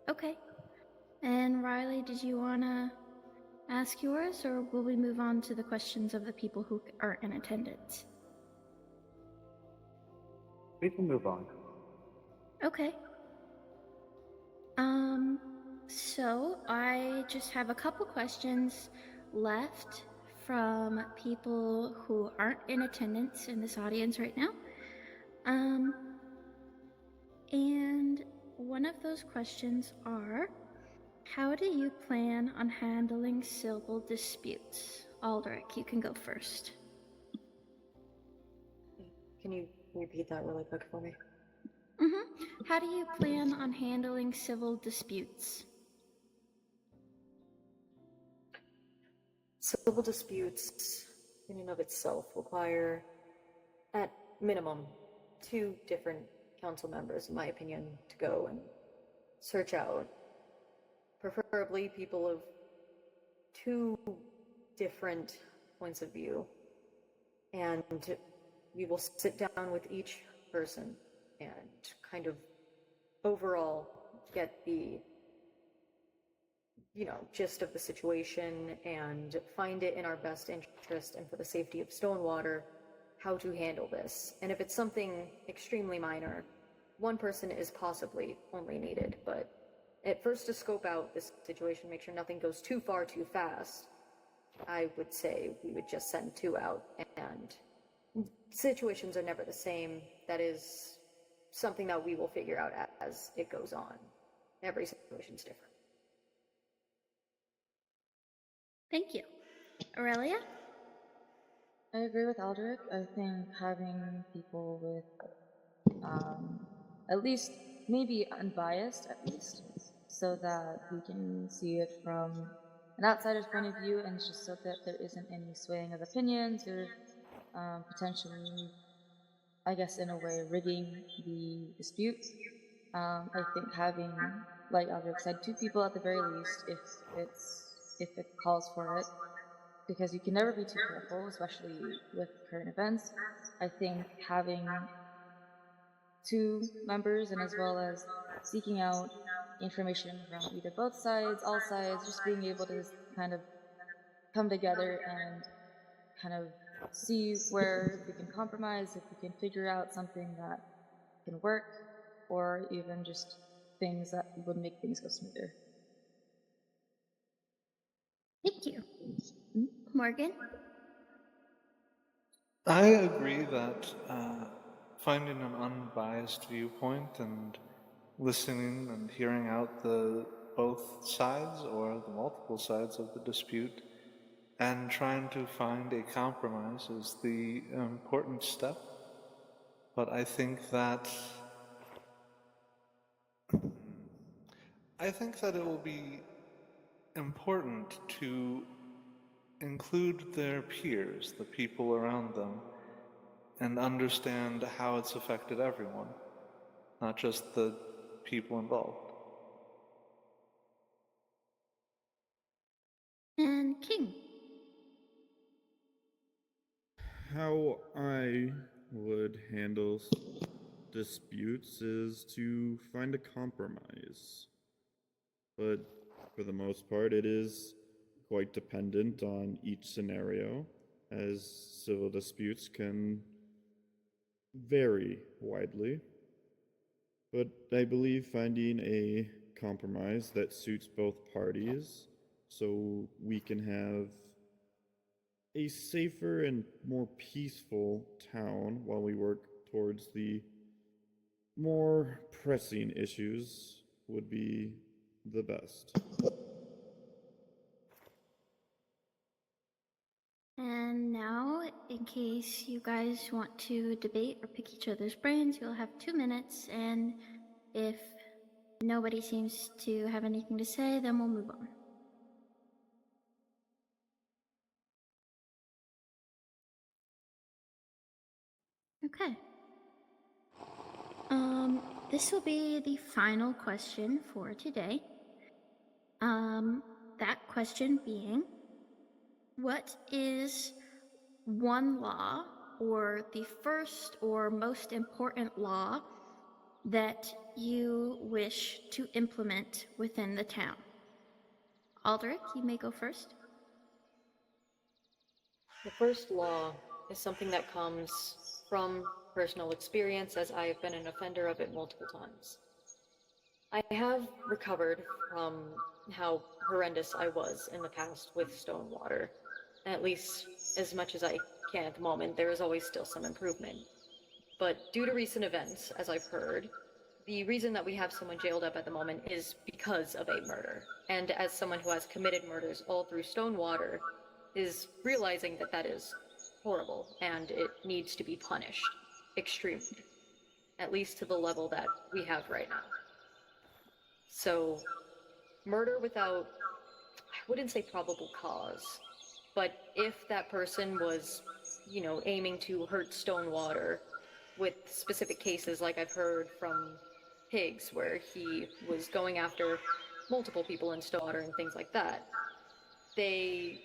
Okay. And Riley, did you want to ask yours, or will we move on to the questions of the people who are in attendance? We can move on. Okay. So I just have a couple questions left from people who aren't in attendance in this audience right now. And one of those questions are, how do you plan on handling civil disputes? Aldrich, you can go first. Can you repeat that really quick for me? How do you plan on handling civil disputes? Civil disputes, in and of itself, require, at minimum, 2 different council members, in my opinion, to go and search out, preferably people of 2 different points of view. And we will sit down with each person and kind of overall get the gist of the situation and find it in our best interest and for the safety of Stonewater how to handle this. And if it's something extremely minor, one person is possibly only needed, but at first to scope out this situation, make sure nothing goes too far too fast, I would say we would just send 2 out, and situations are never the same. That is something that we will figure out as it goes on. Every situation's different. Thank you. Aurelia? I agree with Aldrich. I think having people with at least, maybe unbiased at least, so that we can see it from an outsider's point of view, and just so that there isn't any swaying of opinions or potentially, I guess, in a way, rigging the dispute. I think having, like Aldrich said, 2 people at the very least, if it calls for it, because you can never be too careful, especially with current events. I think having 2 members, and as well as seeking out information from either both sides, all sides, just being able to kind of come together and kind of see where we can compromise, if we can figure out something that can work, or even just things that would make things go smoother. Thank you. Morgan? I agree that finding an unbiased viewpoint and listening and hearing out the both sides or the multiple sides of the dispute and trying to find a compromise is the important step. But I think that it will be important to include their peers, the people around them, and understand how it's affected everyone, not just the people involved. And King? How I would handle disputes is to find a compromise. But for the most part, it is quite dependent on each scenario, as civil disputes can vary widely. But I believe finding a compromise that suits both parties so we can have a safer and more peaceful town while we work towards the more pressing issues would be the best. And now, in case you guys want to debate or pick each other's brains, you'll have 2 minutes, and if nobody seems to have anything to say, then we'll move on. Okay. This will be the final question for today. That question being, what is one law, or the first or most important law, that you wish to implement within the town? Aldrich, you may go first. The first law is something that comes from personal experience, as I have been an offender of it multiple times. I have recovered from how horrendous I was in the past with Stonewater, at least as much as I can at the moment. There is always still some improvement. But due to recent events, as I've heard, the reason that we have someone jailed up at the moment is because of a murder. And as someone who has committed murders all through Stonewater, is realizing that that is horrible and it needs to be punished. extreme, at least to the level that we have right now. So, murder without, I wouldn't say probable cause, but if that person was, aiming to hurt Stonewater with specific cases like I've heard from Higgs, where he was going after multiple people in Stonewater and things like that, they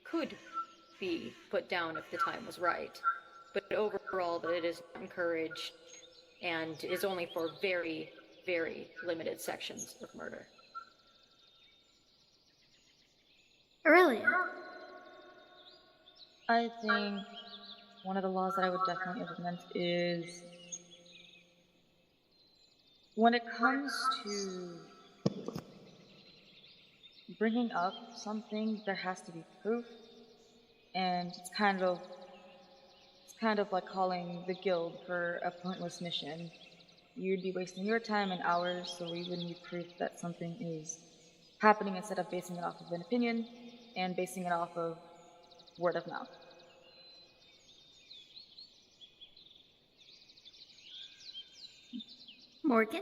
could be put down if the time was right. But overall, that it is not encouraged and is only for very, very limited sections of murder. Aurelia. I think one of the laws that I would definitely implement is when it comes to bringing up something, there has to be proof, and it's kind of like calling the guild for a pointless mission. You'd be wasting your time and hours, so we would need proof that something is happening instead of basing it off of an opinion and basing it off of word of mouth. Morgan?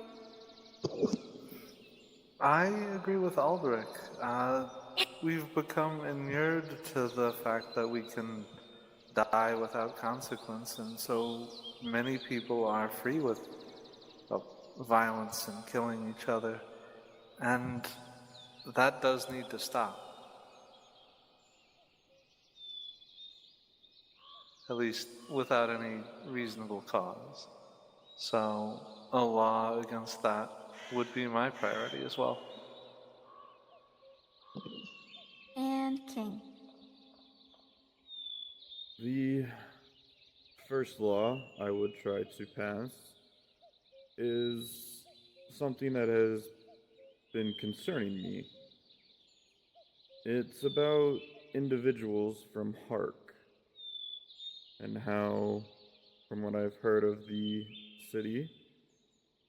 I agree with Aldrich. We've become inured to the fact that we can die without consequence, and so many people are free with violence and killing each other, and that does need to stop. At least without any reasonable cause. So a law against that would be my priority as well. And King. The first law I would try to pass is something that has been concerning me. It's about individuals from Hark and how, from what I've heard of the city,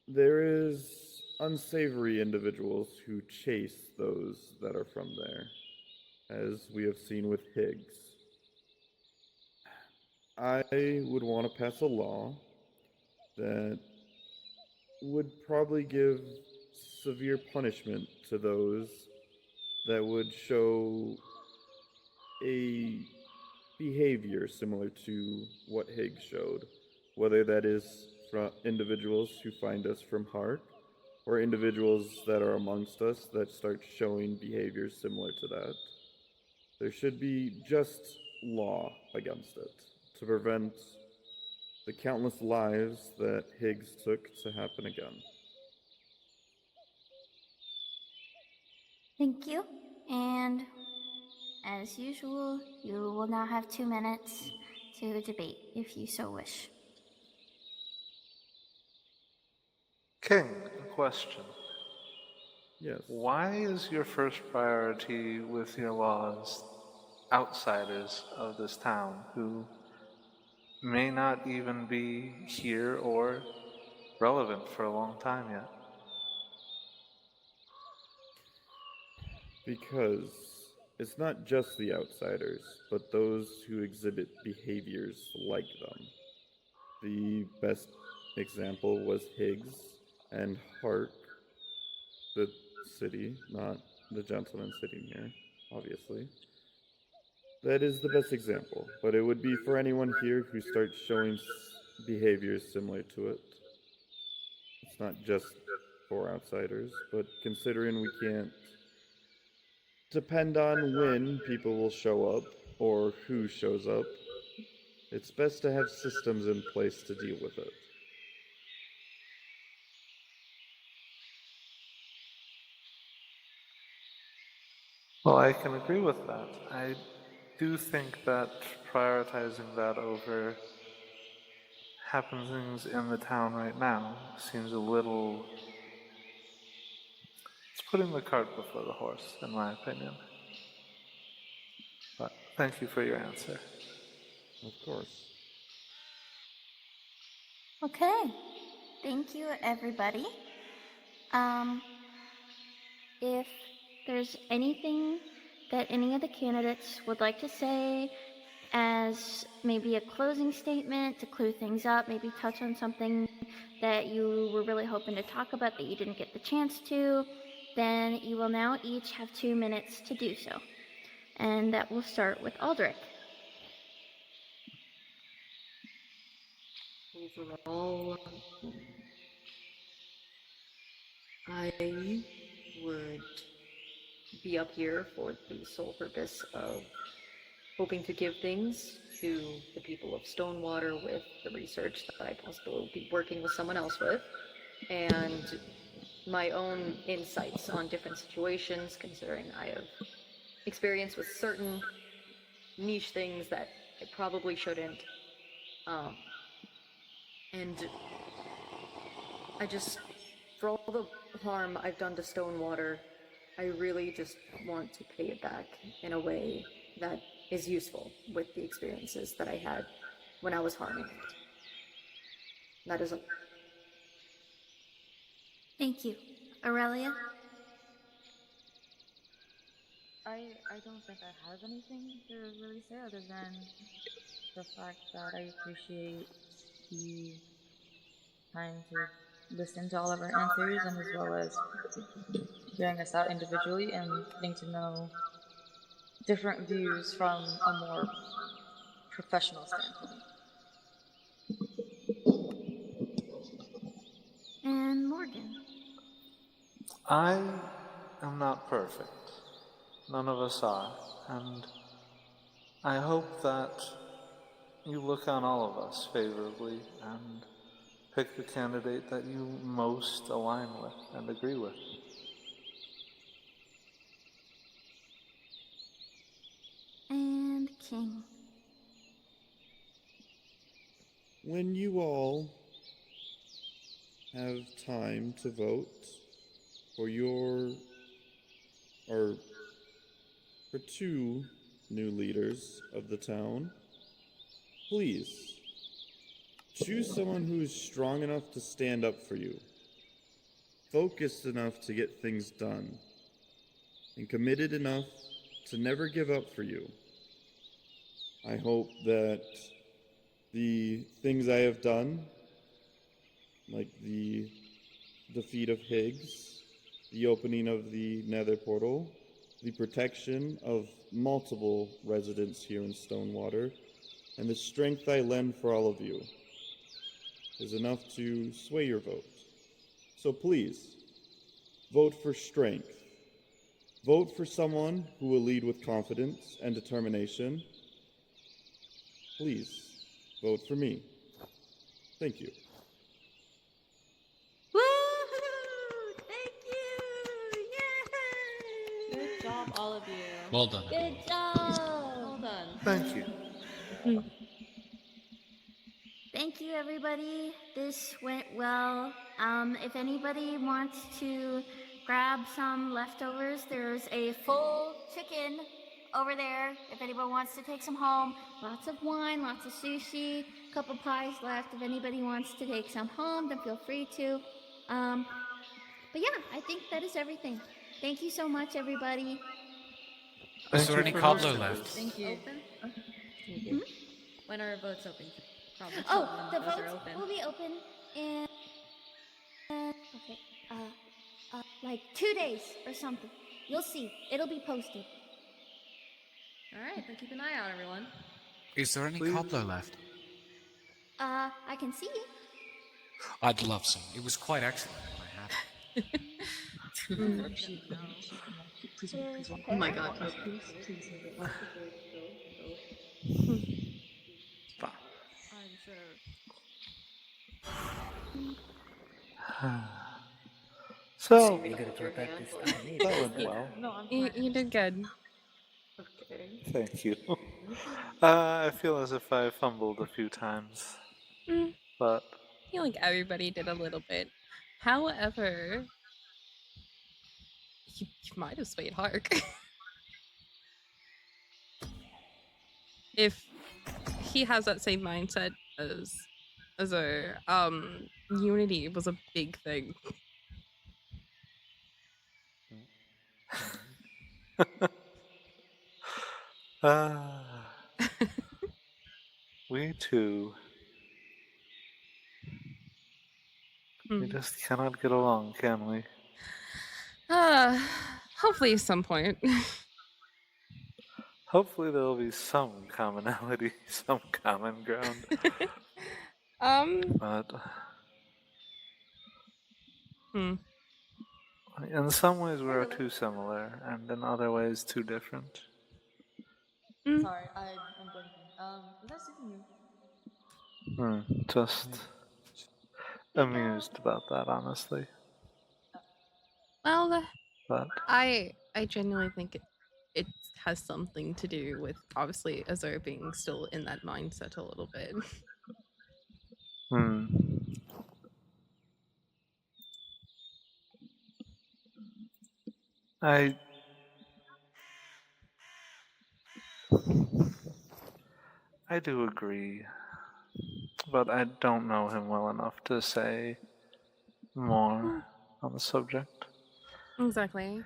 there is unsavory individuals who chase those that are from there, as we have seen with Higgs. I would want to pass a law that would probably give severe punishment to those that would show a behavior similar to what Higgs showed, whether that is from individuals who find us from Hark or individuals that are amongst us that start showing behaviors similar to that. There should be just law against it to prevent the countless lives that Higgs took to happen again. Thank you. And as usual, you will now have 2 minutes to debate if you so wish. King, a question. Yes. Why is your first priority with your laws outsiders of this town who may not even be here or relevant for a long time yet? Because it's not just the outsiders, but those who exhibit behaviors like them. The best example was Higgs and Hark, the city, not the gentleman sitting here, obviously. That is the best example, but it would be for anyone here who starts showing behaviors similar to it. It's not just for outsiders, but considering we can't depend on when people will show up or who shows up, it's best to have systems in place to deal with it. Well, I can agree with that. I do think that prioritizing that over happenings in the town right now seems a little... It's putting the cart before the horse, in my opinion. But thank you for your answer. Of course. Okay. Thank you, everybody. If there's anything that any of the candidates would like to say, as maybe a closing statement to clue things up, maybe touch on something that you were really hoping to talk about that you didn't get the chance to, then you will now each have 2 minutes to do so. And that will start with Aldrich. Overall, I would be up here for the sole purpose of hoping to give things to the people of Stonewater with the research that I possibly will be working with someone else with, and my own insights on different situations, considering I have experience with certain niche things that I probably shouldn't. And I just, for all the harm I've done to Stonewater, I really just want to pay it back in a way that is useful with the experiences that I had when I was harming it. That is a... Thank you. Aurelia? I don't think I have anything to really say other than the fact that I appreciate the time to listen to all of our answers and as well as hearing us out individually and getting to know different views from a more professional standpoint. And Morgan? I am not perfect. None of us are. And I hope that you look on all of us favorably and pick the candidate that you most align with and agree with. And King. When you all have time to vote for for 2 new leaders of the town, please choose someone who is strong enough to stand up for you, focused enough to get things done, and committed enough to never give up for you. I hope that the things I have done, like the defeat of Higgs, the opening of the Nether portal, the protection of multiple residents here in Stonewater, and the strength I lend for all of you, is enough to sway your vote. So please, vote for strength. Vote for someone who will lead with confidence and determination. Please, vote for me. Thank you. Woohoo! Thank you! Yay! Good job, all of you. Well done. Good job! Well done. Thank you. Thank you, everybody. This went well. If anybody wants to grab some leftovers, there's a full chicken over there. If anyone wants to take some home, lots of wine, lots of sushi, a couple pies left. If anybody wants to take some home, then feel free to. But yeah, I think that is everything. Thank you so much, everybody. Is there any cobbler left? Thank you. Open? Thank you. When are votes open? Probably Oh, when the votes votes are open. will be open in okay, like 2 days or something. You'll see. It'll be posted. All right, then keep an eye out, everyone. Is there any cobbler left? I can see. I'd love some. It was quite excellent when I had it. Oh my god. I'm sure. So, You gotta throw back this time. that went well. No, I'm You did good. Okay. Thank you. I feel as if I fumbled a few times, but I feel like everybody did a little bit. However, you might have swayed Hark. If he has that same mindset as a unity was a big thing. We too. We Hmm. just cannot get along, can we? Hopefully at some point. Hopefully there'll be some commonality, some common ground. um. But Hmm. in some ways we Hey, are Lily. too similar, and in other ways too different. Mm. Sorry, I'm blinking. Nice seeing you. Just Hey, girl. amused about that, honestly. Well, But I genuinely think it has something to do with obviously Azur being still in that mindset a little bit. hmm, I I do agree, but I don't know him well enough to say more Mm, on the subject. exactly.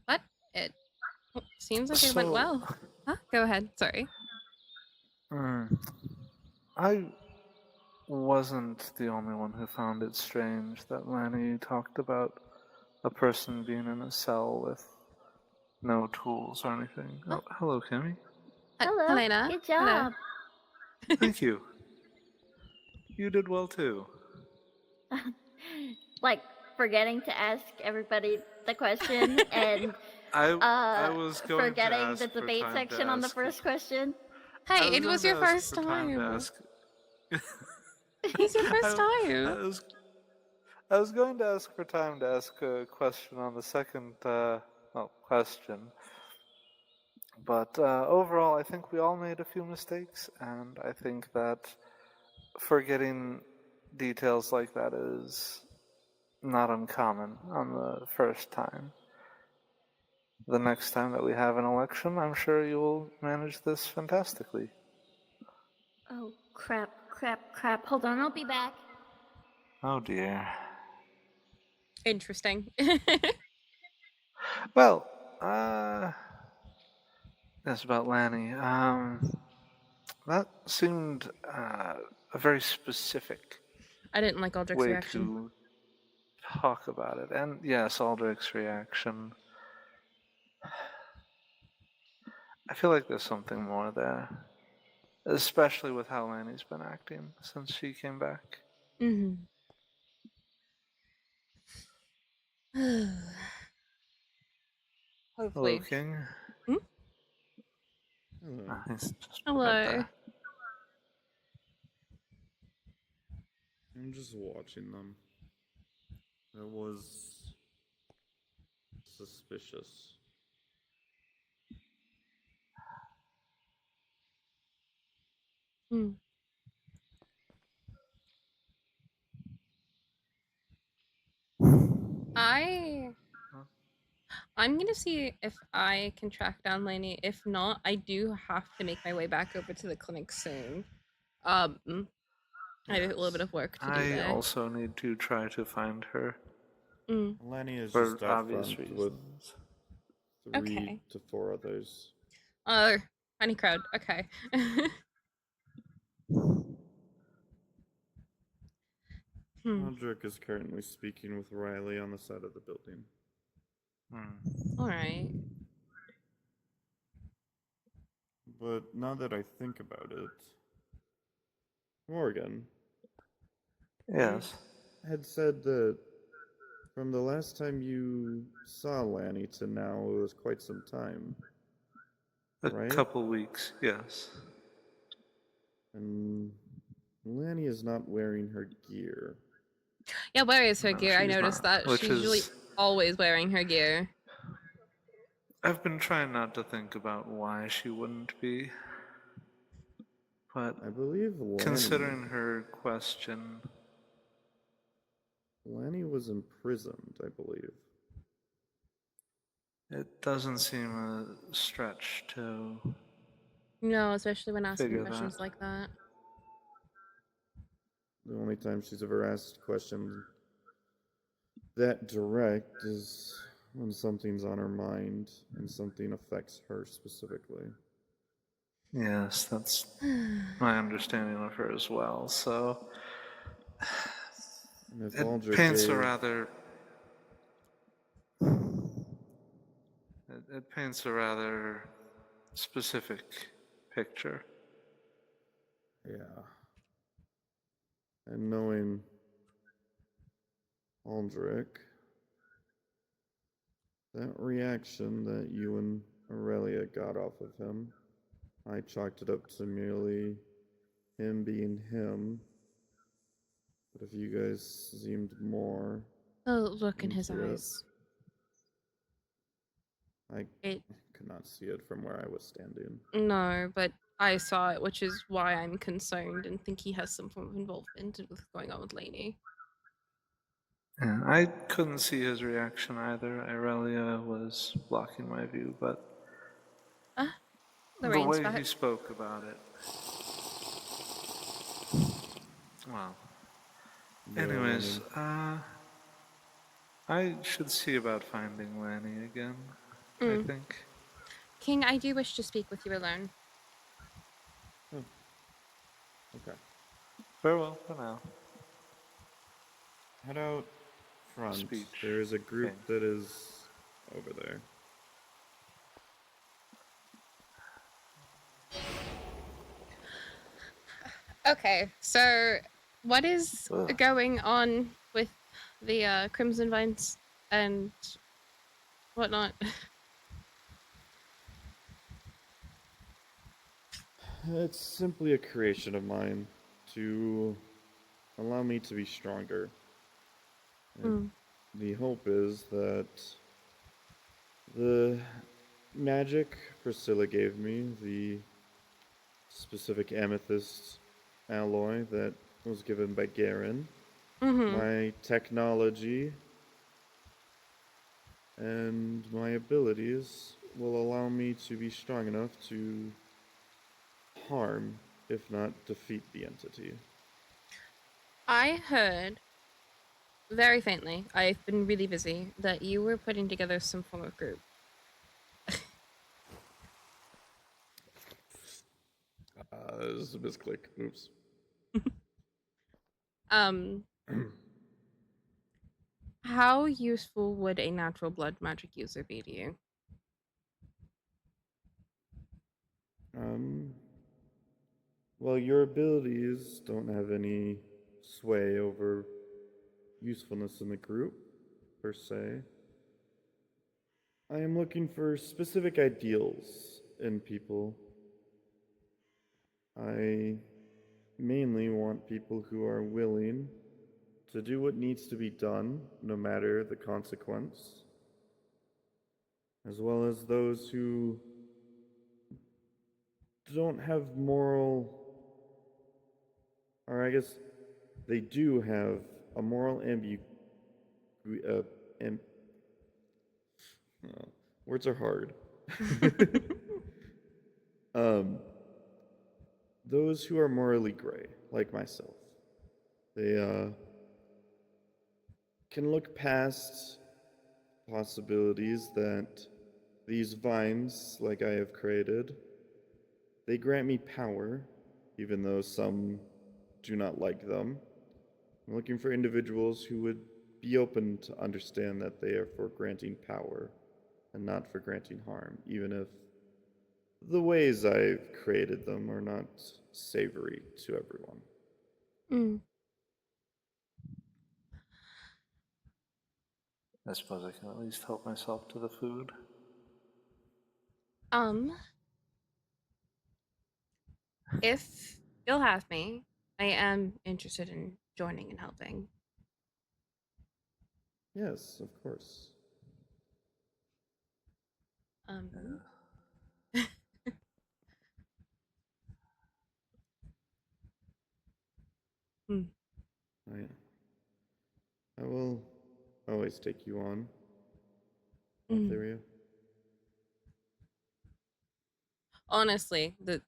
But it seems like it went So, well. Huh? Go ahead. Sorry. hmm, I wasn't the only one who found it strange that Lanny talked about a person being in a cell with no tools or anything. Oh, Oh, hello, Kimmy. Hello. Helena. Good Hello. job. Thank you. You did well too. Like forgetting to ask everybody the question and I was going to forgetting the ask for debate time to section on the ask. first question. I Hey, was it going was to your ask first for time to time. ask. It's your first I time. was I was going to ask for time to ask a question on the second question, but overall, I think we all made a few mistakes, and I think that forgetting details like that is not uncommon on the first time. The next time that we have an election, I'm sure you will manage this fantastically. Oh, crap, crap, crap. Hold on, I'll be back. Oh dear. Interesting. Well, that's about Lanny. That seemed a very specific I didn't like Aldrich's way reaction. to talk about it. And yes, Aldrich's reaction. I feel like there's something more there. Especially with how Lanny's been acting since she came back. Mm-hmm. Hello, Hopefully. King. Hmm? Hello. He's just right Hello. there. I'm just watching them. That was suspicious. Hmm. I'm gonna see if I can track down Lainey. If not, I do have to make my way back over to the clinic soon. I have a little bit of work to do I there. also need to try to find her. Lenny is For just out obvious front with reasons. 3 Okay. to 4 others. Oh, honey crowd. Okay. Aldrich is currently speaking with Riley on the side of the building. All right. But now that I think about it, Morgan, Yes. you had said that from the last time you saw Lanny to now, it was quite some time. A right? couple weeks, yes. And Lanny is not wearing her gear. Yeah, where is her No, gear? I she's noticed not, that which she's usually is. always wearing her gear. I've been trying not to think about why she wouldn't be. But I believe considering her question, Lanny was imprisoned, I believe. it doesn't seem a stretch to No, especially when asking figure questions that. like that. The only time she's ever asked questions that direct is when something's on her mind and something affects her specifically. Yes, that's my understanding of her as well. So And if it Aldrich paints a gave... rather it paints a rather specific picture. Yeah. And knowing Aldrich, that reaction that you and Aurelia got off of him, I chalked it up to merely him being him. But if you guys seemed more The look in his into it, eyes. I It could not see it from where I was standing. No, but I saw it, which is why I'm concerned and think he has some form of involvement with what's going on with Lainey. Yeah, I couldn't see his reaction either. Aurelia was blocking my view, but The the rain's way he back. spoke about it. Well, Yeah, anyways, Lenny. I should see about finding Lanny again, I think. King, I do wish to speak with you alone. Oh. Okay. Farewell for now. Head out front. Speech. There is a group King. that is over there. Okay, so what is going on with the Crimson Vines and whatnot? It's simply a creation of mine to allow me to be stronger. The hope is that the magic Priscilla gave me, the specific amethyst alloy that was given by Garen, my technology, and my abilities will allow me to be strong enough to harm, if not defeat, the entity. I heard very faintly, I've been really busy, that you were putting together some form of group. This is a misclick. Oops. How useful would a natural blood magic user be to you? Well, your abilities don't have any sway over usefulness in the group, per se. I am looking for specific ideals in people. I mainly want people who are willing to do what needs to be done, no matter the consequence, as well as those who don't have moral, or I guess they do have a moral words are hard. Those who are morally gray, like myself. They can look past possibilities that these vines, like I have created, they grant me power, even though some do not like them. I'm looking for individuals who would be open to understand that they are for granting power and not for granting harm, even if the ways I've created them are not savory to everyone. I suppose I can at least help myself to the food. If you'll have me, I am interested in joining and helping. Yes, of course. I will always take you on, Altheria. Honestly, the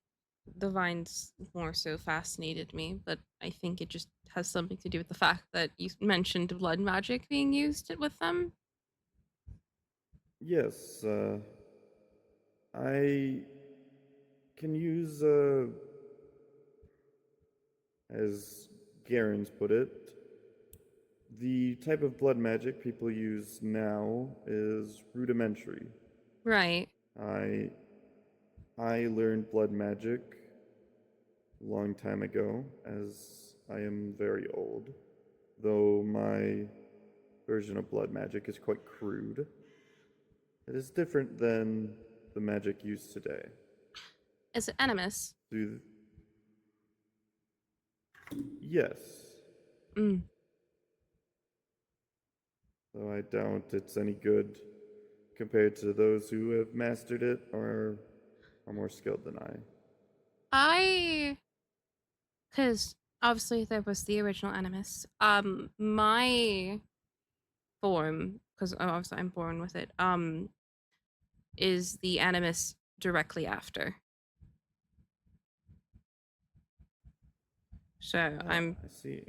vines more so fascinated me, but I think it just has something to do with the fact that you mentioned blood magic being used with them. Yes, I can use, as Garen's put it, the type of blood magic people use now is rudimentary. Right. I learned blood magic a long time ago, as I am very old, though my version of blood magic is quite crude. It is different than the magic used today. Is it animus? Yes. Mm. Though I doubt it's any good compared to those who have mastered it or are more skilled than I. Because obviously there was the original animus. My form, because obviously I'm born with it, is the animus directly after. So I'm I see.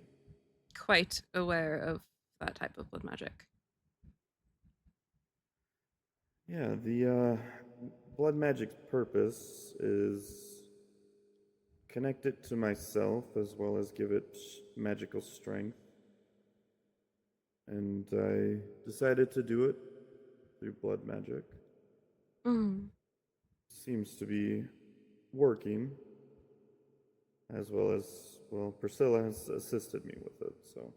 quite aware of that type of blood magic. Yeah, the blood magic's purpose is connect it to myself as well as give it magical strength. And I decided to do it through blood magic. Mm. Seems to be working, as well as, well, Priscilla has assisted me with it, so.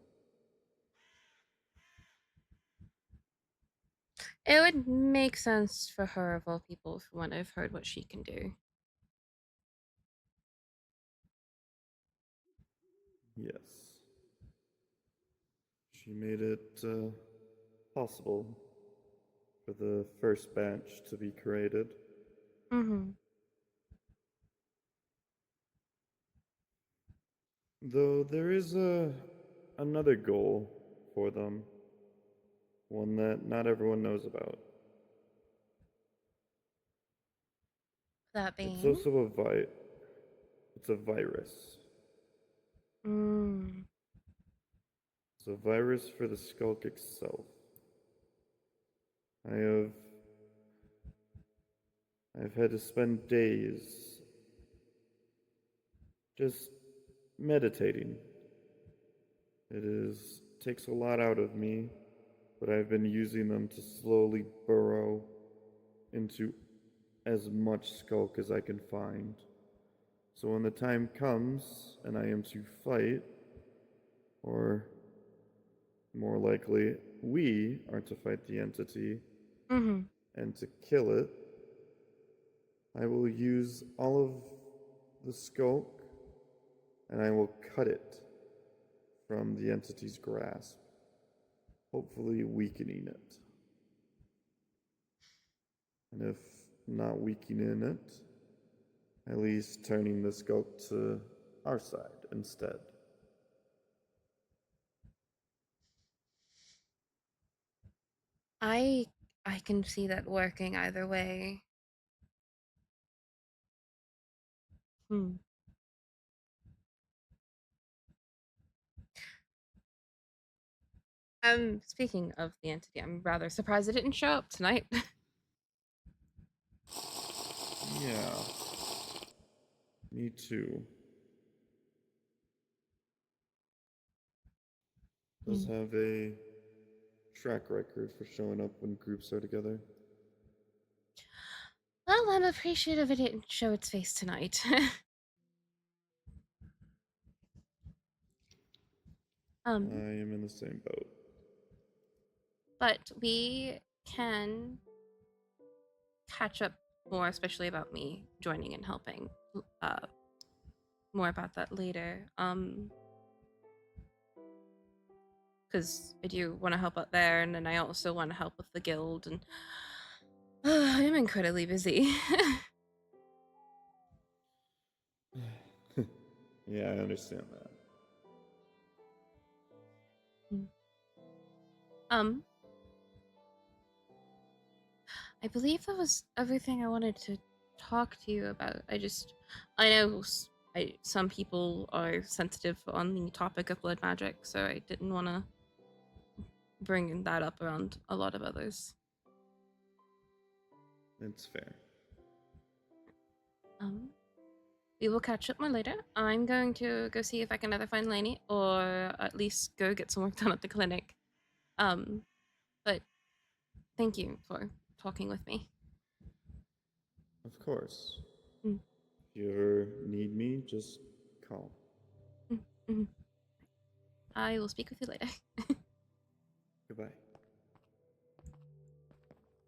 It would make sense for her, of all people, from what I've heard, what she can do. Yes. She made it possible for the first batch to be created. Mm-hmm. Though there is another goal for them, one that not everyone knows about. That It's being? also it's a virus. Mm. It's a virus for the skulk itself. I've had to spend days just meditating. Takes a lot out of me, but I've been using them to slowly burrow into as much skulk as I can find. So when the time comes and I am to fight, or more likely, we are to fight the entity Mm-hmm. and to kill it, I will use all of the skulk and I will cut it from the entity's grasp, hopefully weakening it. And if not weakening it, at least turning the skulk to our side instead. I can see that working either way. Hmm. Speaking of the entity, I'm rather surprised it didn't show up tonight. Yeah. Me too. Does have a track record for showing up when groups are together. Well, I'm appreciative it didn't show its face tonight. I am in the same boat. But we can catch up more, especially about me joining and helping. More about that later. Because I do want to help out there, and then I also want to help with the guild, and I'm incredibly busy. Yeah, I understand that. I believe that was everything I wanted to talk to you about. I know some people are sensitive on the topic of blood magic, so I didn't want to bring that up around a lot of others. It's fair. We will catch up more later. I'm going to go see if I can either find Lainey or at least go get some work done at the clinic. But thank you for talking with me. Of course. Mm. If you ever need me, just call. Mm-hmm. I will speak with you later. Goodbye.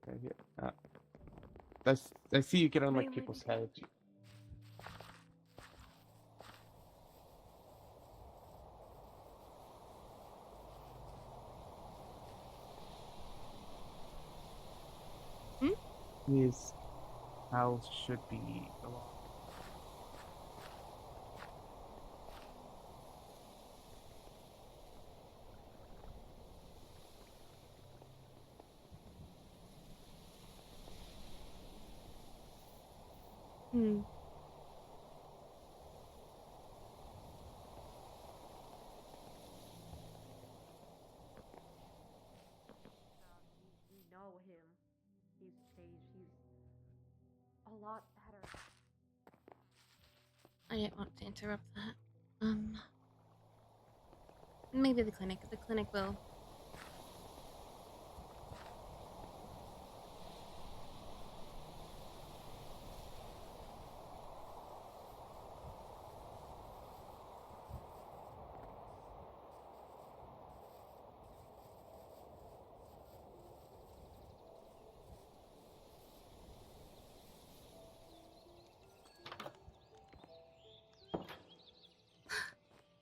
Right here. I see you get on like people's heads. His house should be along. Hmm. We know him. He's changed. He's a lot better. I didn't want to interrupt that. Maybe the clinic. The clinic will.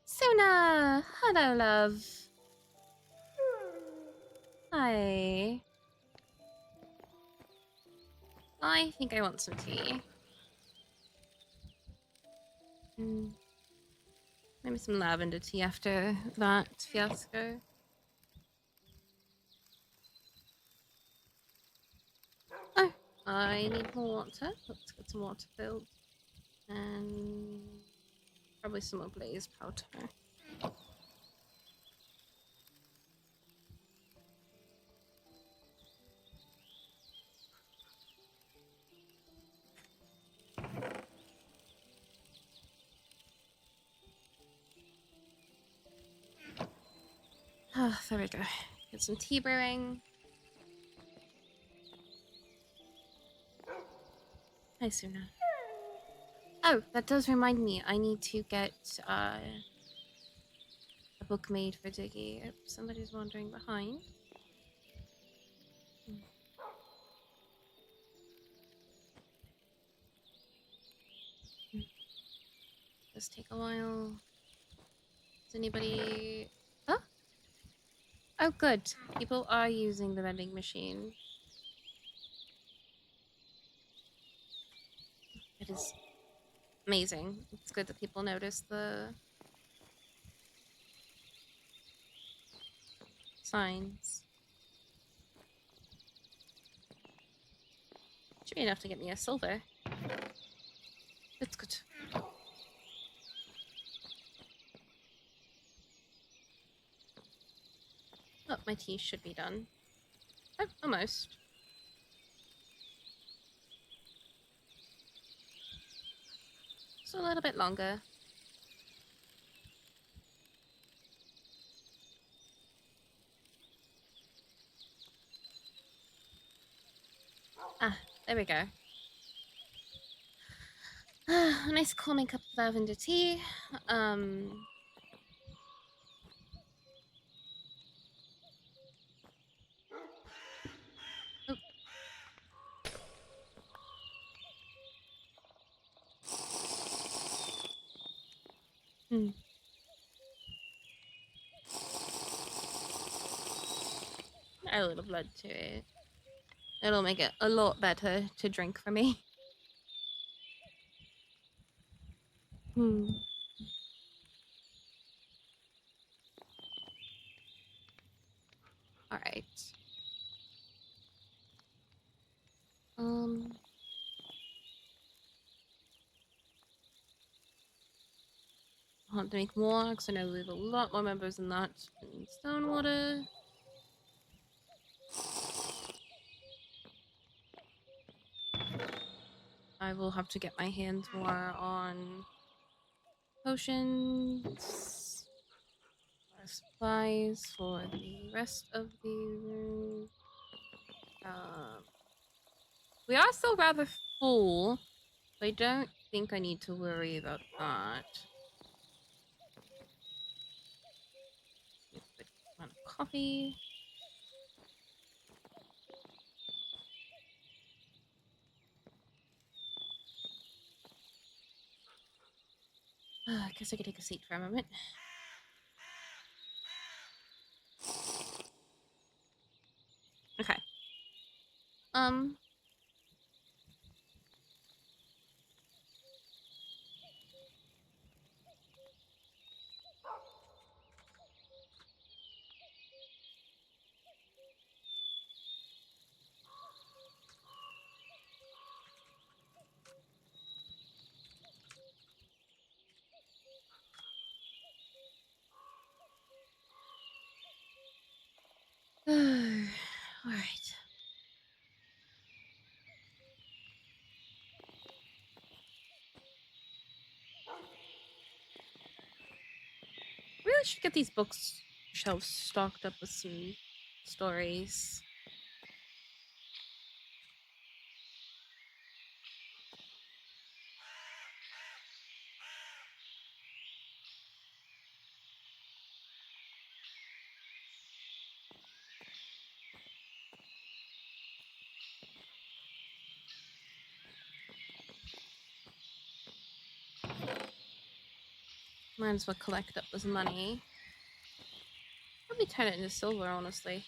Suna! Hello, love. Hi. I think I want some tea. Maybe some lavender tea after that fiasco. Oh, I need more water. Let's get some water filled. And probably some more blaze powder. Ah, there we go. Get some tea brewing. Hi, Suna. Oh, that does remind me. I need to get a book made for Diggy. If somebody's wandering behind. Does take a while. Does anybody... Oh? Oh, good. People are using the vending machine. It is amazing. It's good that people notice the signs. Should be enough to get me a silver. That's good. Oh, my tea should be done. Oh, almost. So a little bit longer. Ah, there we go. A nice calming cup of lavender tea. Oh. Hmm. Add a little blood to it. It'll make it a lot better to drink for me. Hmm. All right. I'll have to make more because I know we have a lot more members than that in Stonewater. I will have to get my hands more on potions, more supplies for the rest of the room. We are still rather full, so I don't think I need to worry about that. Good amount of coffee. I guess I could take a seat for a moment. Okay. All right. Really should get these books shelves stocked up with some stories. Might as well collect up this money. Probably turn it into silver, honestly.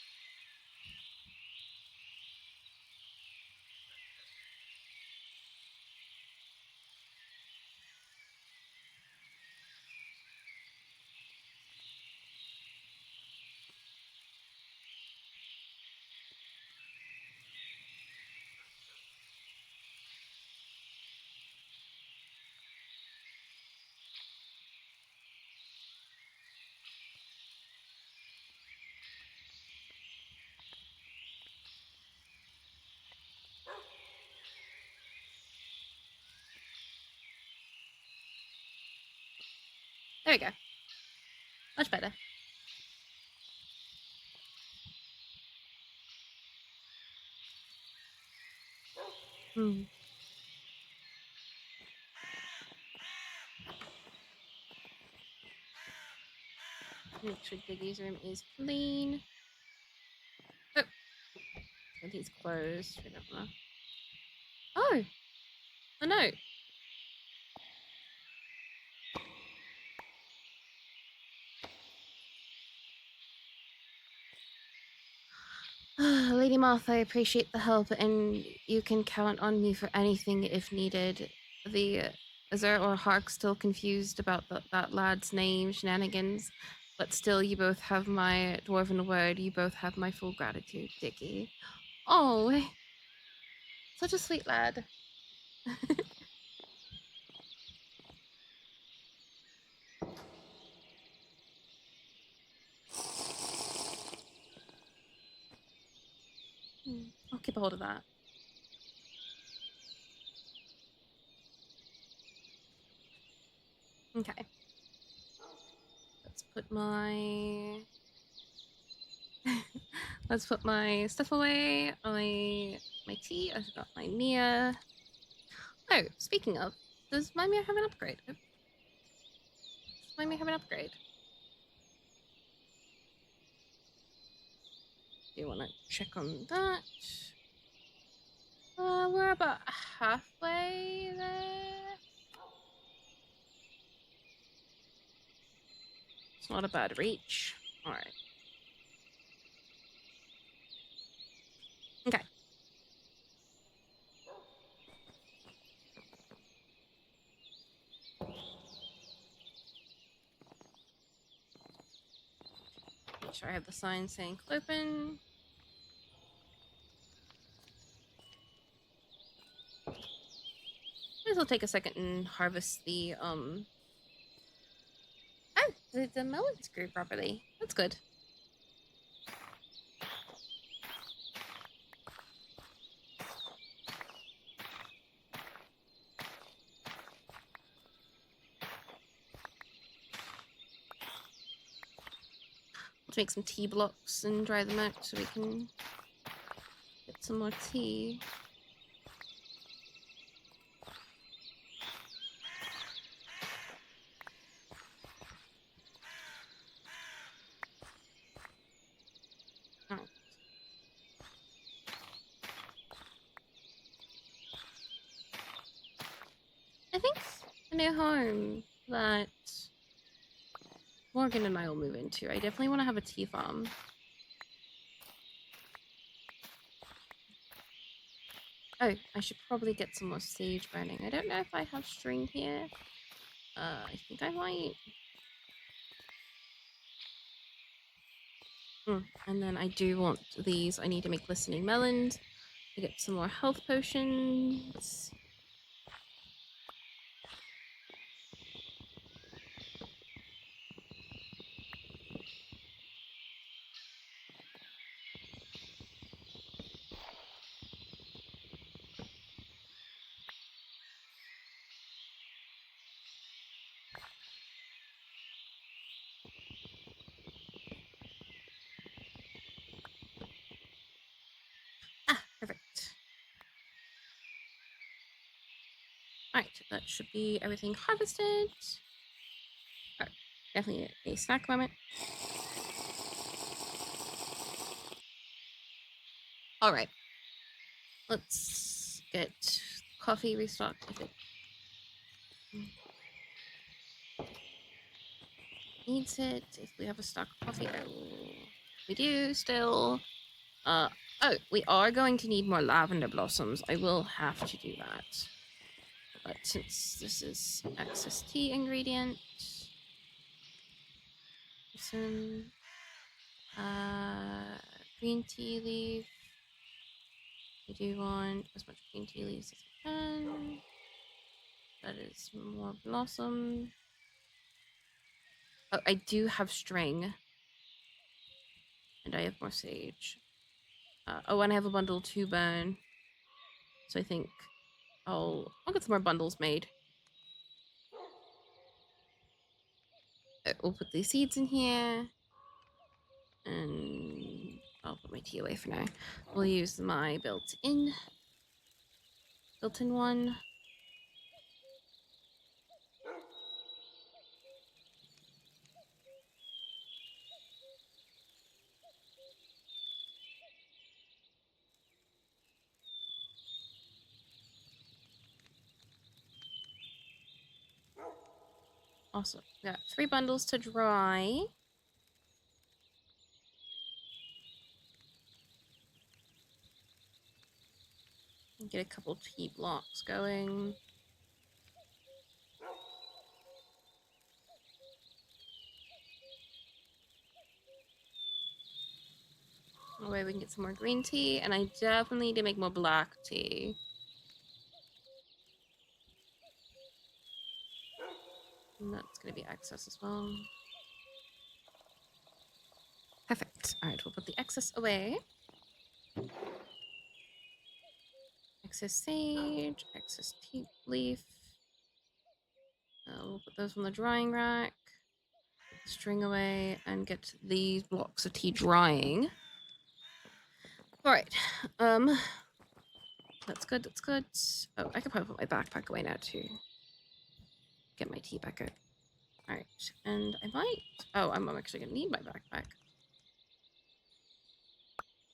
There we go. Much better. Hmm. Make sure Diggy's room is clean. Oh, he's closed. I don't know. Oh, a note. Lady Martha, I appreciate the help, and you can count on me for anything if needed. The Azur or Hark still confused about that lad's name, shenanigans, but still, you both have my dwarven word. You both have my full gratitude, Dicky. Oh, such a sweet lad. I'll keep a hold of that. Okay. Let's put my let's put my stuff away. My tea. I've got my Mia. Oh, speaking of, does my Mia have an upgrade? Does my Mia have an upgrade? Do you want to check on that? We're about halfway there. It's not a bad reach. All right. Okay. Make sure I have the sign saying open. Might as well take a second and harvest the Oh, the melons grew properly. That's good. to make some tea blocks and dry them out so we can get some more tea. Alright. I think the new home that Morgan and I will move into, I definitely want to have a tea farm. Oh, I should probably get some more sage burning. I don't know if I have string here. I think I might. And then I do want these. I need to make listening melons. I get some more health potions. Ah, perfect. Alright, that should be everything harvested. Alright, definitely a snack moment. Alright. Let's get coffee restocked if it needs it. If we have a stock of coffee, we do still. Oh, we are going to need more lavender blossoms. I will have to do that. But since this is excess tea ingredient, some green tea leaf. I do want as much green tea leaves as I can. That is more blossom. Oh, I do have string. And I have more sage. Oh, and I have a bundle to burn. So I think I'll get some more bundles made. We'll put these seeds in here. And I'll put my tea away for now. We'll use my built-in one. Awesome. Got 3 bundles to dry. Get a couple tea blocks going. That way we can get some more green tea, and I definitely need to make more black tea. And that's going to be excess as well. Perfect. Alright, we'll put the excess away. Excess sage, excess tea leaf. We'll put those on the drying rack. String away and get these blocks of tea drying. Alright. That's good, that's good. Oh, I could probably put my backpack away now too. Get my tea back out. Alright, and I might... Oh, I'm actually gonna need my backpack.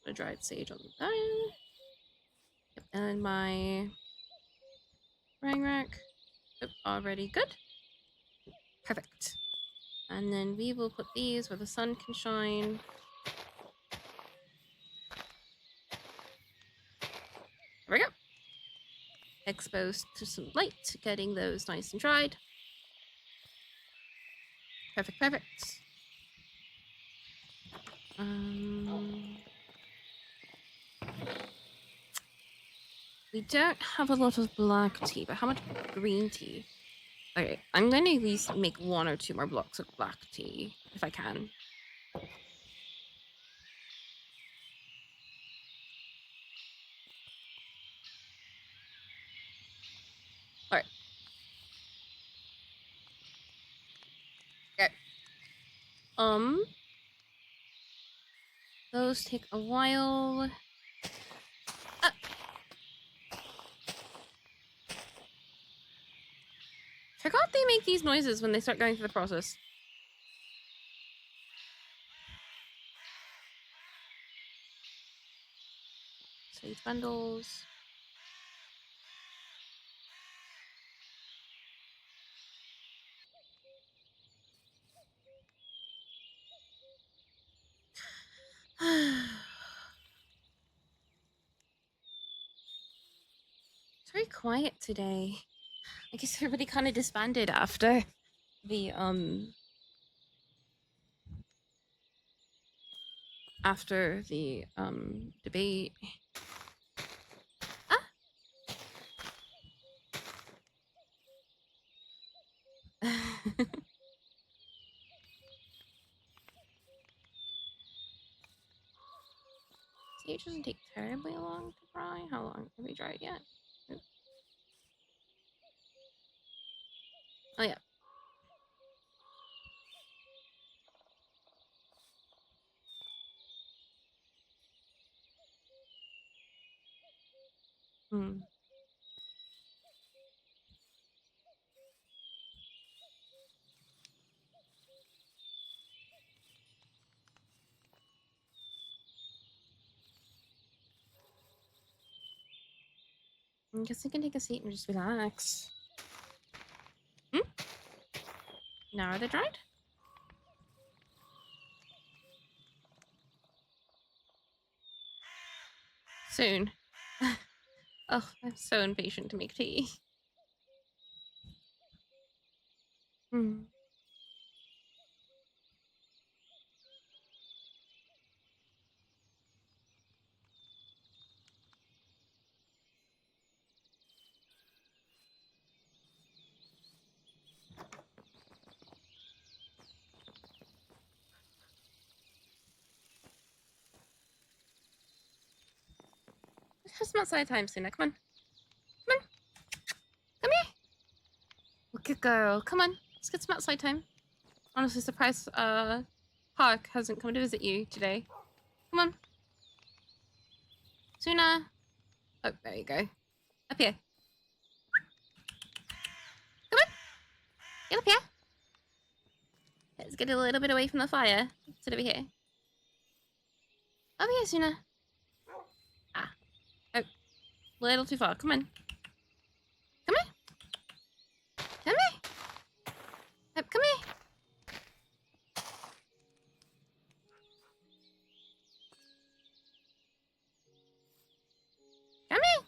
The dried sage on the dial. Yep, and my drying rack. Yep, already good. Perfect. And then we will put these where the sun can shine. There we go. Exposed to some light, getting those nice and dried. Perfect, perfect. We don't have a lot of black tea, but how much green tea? Okay, I'm going to at least make 1 or 2 more blocks of black tea, if I can. Alright. Okay. Those take a while. Ah. Forgot they make these noises when they start going through the process. Sweet bundles. It's very quiet today. I guess everybody kind of disbanded after the debate. Ah. See, it doesn't take terribly long to dry. How long have we dried yet? Oop. Oh yeah. Hmm. I guess I can take a seat and just relax. Hmm? Now are they dried? Soon. Oh, I'm so impatient to make tea. Hmm. Let's have some outside time soon. Come on. Come on. Come here. Well, good girl. Come on. Let's get some outside time. Honestly surprised Park hasn't come to visit you today. Come on. Suna. Oh, there you go. Up here. Come on. Get up here. Let's get a little bit away from the fire. Sit over here. Over here, Suna. Ah. Oh. A little too far. Come on. Come here. Come here. Oh, come here. Come here.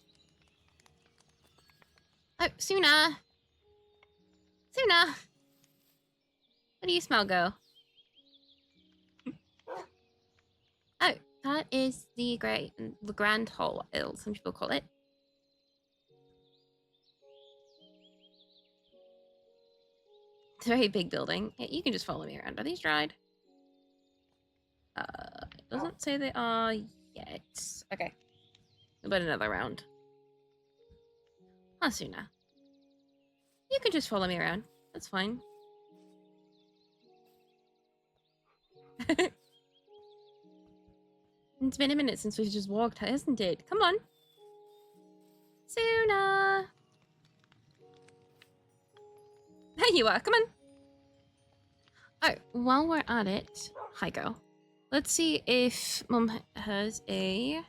Oh, Suna. Suna. What do you smell, girl? Oh, that is the Grand Hall, some people call it. It's a very big building. Yeah, you can just follow me around. Are these dried? It doesn't say they are yet. Okay. About another round. Asuna. You can just follow me around. That's fine. It's been a minute since we've just walked, hasn't it? Come on. Suna. There you are. Come on. Oh, while we're at it, hi girl. Let's see if Mum has a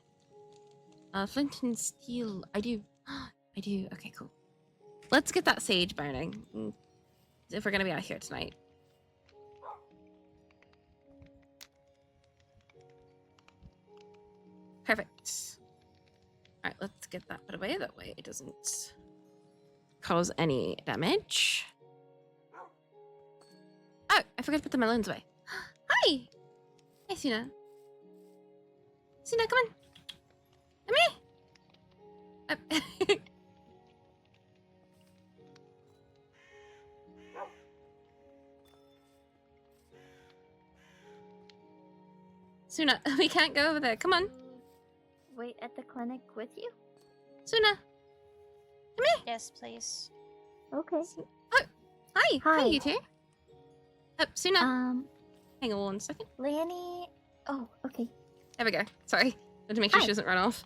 flint and steel. I do. I do. Okay, cool. Let's get that sage burning if we're gonna be out here tonight. Perfect. All right, let's get that put away. That way it doesn't cause any damage. Oh, I forgot to put the melons away. Hi! Hey, Suna. Suna, come on. Come here. Suna, we can't go over there. Come on. Wait at the clinic with you? Suna. Come here. Yes, please. Okay. Oh, hi. Hi. Hi, you two. Oh, Suna. Hang on 1 second. Leonie. Oh, okay. There we go. Sorry. Had to make sure Hi. she doesn't run off.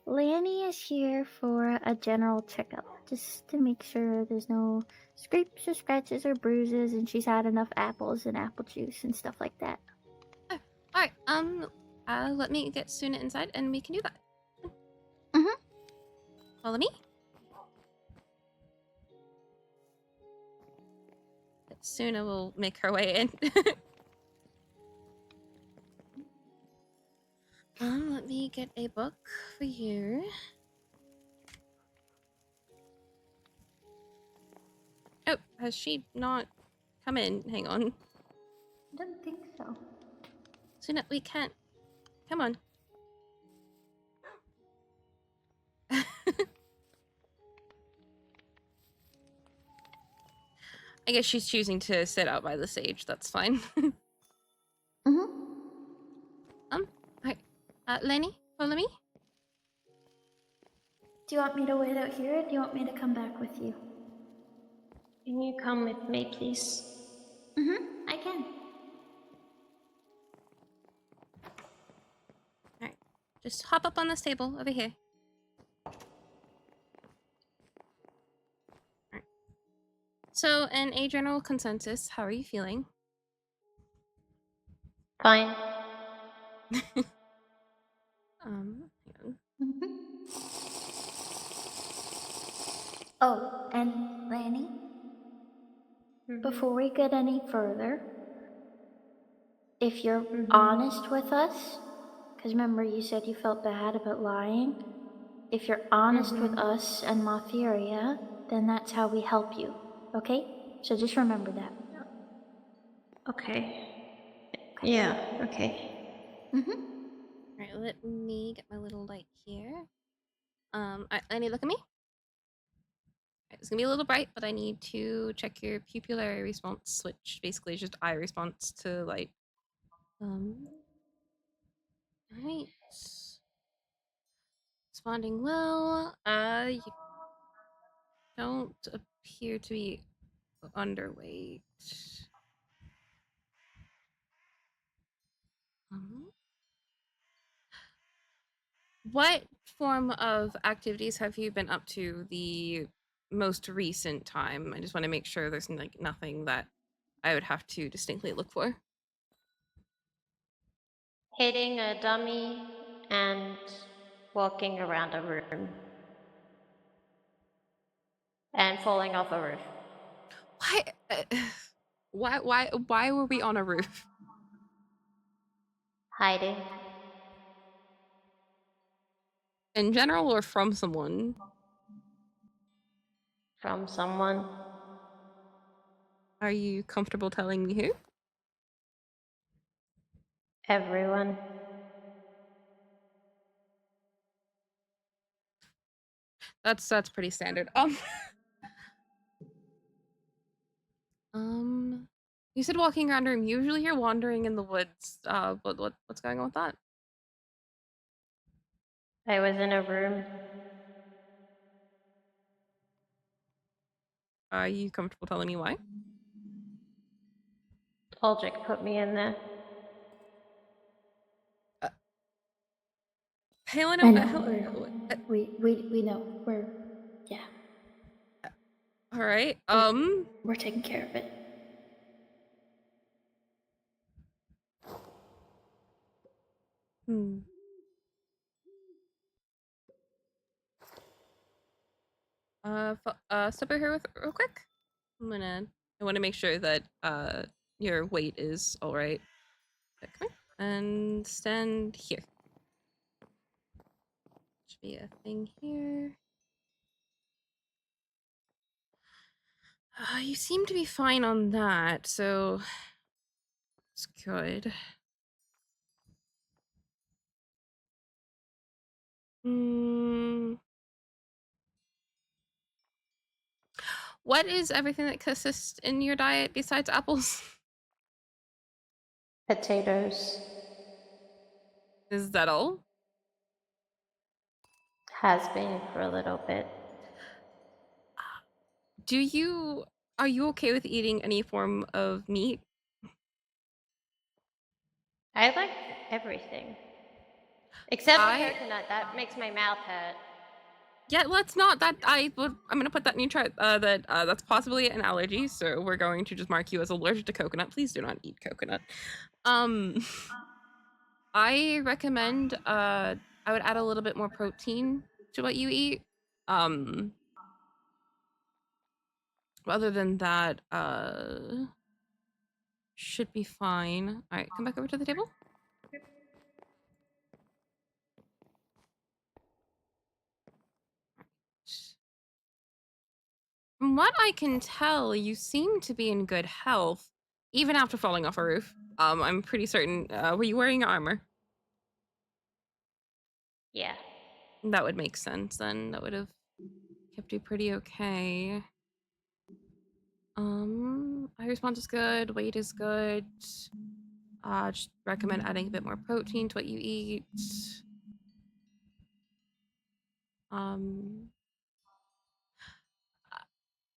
Lanny is here for a general checkup, just to make sure there's no scrapes or scratches or bruises, and she's had enough apples and apple juice and stuff like that. Oh, alright. Let me get Suna inside and we can do that. Mm-hmm. Follow me. Suna will make her way in. Let me get a book for you. Oh, has she not come in? Hang on. I don't think so. Suna, we can't. Come on. I guess she's choosing to sit out by the stage. That's fine. Mm-hmm. Alright. Lenny, follow me. Do you want me to wait out here, or do you want me to come back with you? Can you come with me, please? Mm-hmm. I can. Alright. Just hop up on this table over here. Alright. So, in a general consensus, how are you feeling? Fine. Hang on. Mm-hmm. Oh, and Lanny, before we get any further, if you're honest with us, because remember you said you felt bad about lying, if you're honest with us and Motheria, then that's how we help you, okay? So just remember that. Okay. Yeah, okay. Mm-hmm. Alright, let me get my little light here. Lenny, look at me. It's gonna be a little bright, but I need to check your pupillary response, which basically is just eye response to light. Alright. Responding well. You don't appear to be underweight. What form of activities have you been up to the most recent time? I just want to make sure there's like nothing that I would have to distinctly look for. Hitting a dummy and walking around a room. And falling off a roof. Why? Why were we on a roof? Hiding. In general, or from someone? From someone. Are you comfortable telling me who? Everyone. That's pretty standard. You said walking around a room. Usually you're wandering in the woods. What's going on with that? I was in a room. Are you comfortable telling me why? Aldrich put me in there. Helena, I know. We know. Yeah. All right. We're taking care of it. Step over here with real quick. I want to make sure that your weight is all right. Okay. And stand here. Should be a thing here. You seem to be fine on that, so it's good. What is everything that consists in your diet besides apples? Potatoes. Is that all? Has been for a little bit. Are you okay with eating any form of meat? I like everything. Except for I coconut, that makes my mouth hurt. Yeah, let's not. I'm gonna put that in your chart. That's possibly an allergy, so we're going to just mark you as allergic to coconut. Please do not eat coconut. Um, I recommend. I would add a little bit more protein to what you eat. Other than that, should be fine. All right, come back over to the table. From what I can tell, you seem to be in good health, even after falling off a roof. I'm pretty certain. Were you wearing armor? Yeah. That would make sense then. That would have kept you pretty okay. Eye response is good. Weight is good. Just recommend adding a bit more protein to what you eat.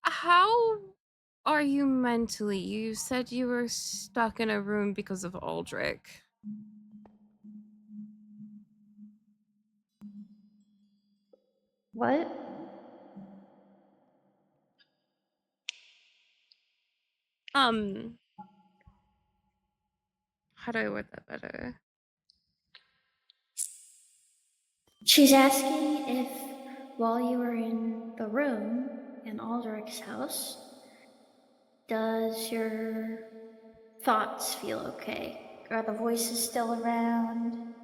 How are you mentally? You said you were stuck in a room because of Aldrich. What? How do I word that better? She's asking if, while you were in the room in Aldrich's house, does your thoughts feel okay? Are the voices still around?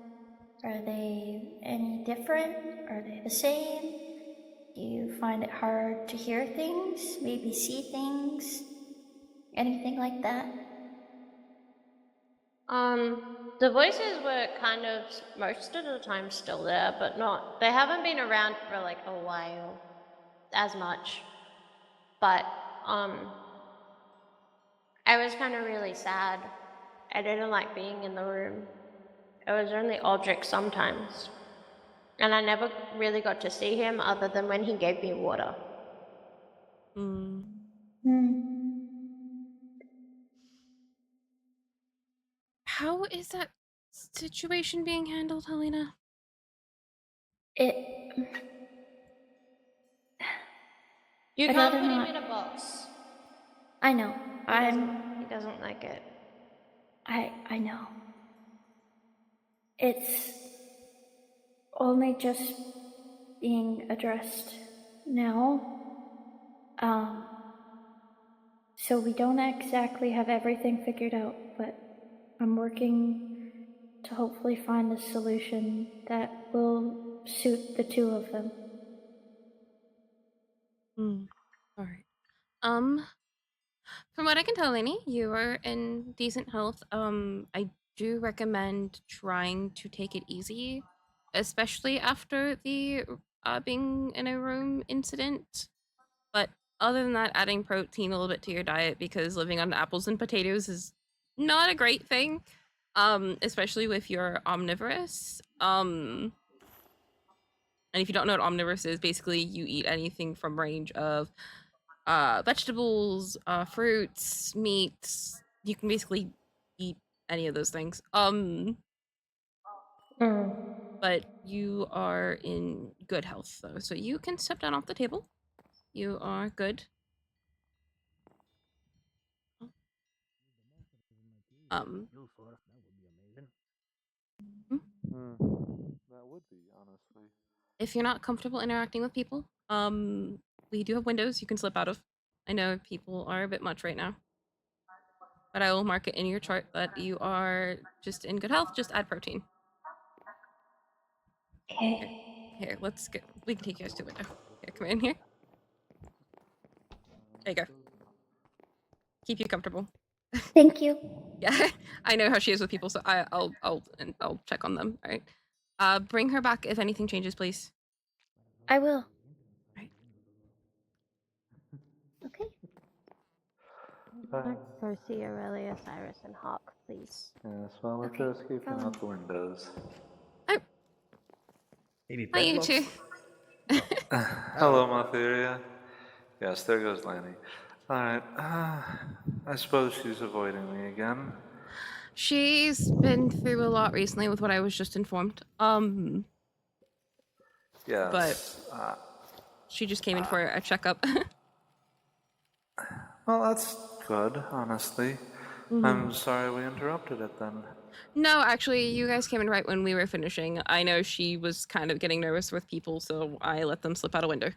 Are they any different? Are they the same? Do you find it hard to hear things? Maybe see things? Anything like that? The voices were kind of most of the time still there, but they haven't been around for like a while as much. But, I was kind of really sad. I didn't like being in the room. It was only Aldrich sometimes. And I never really got to see him other than when he gave me water. How is that situation being handled, Helena? You I'd can't rather put him not. in a box. I know. He doesn't like it. I know. It's only just being addressed now. So we don't exactly have everything figured out, but I'm working to hopefully find a solution that will suit the two of them. All right. From what I can tell, Lainey, you are in decent health. I do recommend trying to take it easy, especially after the being in a room incident. But other than that, adding protein a little bit to your diet, because living on apples and potatoes is not a great thing. Especially if you're omnivorous. And if you don't know what omnivorous is, basically you eat anything from range of vegetables, fruits, meats. You can basically eat any of those things. But you are in good health though, so you can step down off the table. You are good. That would be, honestly. If you're not comfortable interacting with people, we do have windows you can slip out of. I know people are a bit much right now, but I will mark it in your chart that you are just in good health. Just add protein. Okay. Here, we can take you guys to a window. Here, come in here. There you go. Keep you comfortable. Thank you. Yeah, I know how she is with people, so I'll check on them. All right. Bring her back if anything changes, please. I will. Right. Okay. I'd go see Aurelia, Cyrus, and Hawk, please. Yes, well, we're just keeping out the windows. Maybe Hi, you two. Hello, Matheria. Yes, there goes Lanny. Alright, I suppose she's avoiding me again. She's been through a lot recently with what I was just informed. Yes. But she just came in for a checkup. Well, that's good, honestly. I'm sorry we interrupted it then. No, actually, you guys came in right when we were finishing. I know she was kind of getting nervous with people, so I let them slip out a window.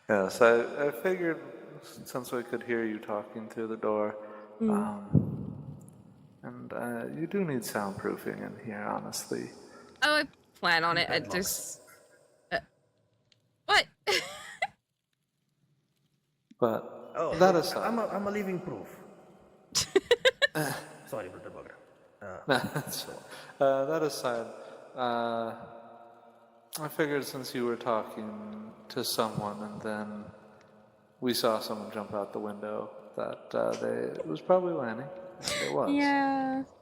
Yes, I figured since we could hear you talking through the door, and you do need soundproofing in here, honestly. Oh, I plan on it. Padlocks. What? But Oh, that look, aside, I'm a living proof. Sorry, Brother Bugger. that aside, I figured since you were talking to someone and then we saw someone jump out the window that it was probably Lanny. And it was.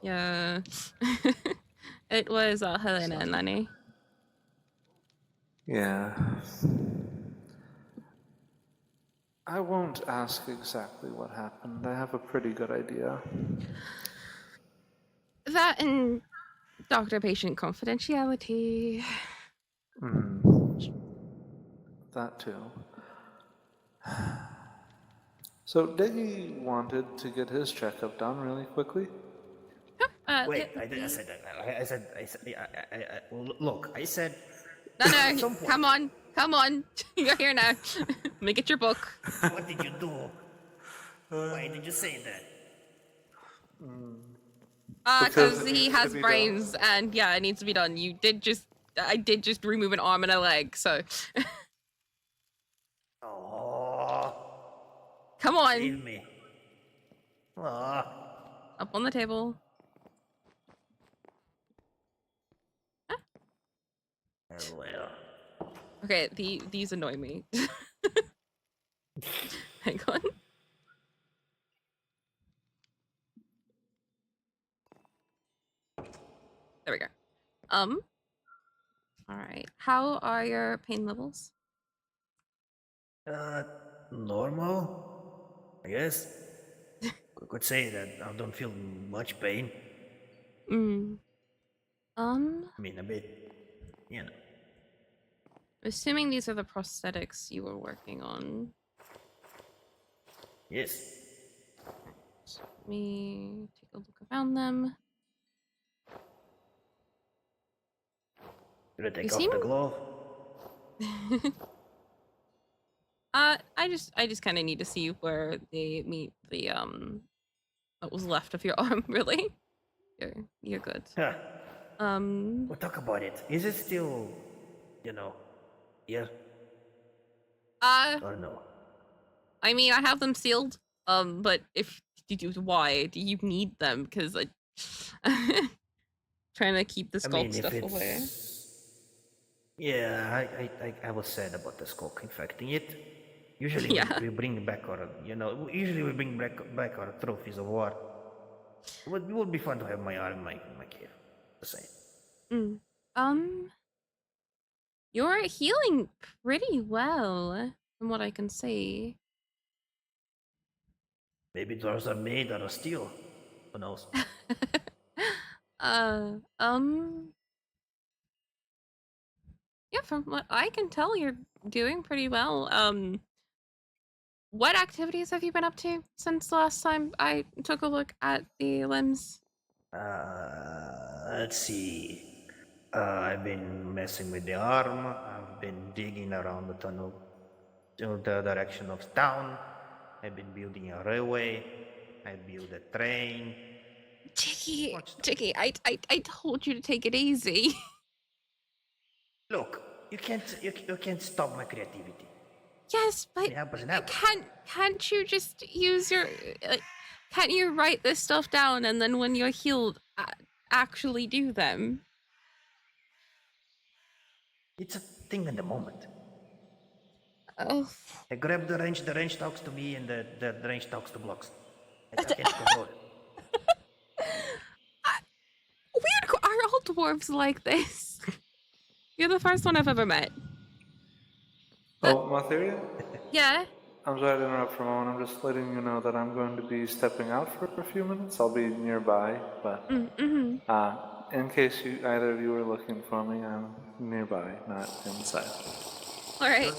Yeah. It was Helena and Lenny. Yeah. I won't ask exactly what happened. I have a pretty good idea. That and doctor-patient confidentiality. That too. So Diggy wanted to get his checkup done really quickly. Wait, I said that. Look, I said. No, come on. You're here now. Let me get your book. What did you do? Why did you say that? Because he has brains, and yeah, it needs to be done. I did just remove an arm and a leg, so. Oh. Come on. Save me. Oh. Up on the table. Well. Okay, these annoy me. Hang on. There we go. All right. How are your pain levels? Normal, I guess. Could say that I don't feel much pain. I mean, a bit, you know. Assuming these are the prosthetics you were working on. Yes. Let me take a look around them. Did I take off the glove? I just kind of need to see where they meet the what was left of your arm. Really, you're good. Huh. We'll talk about it. Is it still, here? Or no? I mean, I have them sealed. But why do you need them? Because I trying to keep the sculpt stuff away. Yeah, I was sad about the skulk infecting it. Usually we bring back our, our trophies of war. It would be fun to have my arm in my cave. The same. You're healing pretty well, from what I can see. Maybe those are made out of steel. Who knows? Yeah, from what I can tell, you're doing pretty well. What activities have you been up to since the last time I took a look at the limbs? Let's see. I've been messing with the arm. I've been digging around the tunnel to the direction of town. I've been building a railway. I built a train. Chicky, I told you to take it easy. Look, you can't stop my creativity. Yes, but can't you just use your can't you write this stuff down and then when you're healed actually do them? It's a thing in the moment. Oh. I grab the wrench talks to me, and the wrench talks to blocks. I can't control it. Weird, are all dwarves like this? You're the first one I've ever met. Oh, Matheria? Yeah? I'm sorry to interrupt for a moment. I'm just letting you know that I'm going to be stepping out for a few minutes. I'll be nearby, but in case either of you were looking for me, I'm nearby, not inside. All right.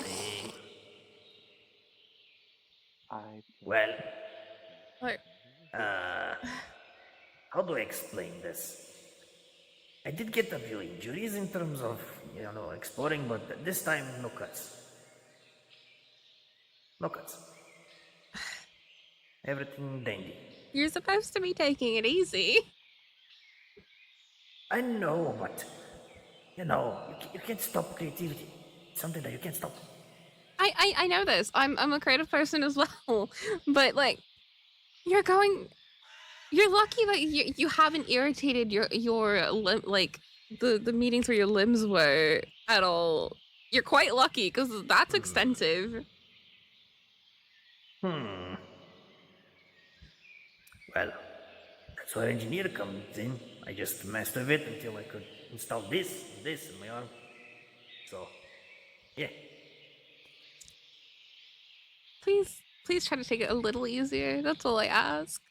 Well, What? how do I explain this? I did get a few injuries in terms of, exploring, but this time, no cuts. No cuts. Everything dandy. You're supposed to be taking it easy. I know, but, you can't stop creativity. It's something that you can't stop. I know this. I'm a creative person as well, but like, you're lucky that you haven't irritated your like the meetings where your limbs were at all. You're quite lucky because that's extensive. Well, that's where engineer comes in. I just messed with it until I could install this in my arm. So, yeah. Please try to take it a little easier. That's all I ask.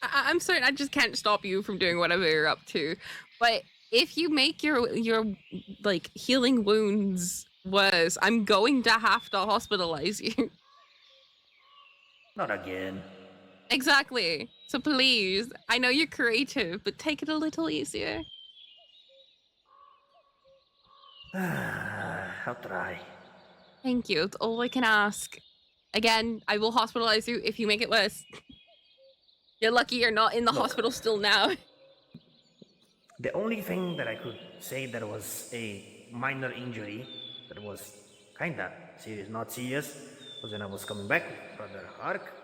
I'm sorry, I just can't stop you from doing whatever you're up to. But if you make your like healing wounds worse, I'm going to have to hospitalize you. Not again. Exactly. So please, I know you're creative, but take it a little easier. I'll try. Thank you. It's all I can ask. Again, I will hospitalize you if you make it worse. You're lucky you're not in the hospital still now. The only thing that I could say that was a minor injury, that was kinda serious, not serious, was when I was coming back with Brother Hark.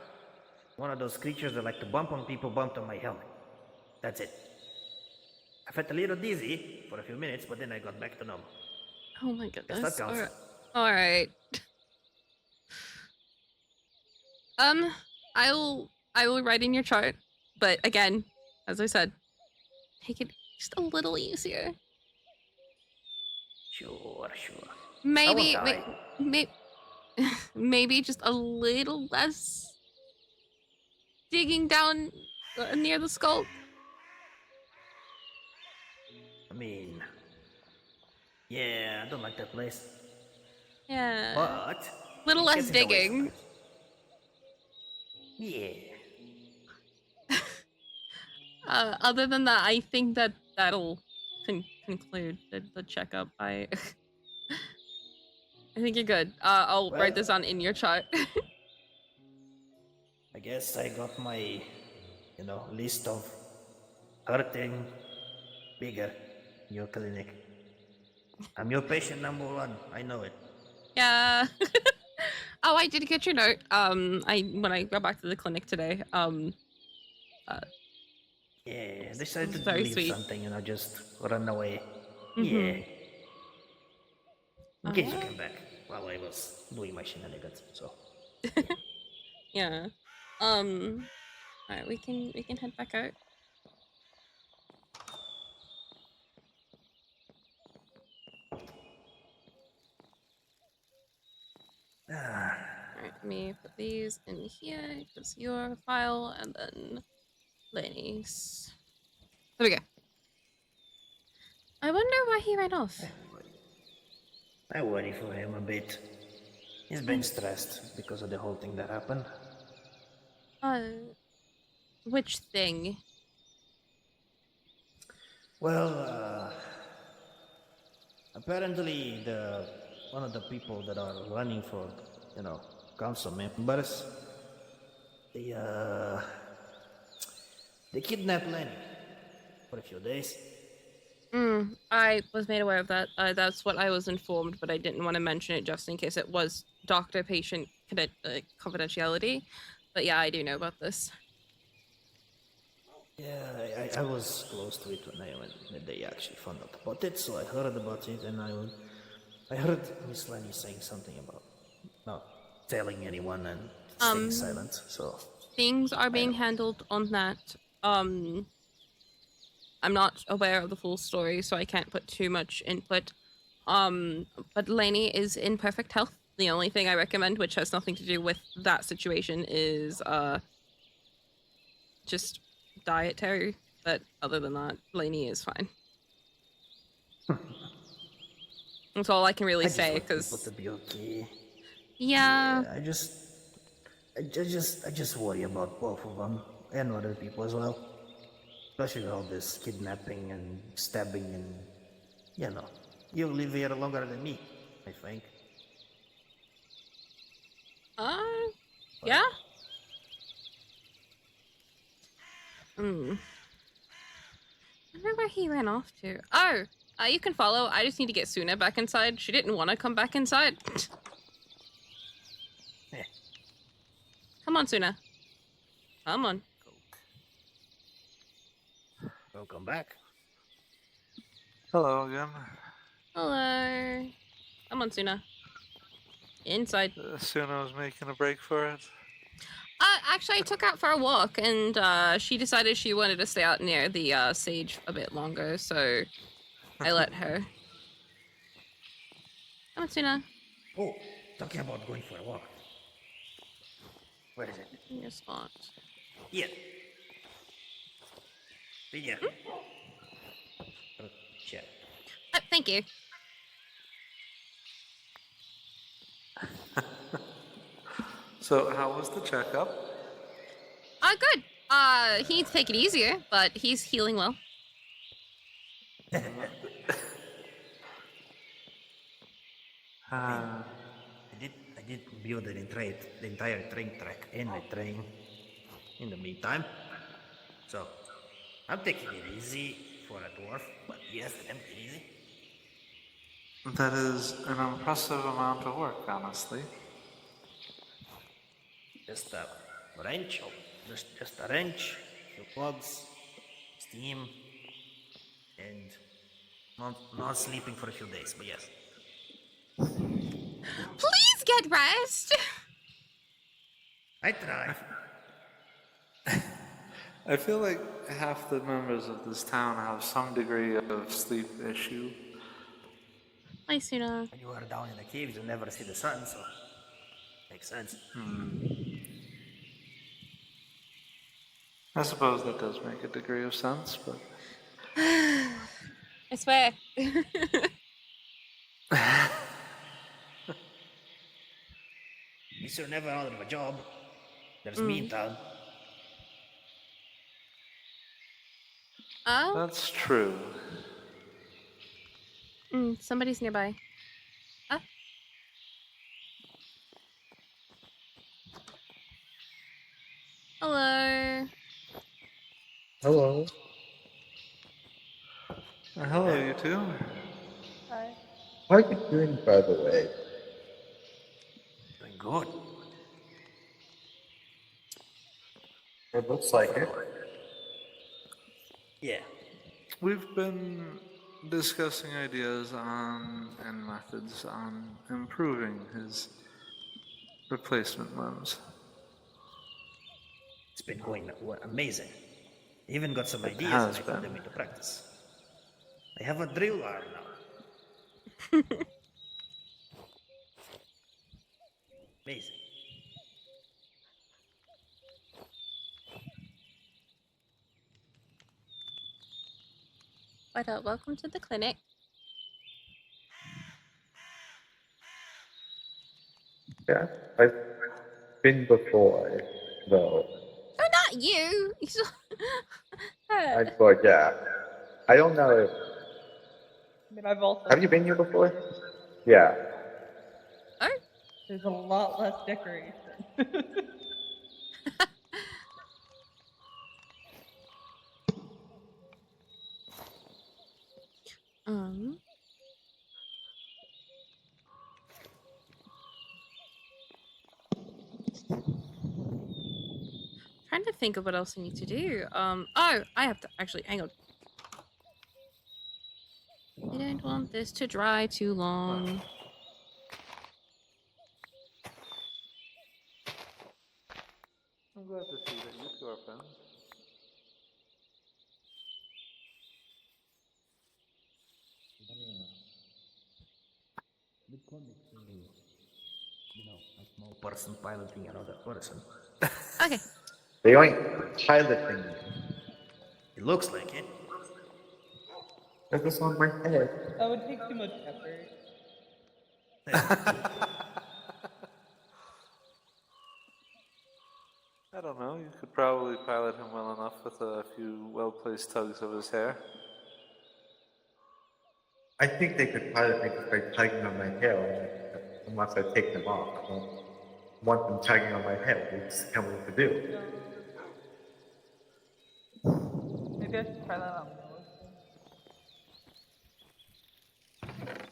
One of those creatures that like to bump on people bumped on my helmet. That's it. I felt a little dizzy for a few minutes, but then I got back to normal. Oh my goodness. Guess that counts. All right. I will write in your chart, but again, as I said, take it just a little easier. Sure. Maybe maybe just a little less digging down near the skull. I mean, yeah, I don't like that place. Yeah. But little less digging. Yeah. Other than that, I think that'll conclude the checkup. I think you're good. I'll write this on in your chart. I guess I got my, list of hurting bigger in your clinic. I'm your patient number 1. I know it. Yeah. Oh, I did get your note. When I got back to the clinic today. Yeah, they decided to very leave sweet. something, just run away. Mm-hmm. Yeah. In case you came back while I was doing my shenanigans, so. Yeah. Alright, we can head back out. Alright, let me put these in here, because your file, and then Lenny's. There we go. I wonder why he ran off. I worry for him a bit. He's been stressed because of the whole thing that happened. Which thing? Well, apparently one of the people that are running for, council members, they kidnapped Lenny for a few days. I was made aware of that. That's what I was informed, but I didn't want to mention it just in case it was doctor-patient confidentiality. But yeah, I do know about this. Yeah, I was close to it when they actually found out about it, so I heard about it, and I heard Miss Lenny saying something about not telling anyone and staying silent, so... Things are being handled on that. I'm not aware of the full story, so I can't put too much input. But Lainey is in perfect health. The only thing I recommend, which has nothing to do with that situation, is just dietary. But other than that, Lainey is fine. That's all I can really say, want people because to be okay. yeah, I just worry about both of them and other people as well. Especially with all this kidnapping and stabbing and, you know, you live here longer than me, I think. yeah. I wonder where he ran off to. Oh, you can follow. I just need to get Suna back inside. She didn't want to come back inside. Come on, Suna. Come on. Welcome back. Hello again. Hello. Come on, Suna. Inside. Suna was making a break for it. Actually, I took her out for a walk, and she decided she wanted to stay out near the sage a bit longer, so I let her. Come on, Suna. Oh, talking about going for a walk. Where is it? In your spot. Here. Here. Chair. Oh, thank you. So, how was the checkup? Good. He needs to take it easier, but he's healing well. I did build the entire train track and the train in the meantime. So, I'm taking it easy for a dwarf, but yes, I'm taking it easy. That is an impressive amount of work, honestly. Just a wrench, just a wrench, few plugs, steam, and not sleeping for a few days, but yes. Please get rest. I try. I feel like half the members of this town have some degree of sleep issue. Hi, Suna. When you are down in the caves, you never see the sun, so makes sense. I suppose that does make a degree of sense, but... I swear. You're never out of a job. There's me in town. Oh? That's true. Somebody's nearby. Oh. Hello. Hello. Hello, you two. Hi. How are you doing, by the way? Doing good. It looks like it. Yeah. We've been discussing ideas on and methods on improving his replacement limbs. It's been going amazing. I even got some It ideas and has I put them been. into practice. I have a drill arm now. Amazing. What up? Welcome to the clinic. Yeah, I've been before, though. Oh, not you. But yeah, I don't know if... I mean, I've also. Have you been here before? Yeah. Oh? There's a lot less decoration. Trying to think of what else I need to do. Oh, I have to actually hang on. I don't want this to dry too long. I'm glad to see that you two are friends. a small person piloting another person. Okay. They aren't piloting me. It looks like it. There's this on my head. That would take too much effort. I don't know, you could probably pilot him well enough with a few well-placed tugs of his hair. I think they could pilot me just by tugging on my hair, unless I take them off. I don't want them tugging on my head. They just tell me what to do. Maybe I should try that on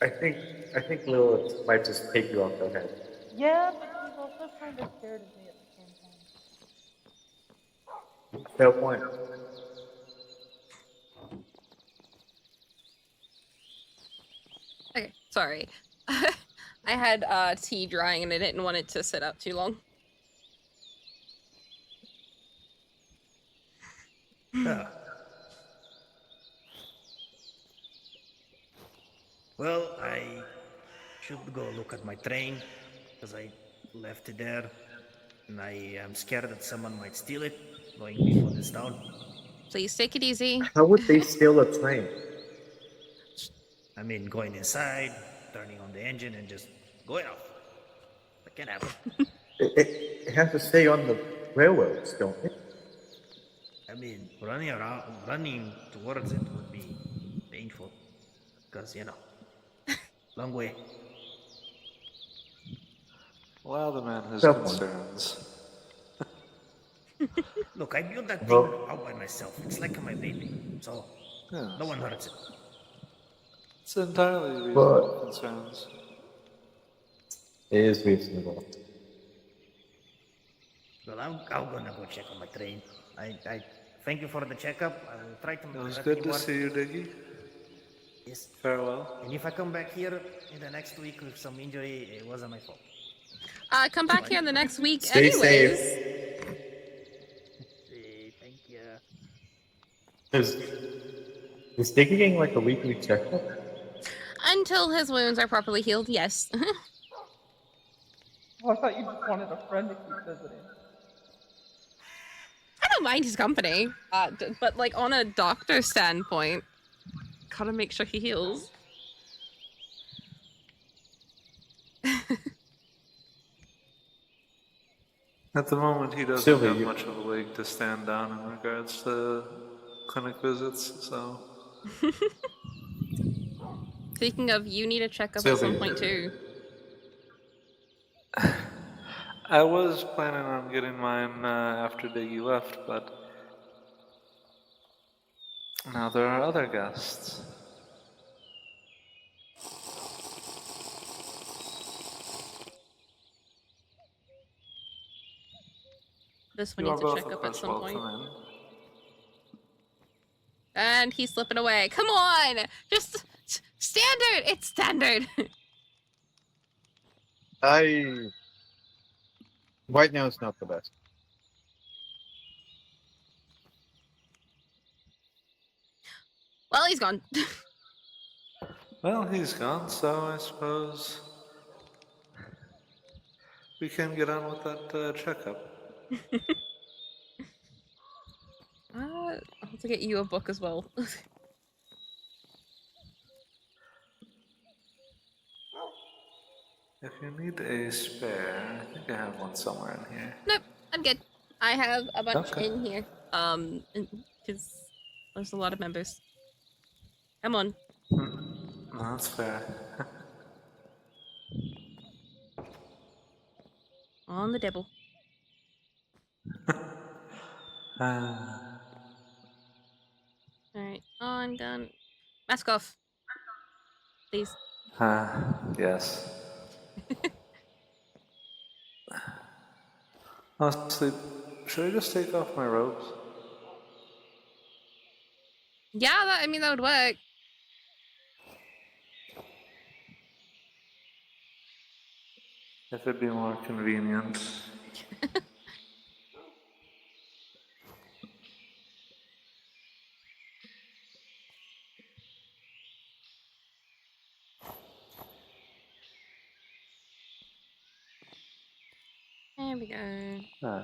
Lilith. I think Lilith might just take you off their head. Yeah, but she's also kind of scared of me at the same time. Fair point. Okay, sorry. I had tea drying and I didn't want it to sit out too long. Well, I should go look at my train because I left it there, and I am scared that someone might steal it going before this town. Please take it easy. How would they steal a train? I mean, going inside, turning on the engine, and just going off. That can happen. It has to stay on the railroads, don't it? I mean, running towards it would be painful because, long way. Well, the man has Fair point. concerns. Look, I built that thing out by myself. It's like my baby, so Yes. no one hurts it. It's entirely reasonable concerns. It is reasonable. Well, I'm gonna go check on my train. I thank you for the checkup. I will try to. It was good to see you, Diggy. Yes. Farewell. And if I come back here in the next week with some injury, it wasn't my fault. Come back here in the next week Stay anyways. safe. Thank you. Is Diggy getting like a weekly checkup? Until his wounds are properly healed, yes. Oh, I thought you just wanted a friend to keep visiting. I don't mind his company, but like on a doctor standpoint, gotta make sure he heals. At the moment, he doesn't Sylvie, have you- much of a leg to stand on in regards to clinic visits, so... Speaking of, you need a checkup at some point too. I was planning on getting mine after Diggy left, but... now there are other guests. This one You are needs a both, checkup of at course, some point. welcome in. And he's slipping away. Come on! Just standard! It's standard! Right now it's not the best. Well, he's gone. Well, he's gone, so I suppose we can get on with that checkup. I'll have to get you a book as well. If you need a spare, I think I have one somewhere in here. Nope, I'm good. I have a bunch Okay. in here. Because there's a lot of members. Come on. No, that's fair. On the devil. Alright, on, gun. Mask off. Please. Yes. Honestly, should I just take off my robes? Yeah, that would work. If it'd be more convenient. There we go. Uh,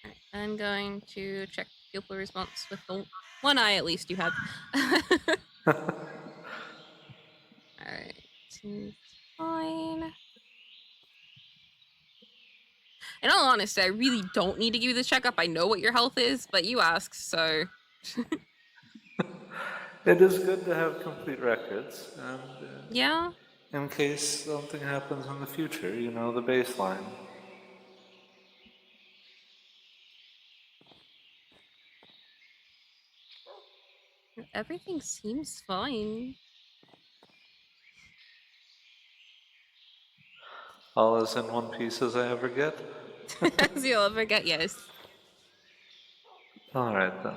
Alright, I'm going to check pupil response with the one eye at least you have. Alright, seems fine. In all honesty, I really don't need to give you this checkup. I know what your health is, but you asked, so. it is good to have complete records, and Yeah. in case something happens in the future, you know the baseline. Everything seems fine. All as in one piece as I ever get? As you'll ever get, yes. Alright then.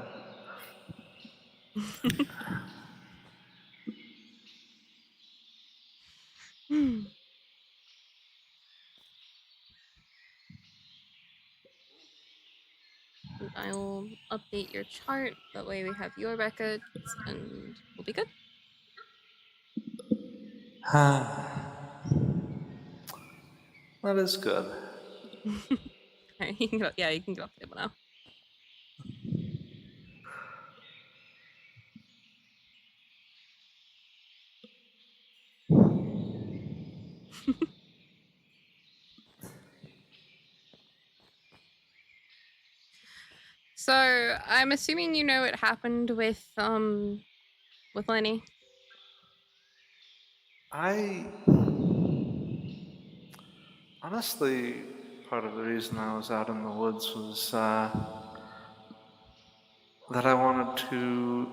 I'll update your chart. That way we have your records and we'll be good. That is good. Alright, you can go, yeah, you can go up the table now. So I'm assuming you know what happened with Lenny. Honestly, part of the reason I was out in the woods was that I wanted to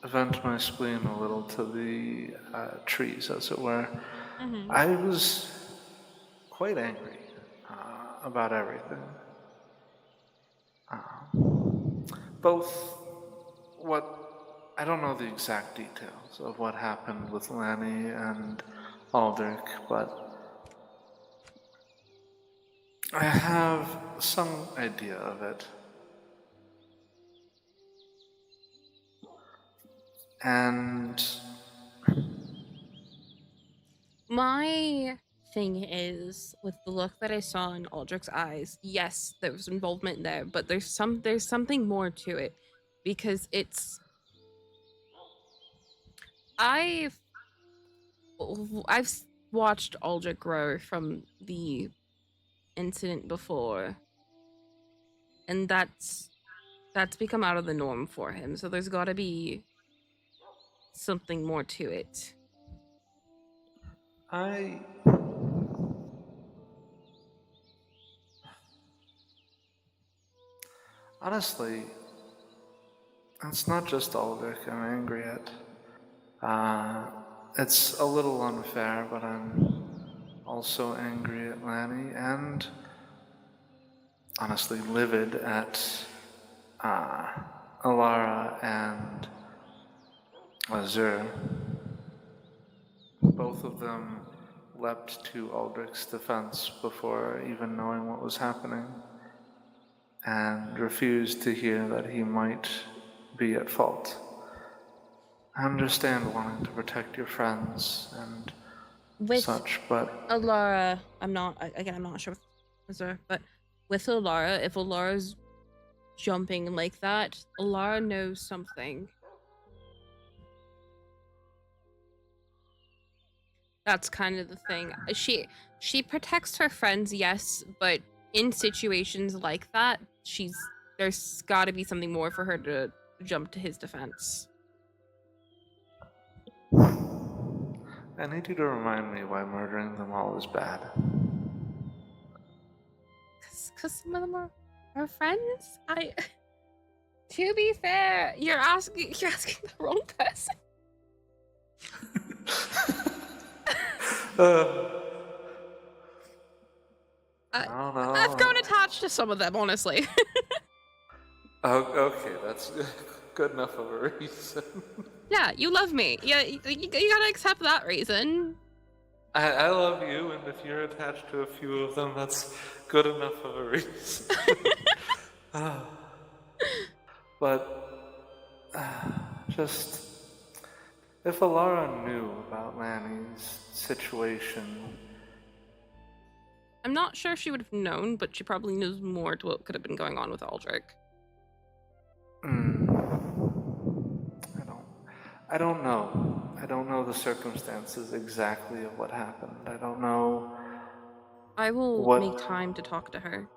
vent my spleen a little to the trees, as it were. Mm-hmm. I was quite angry about everything. Both what I don't know the exact details of what happened with Lanny and Aldrich, but I have some idea of it. And My thing is, with the look that I saw in Aldrich's eyes, yes, there was involvement there, but there's something more to it, because I've watched Aldrich grow from the incident before, and that's become out of the norm for him. So there's got to be something more to it. Honestly, it's not just Aldrich I'm angry at. It's a little unfair, but I'm also angry at Lanny and honestly livid at Alara and Azur. Both of them leapt to Aldrich's defense before even knowing what was happening, and refused to hear that he might be at fault. I understand wanting to protect your friends and With such, but Alara, I'm not sure with Azur, but with Alara, if Alara's jumping like that, Alara knows something. That's kind of the thing. She protects her friends, yes, but in situations like that, there's got to be something more for her to jump to his defense. I need you to remind me why murdering them all is bad. Because some of them are friends. To be fair, you're asking the wrong person. I don't know. I've grown attached to some of them, honestly. Okay, that's good enough of a reason. Yeah, you love me. Yeah, you gotta accept that reason. I love you, and if you're attached to a few of them, that's good enough of a reason. But just if Alara knew about Lanny's situation, I'm not sure if she would have known, but she probably knows more to what could have been going on with Aldrich. I don't know. I don't know the circumstances exactly of what happened. I don't know. I will What? make time to talk to her.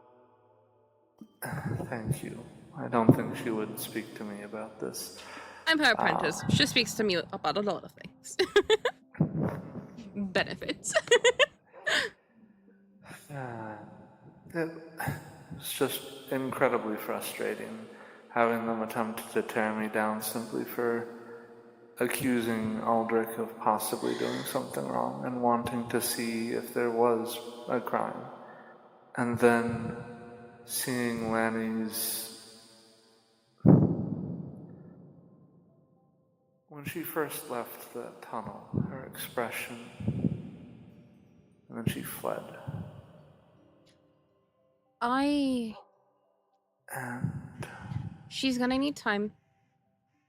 Thank you. I don't think she would speak to me about this. I'm her apprentice. She speaks to me about a lot of things. Benefits. It's just incredibly frustrating having them attempt to tear me down simply for accusing Aldrich of possibly doing something wrong and wanting to see if there was a crime. And then seeing Lanny's... When she first left the tunnel, her expression, and then she fled. She's gonna need time.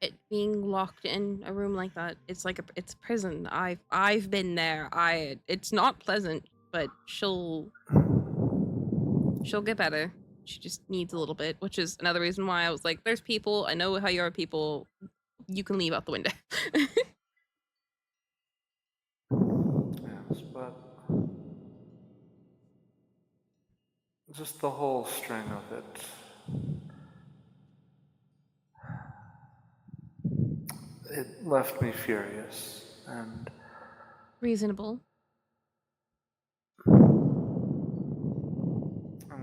It being locked in a room like that, it's like it's prison. I've been there. It's not pleasant, but she'll get better. She just needs a little bit, which is another reason why I was like, there's people, I know how you're people, you can leave out the window. Yes, but just the whole string of it. It left me furious, and Reasonable. I'm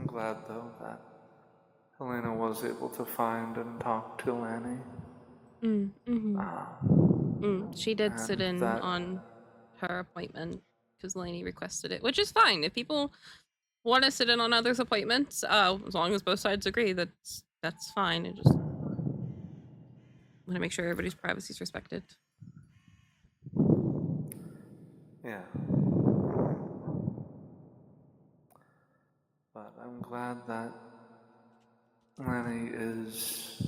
glad, though, that Helena was able to find and talk to Lanny. She did sit in that... on her appointment because Lainey requested it, which is fine. If people want to sit in on others' appointments, as long as both sides agree, that's fine. I just want to make sure everybody's privacy is respected. Yeah. But I'm glad that Lanny is...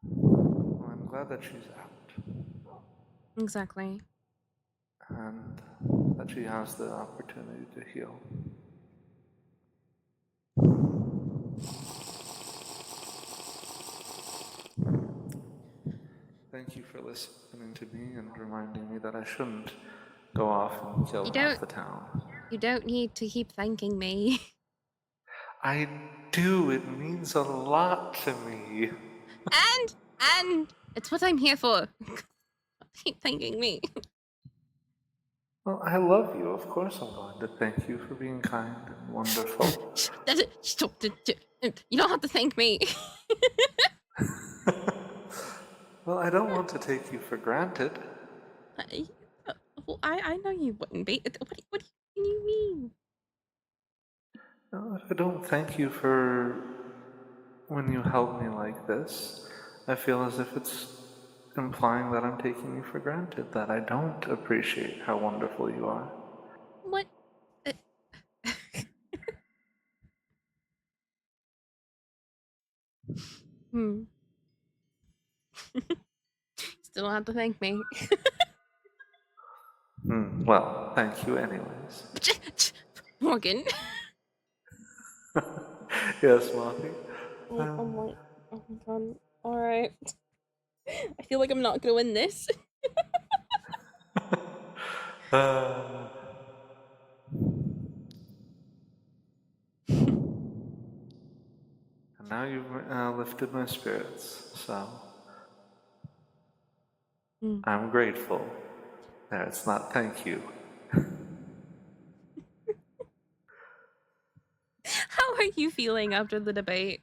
Well, I'm glad that she's out. Exactly. And that she has the opportunity to heal. Thank you for listening to me and reminding me that I shouldn't go off and kill half the town. You don't need to keep thanking me. I do. It means a lot to me. And it's what I'm here for. Keep thanking me. Well, I love you. Of course I'm going to thank you for being kind and wonderful. That's it. Stop. You don't have to thank me. Well, I don't want to take you for granted. Well, I know you wouldn't be. What do you mean? No, if I don't thank you for when you help me like this, I feel as if it's implying that I'm taking you for granted, that I don't appreciate how wonderful you are. What? Still don't have to thank me. Well, thank you anyways. Morgan. Yes, Marty? I'm like, oh my god. Alright. I feel like I'm not gonna win this. And now you've lifted my spirits, so I'm grateful. There, it's not thank you. How are you feeling after the debate?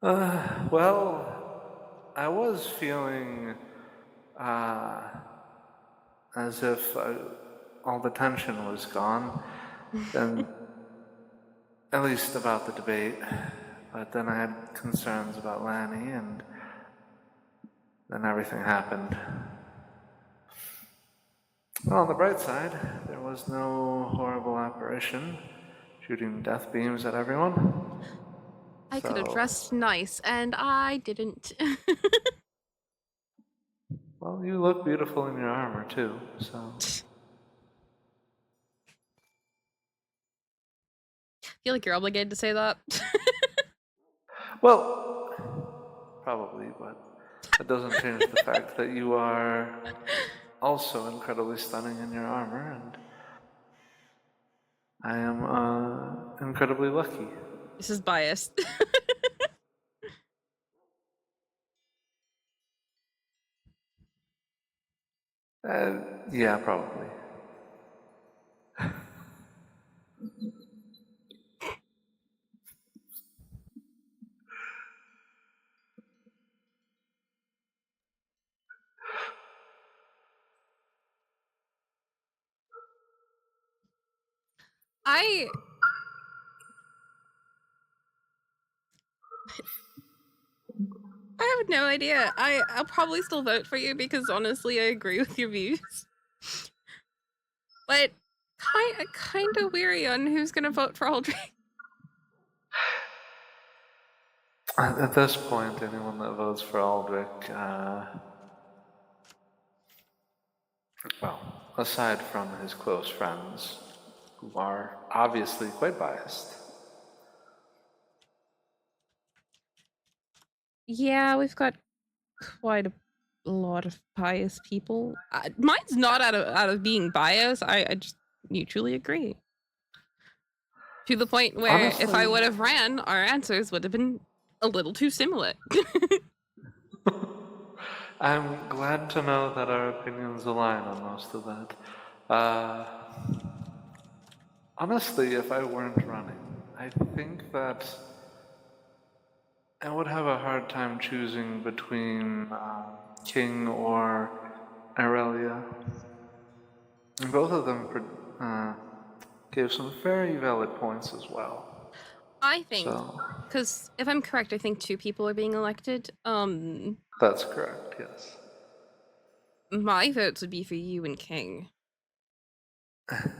Well, I was feeling as if all the tension was gone, and at least about the debate. But then I had concerns about Lanny, and then everything happened. Well, on the bright side, there was no horrible apparition shooting death beams at everyone. I could have dressed nice, and I didn't. Well, you look beautiful in your armor, too, so... feel like you're obligated to say that. Well, probably, but that doesn't change the fact that you are also incredibly stunning in your armor, and I am incredibly lucky. This is biased. Yeah, probably. I have no idea. I'll probably still vote for you because honestly I agree with your views. But kind of weary on who's gonna vote for Aldrich. At this point, anyone that votes for Aldrich, well, aside from his close friends, who are obviously quite biased. Yeah, we've got quite a lot of biased people. Mine's not out of being biased. I just mutually agree. To the point where Honestly, if I would have ran, our answers would have been a little too similar. I'm glad to know that our opinions align on most of that. Honestly, if I weren't running, I think that I would have a hard time choosing between King or Aurelia. And both of them gave some very valid points as well. I think, because if I'm correct, I think 2 people are being elected. That's correct, yes. My votes would be for you and King. But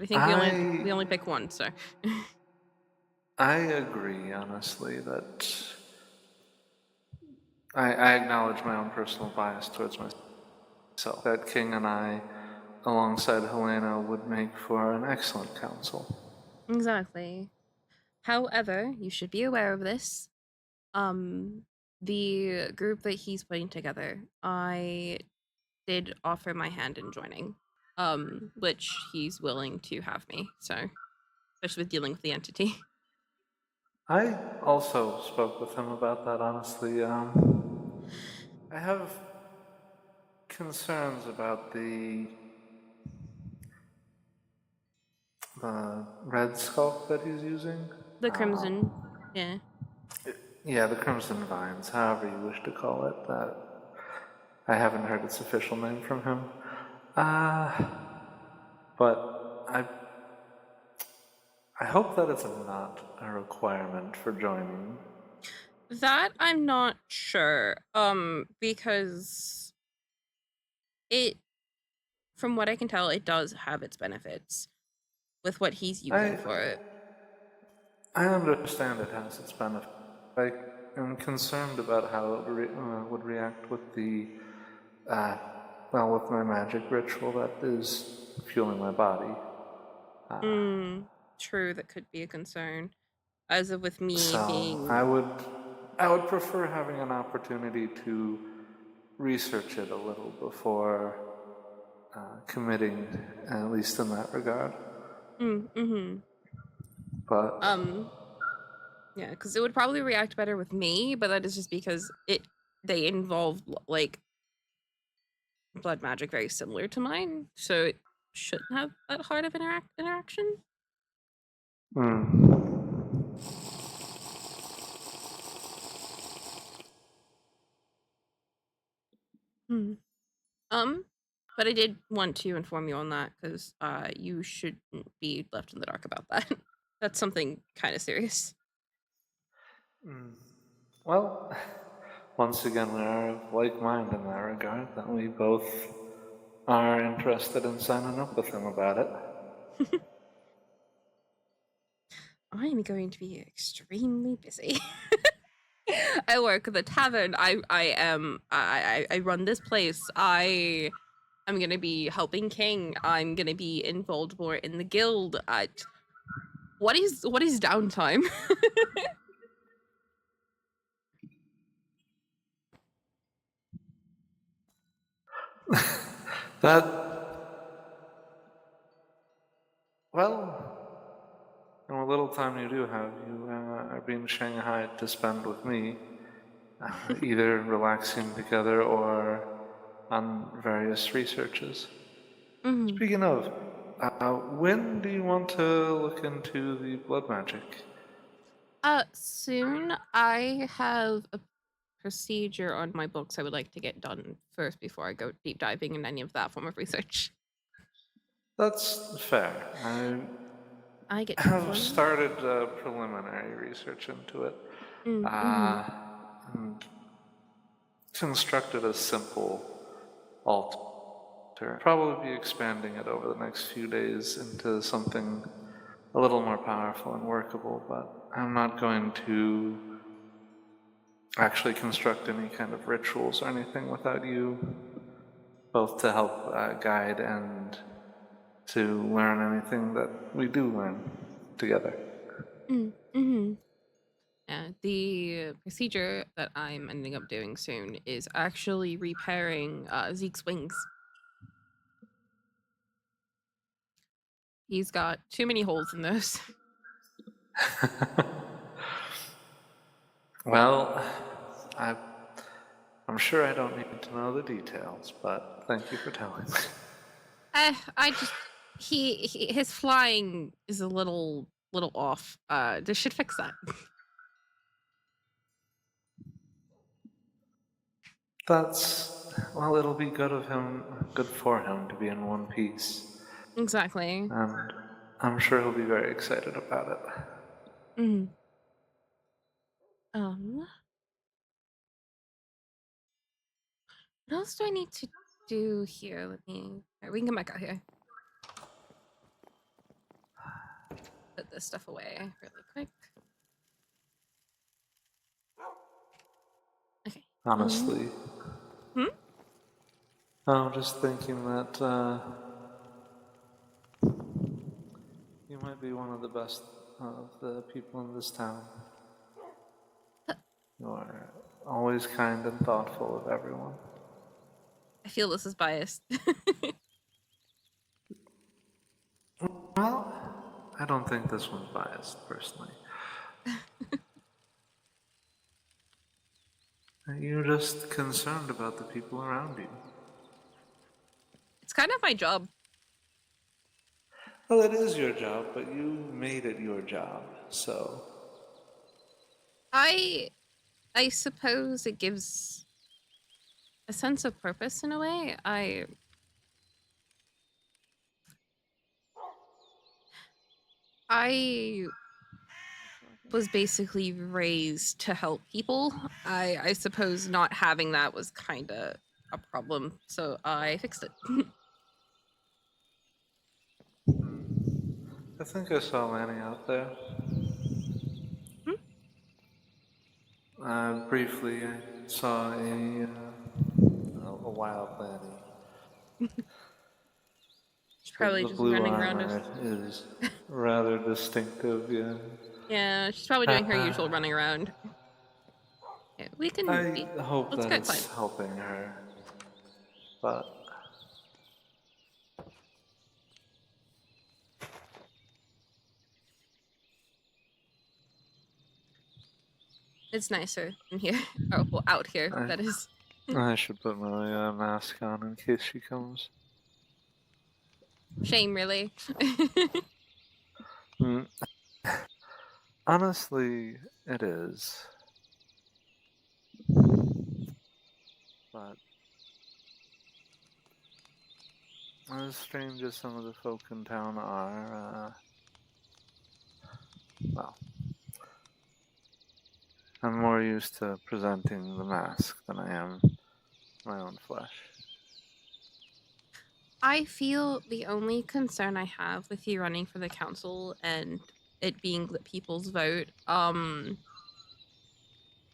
I think we only pick one, so. I agree, honestly, that I acknowledge my own personal bias towards myself. That King and I, alongside Helena, would make for an excellent council. Exactly. However, you should be aware of this. The group that he's putting together, I did offer my hand in joining, which he's willing to have me, so, especially with dealing with the entity. I also spoke with him about that, honestly. I have concerns about the red sculpt that he's using. The Crimson, yeah. Yeah, the Crimson Vines, however you wish to call it. That I haven't heard its official name from him. But I hope that it's not a requirement for joining. That I'm not sure, because from what I can tell, it does have its benefits with what he's using for it. I understand it has its benefits. I am concerned about how it would react with with my magic ritual that is fueling my body. True, that could be a concern. As of with me being... I would prefer having an opportunity to research it a little before committing, at least in that regard. But yeah, because it would probably react better with me, but that is just because they involve like blood magic very similar to mine, so it shouldn't have that hard of interaction. But I did want to inform you on that because you shouldn't be left in the dark about that. That's something kind of serious. Well, once again, we are of like mind in that regard, that we both are interested in signing up with him about it. I'm going to be extremely busy. I work at the tavern. I run this place. I I'm gonna be helping King. I'm gonna be involved more in the guild. What is downtime? That, well, in the little time you do have, you are being shanghaied to spend with me, either relaxing together or on various researches. Mhm. Speaking of, when do you want to look into the blood magic? Soon. I have a procedure on my books I would like to get done first before I go deep diving in any of that form of research. That's fair. I get have fun. started preliminary research into it. And constructed a simple altar. Probably be expanding it over the next few days into something a little more powerful and workable, but I'm not going to actually construct any kind of rituals or anything without you, both to help guide and to learn anything that we do learn together. Yeah, the procedure that I'm ending up doing soon is actually repairing Zeke's wings. He's got too many holes in those. Well, I'm sure I don't need to know the details, but thank you for telling me. I just his flying is a little off. They should fix that. Well, it'll be good for him to be in one piece. Exactly. And I'm sure he'll be very excited about it. Mm. Um, what else do I need to do here? We can come back out here. Put this stuff away really quick. Okay. Honestly. Hmm? I'm just thinking that you might be one of the best of the people in this town. You are always kind and thoughtful of everyone. I feel this is biased. Well, I don't think this one's biased, personally. You're just concerned about the people around you. It's kind of my job. Well, it is your job, but you made it your job, so. I suppose it gives a sense of purpose in a way. I was basically raised to help people. I suppose not having that was kind of a problem, so I fixed it. I think I saw Lanny out there. Briefly, I saw a wild Lanny. She's probably The just blue running around us. armor is rather distinctive, yeah. Yeah, she's probably doing her usual running around. Yeah, we can. I hope Let's that go it's outside. helping her, but It's nicer in here. Oh, well, out here, that is. I should put my mask on in case she comes. Shame, really. Honestly, it is. But as strange as some of the folk in town are, well, I'm more used to presenting the mask than I am my own flesh. I feel the only concern I have with you running for the council and it being the people's vote,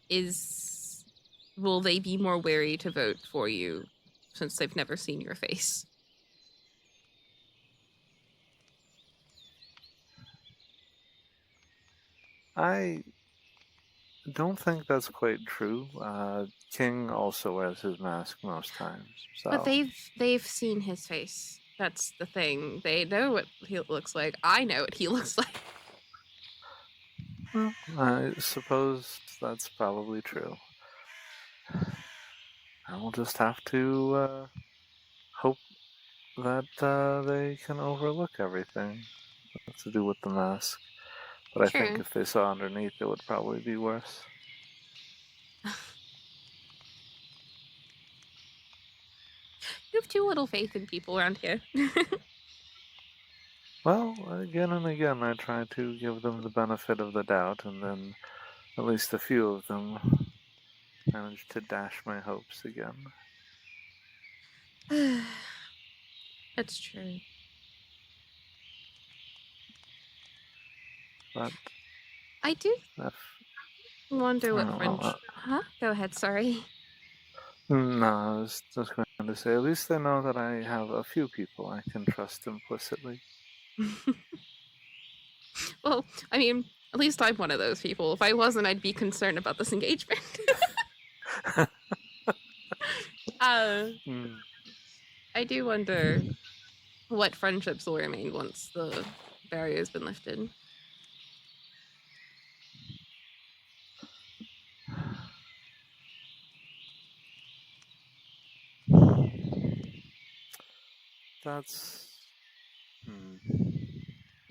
is will they be more wary to vote for you since they've never seen your face. I don't think that's quite true. King also wears his mask most times, so. But they've seen his face. That's the thing. They know what he looks like. I know what he looks like. Well, I suppose that's probably true. And we'll just have to hope that they can overlook everything that's to do with the mask. But I think True. if they saw underneath, it would probably be worse. You have too little faith in people around here. Well, again and again, I try to give them the benefit of the doubt, and then at least a few of them manage to dash my hopes again. It's true. But I do if, wonder what well, French. Huh? Go ahead. Sorry. no, I was just going to say, at least I know that I have a few people I can trust implicitly. Well, I mean, at least I'm one of those people. If I wasn't, I'd be concerned about this engagement. I do wonder what friendships will remain once the barrier's been lifted. That's.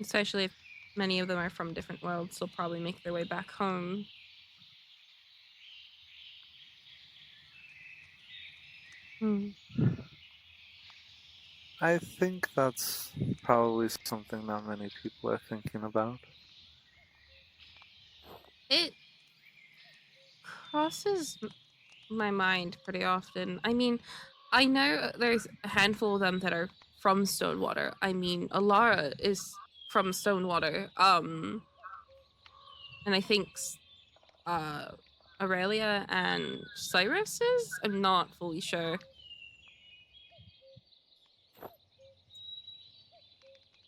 Especially if many of them are from different worlds, they'll probably make their way back home. I think that's probably something not many people are thinking about. It crosses my mind pretty often. I mean, I know there's a handful of them that are from Stonewater. I mean, Alara is from Stonewater. And I think Aurelia and Cyrus is? I'm not fully sure.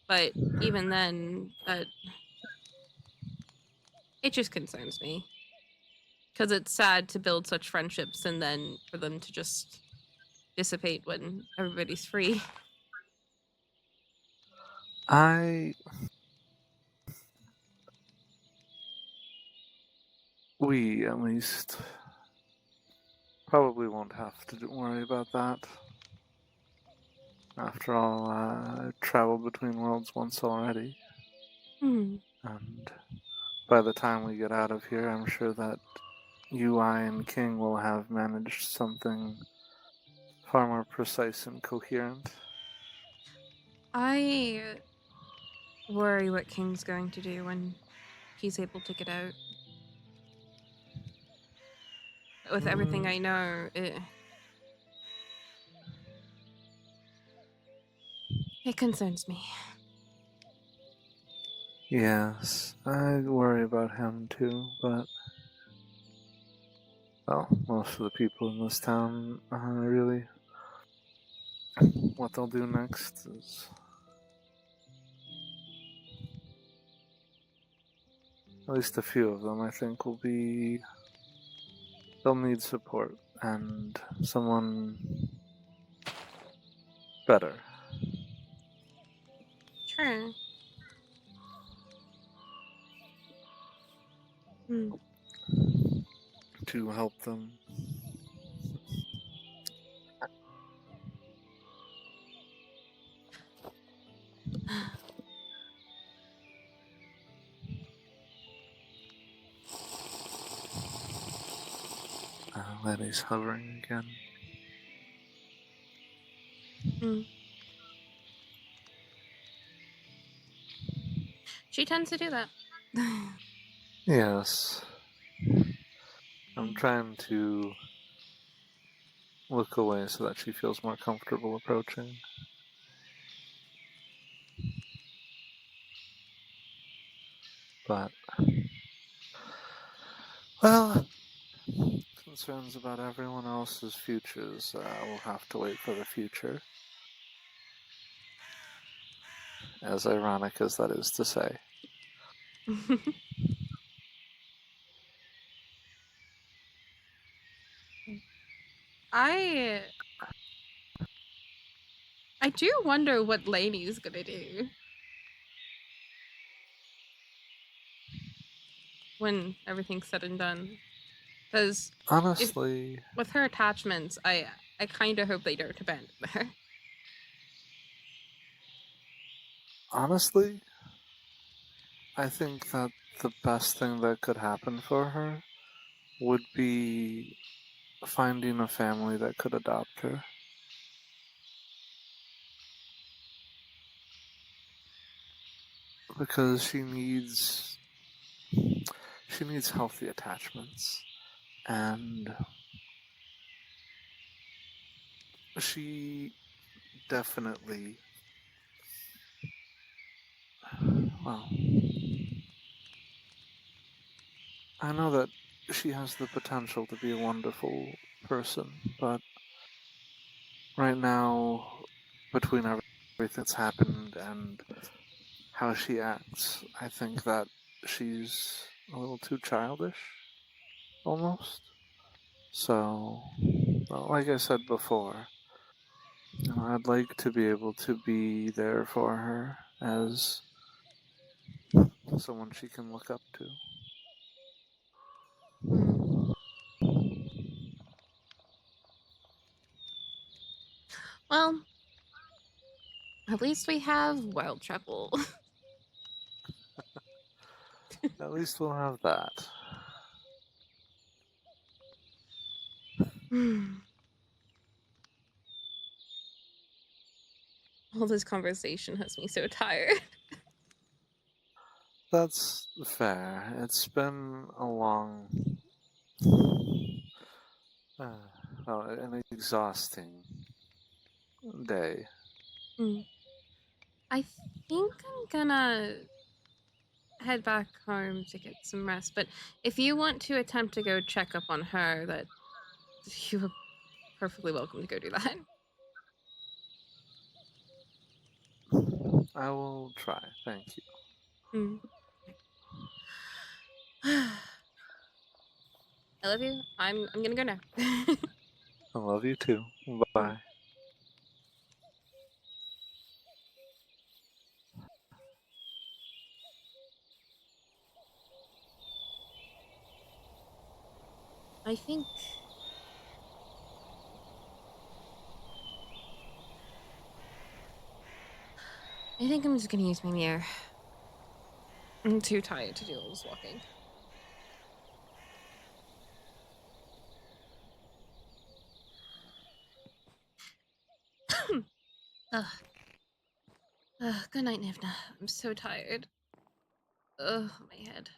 But even then, it just concerns me. Because it's sad to build such friendships and then for them to just dissipate when everybody's free. We, at least, probably won't have to worry about that. After all, I've traveled between worlds once already. And by the time we get out of here, I'm sure that UI and King will have managed something far more precise and coherent. I worry what King's going to do when he's able to get out. With everything I know, it concerns me. Yes, I worry about him too, but well, most of the people in this town really what they'll do next is at least a few of them I think they'll need support and someone better. True. To help them. Lenny's hovering again. She tends to do that. Yes. I'm trying to look away so that she feels more comfortable approaching. But, well, concerns about everyone else's futures will have to wait for the future. As ironic as that is to say. I do wonder what Lainey's gonna do when everything's said and done. Because Honestly, with her attachments, I kind of hope they don't abandon her. honestly, I think that the best thing that could happen for her would be finding a family that could adopt her. Because she needs healthy attachments. And she definitely, well, I know that she has the potential to be a wonderful person, but right now, between everything that's happened and how she acts, I think that she's a little too childish, almost. So, well, like I said before, I'd like to be able to be there for her as someone she can look up to. Well, at least we have wild travel. At least we'll have that. All this conversation has me so tired. That's fair. It's been a long, an exhausting day. I think I'm gonna head back home to get some rest, but if you want to attempt to go check up on her, that you are perfectly welcome to go do that. I will try. Thank you. I love you. I'm gonna go now. I love you too. Bye. I think I'm just gonna use my mirror. I'm too tired to do all this walking. Ugh. Good night, Nivna. I'm so tired. Ugh, my head.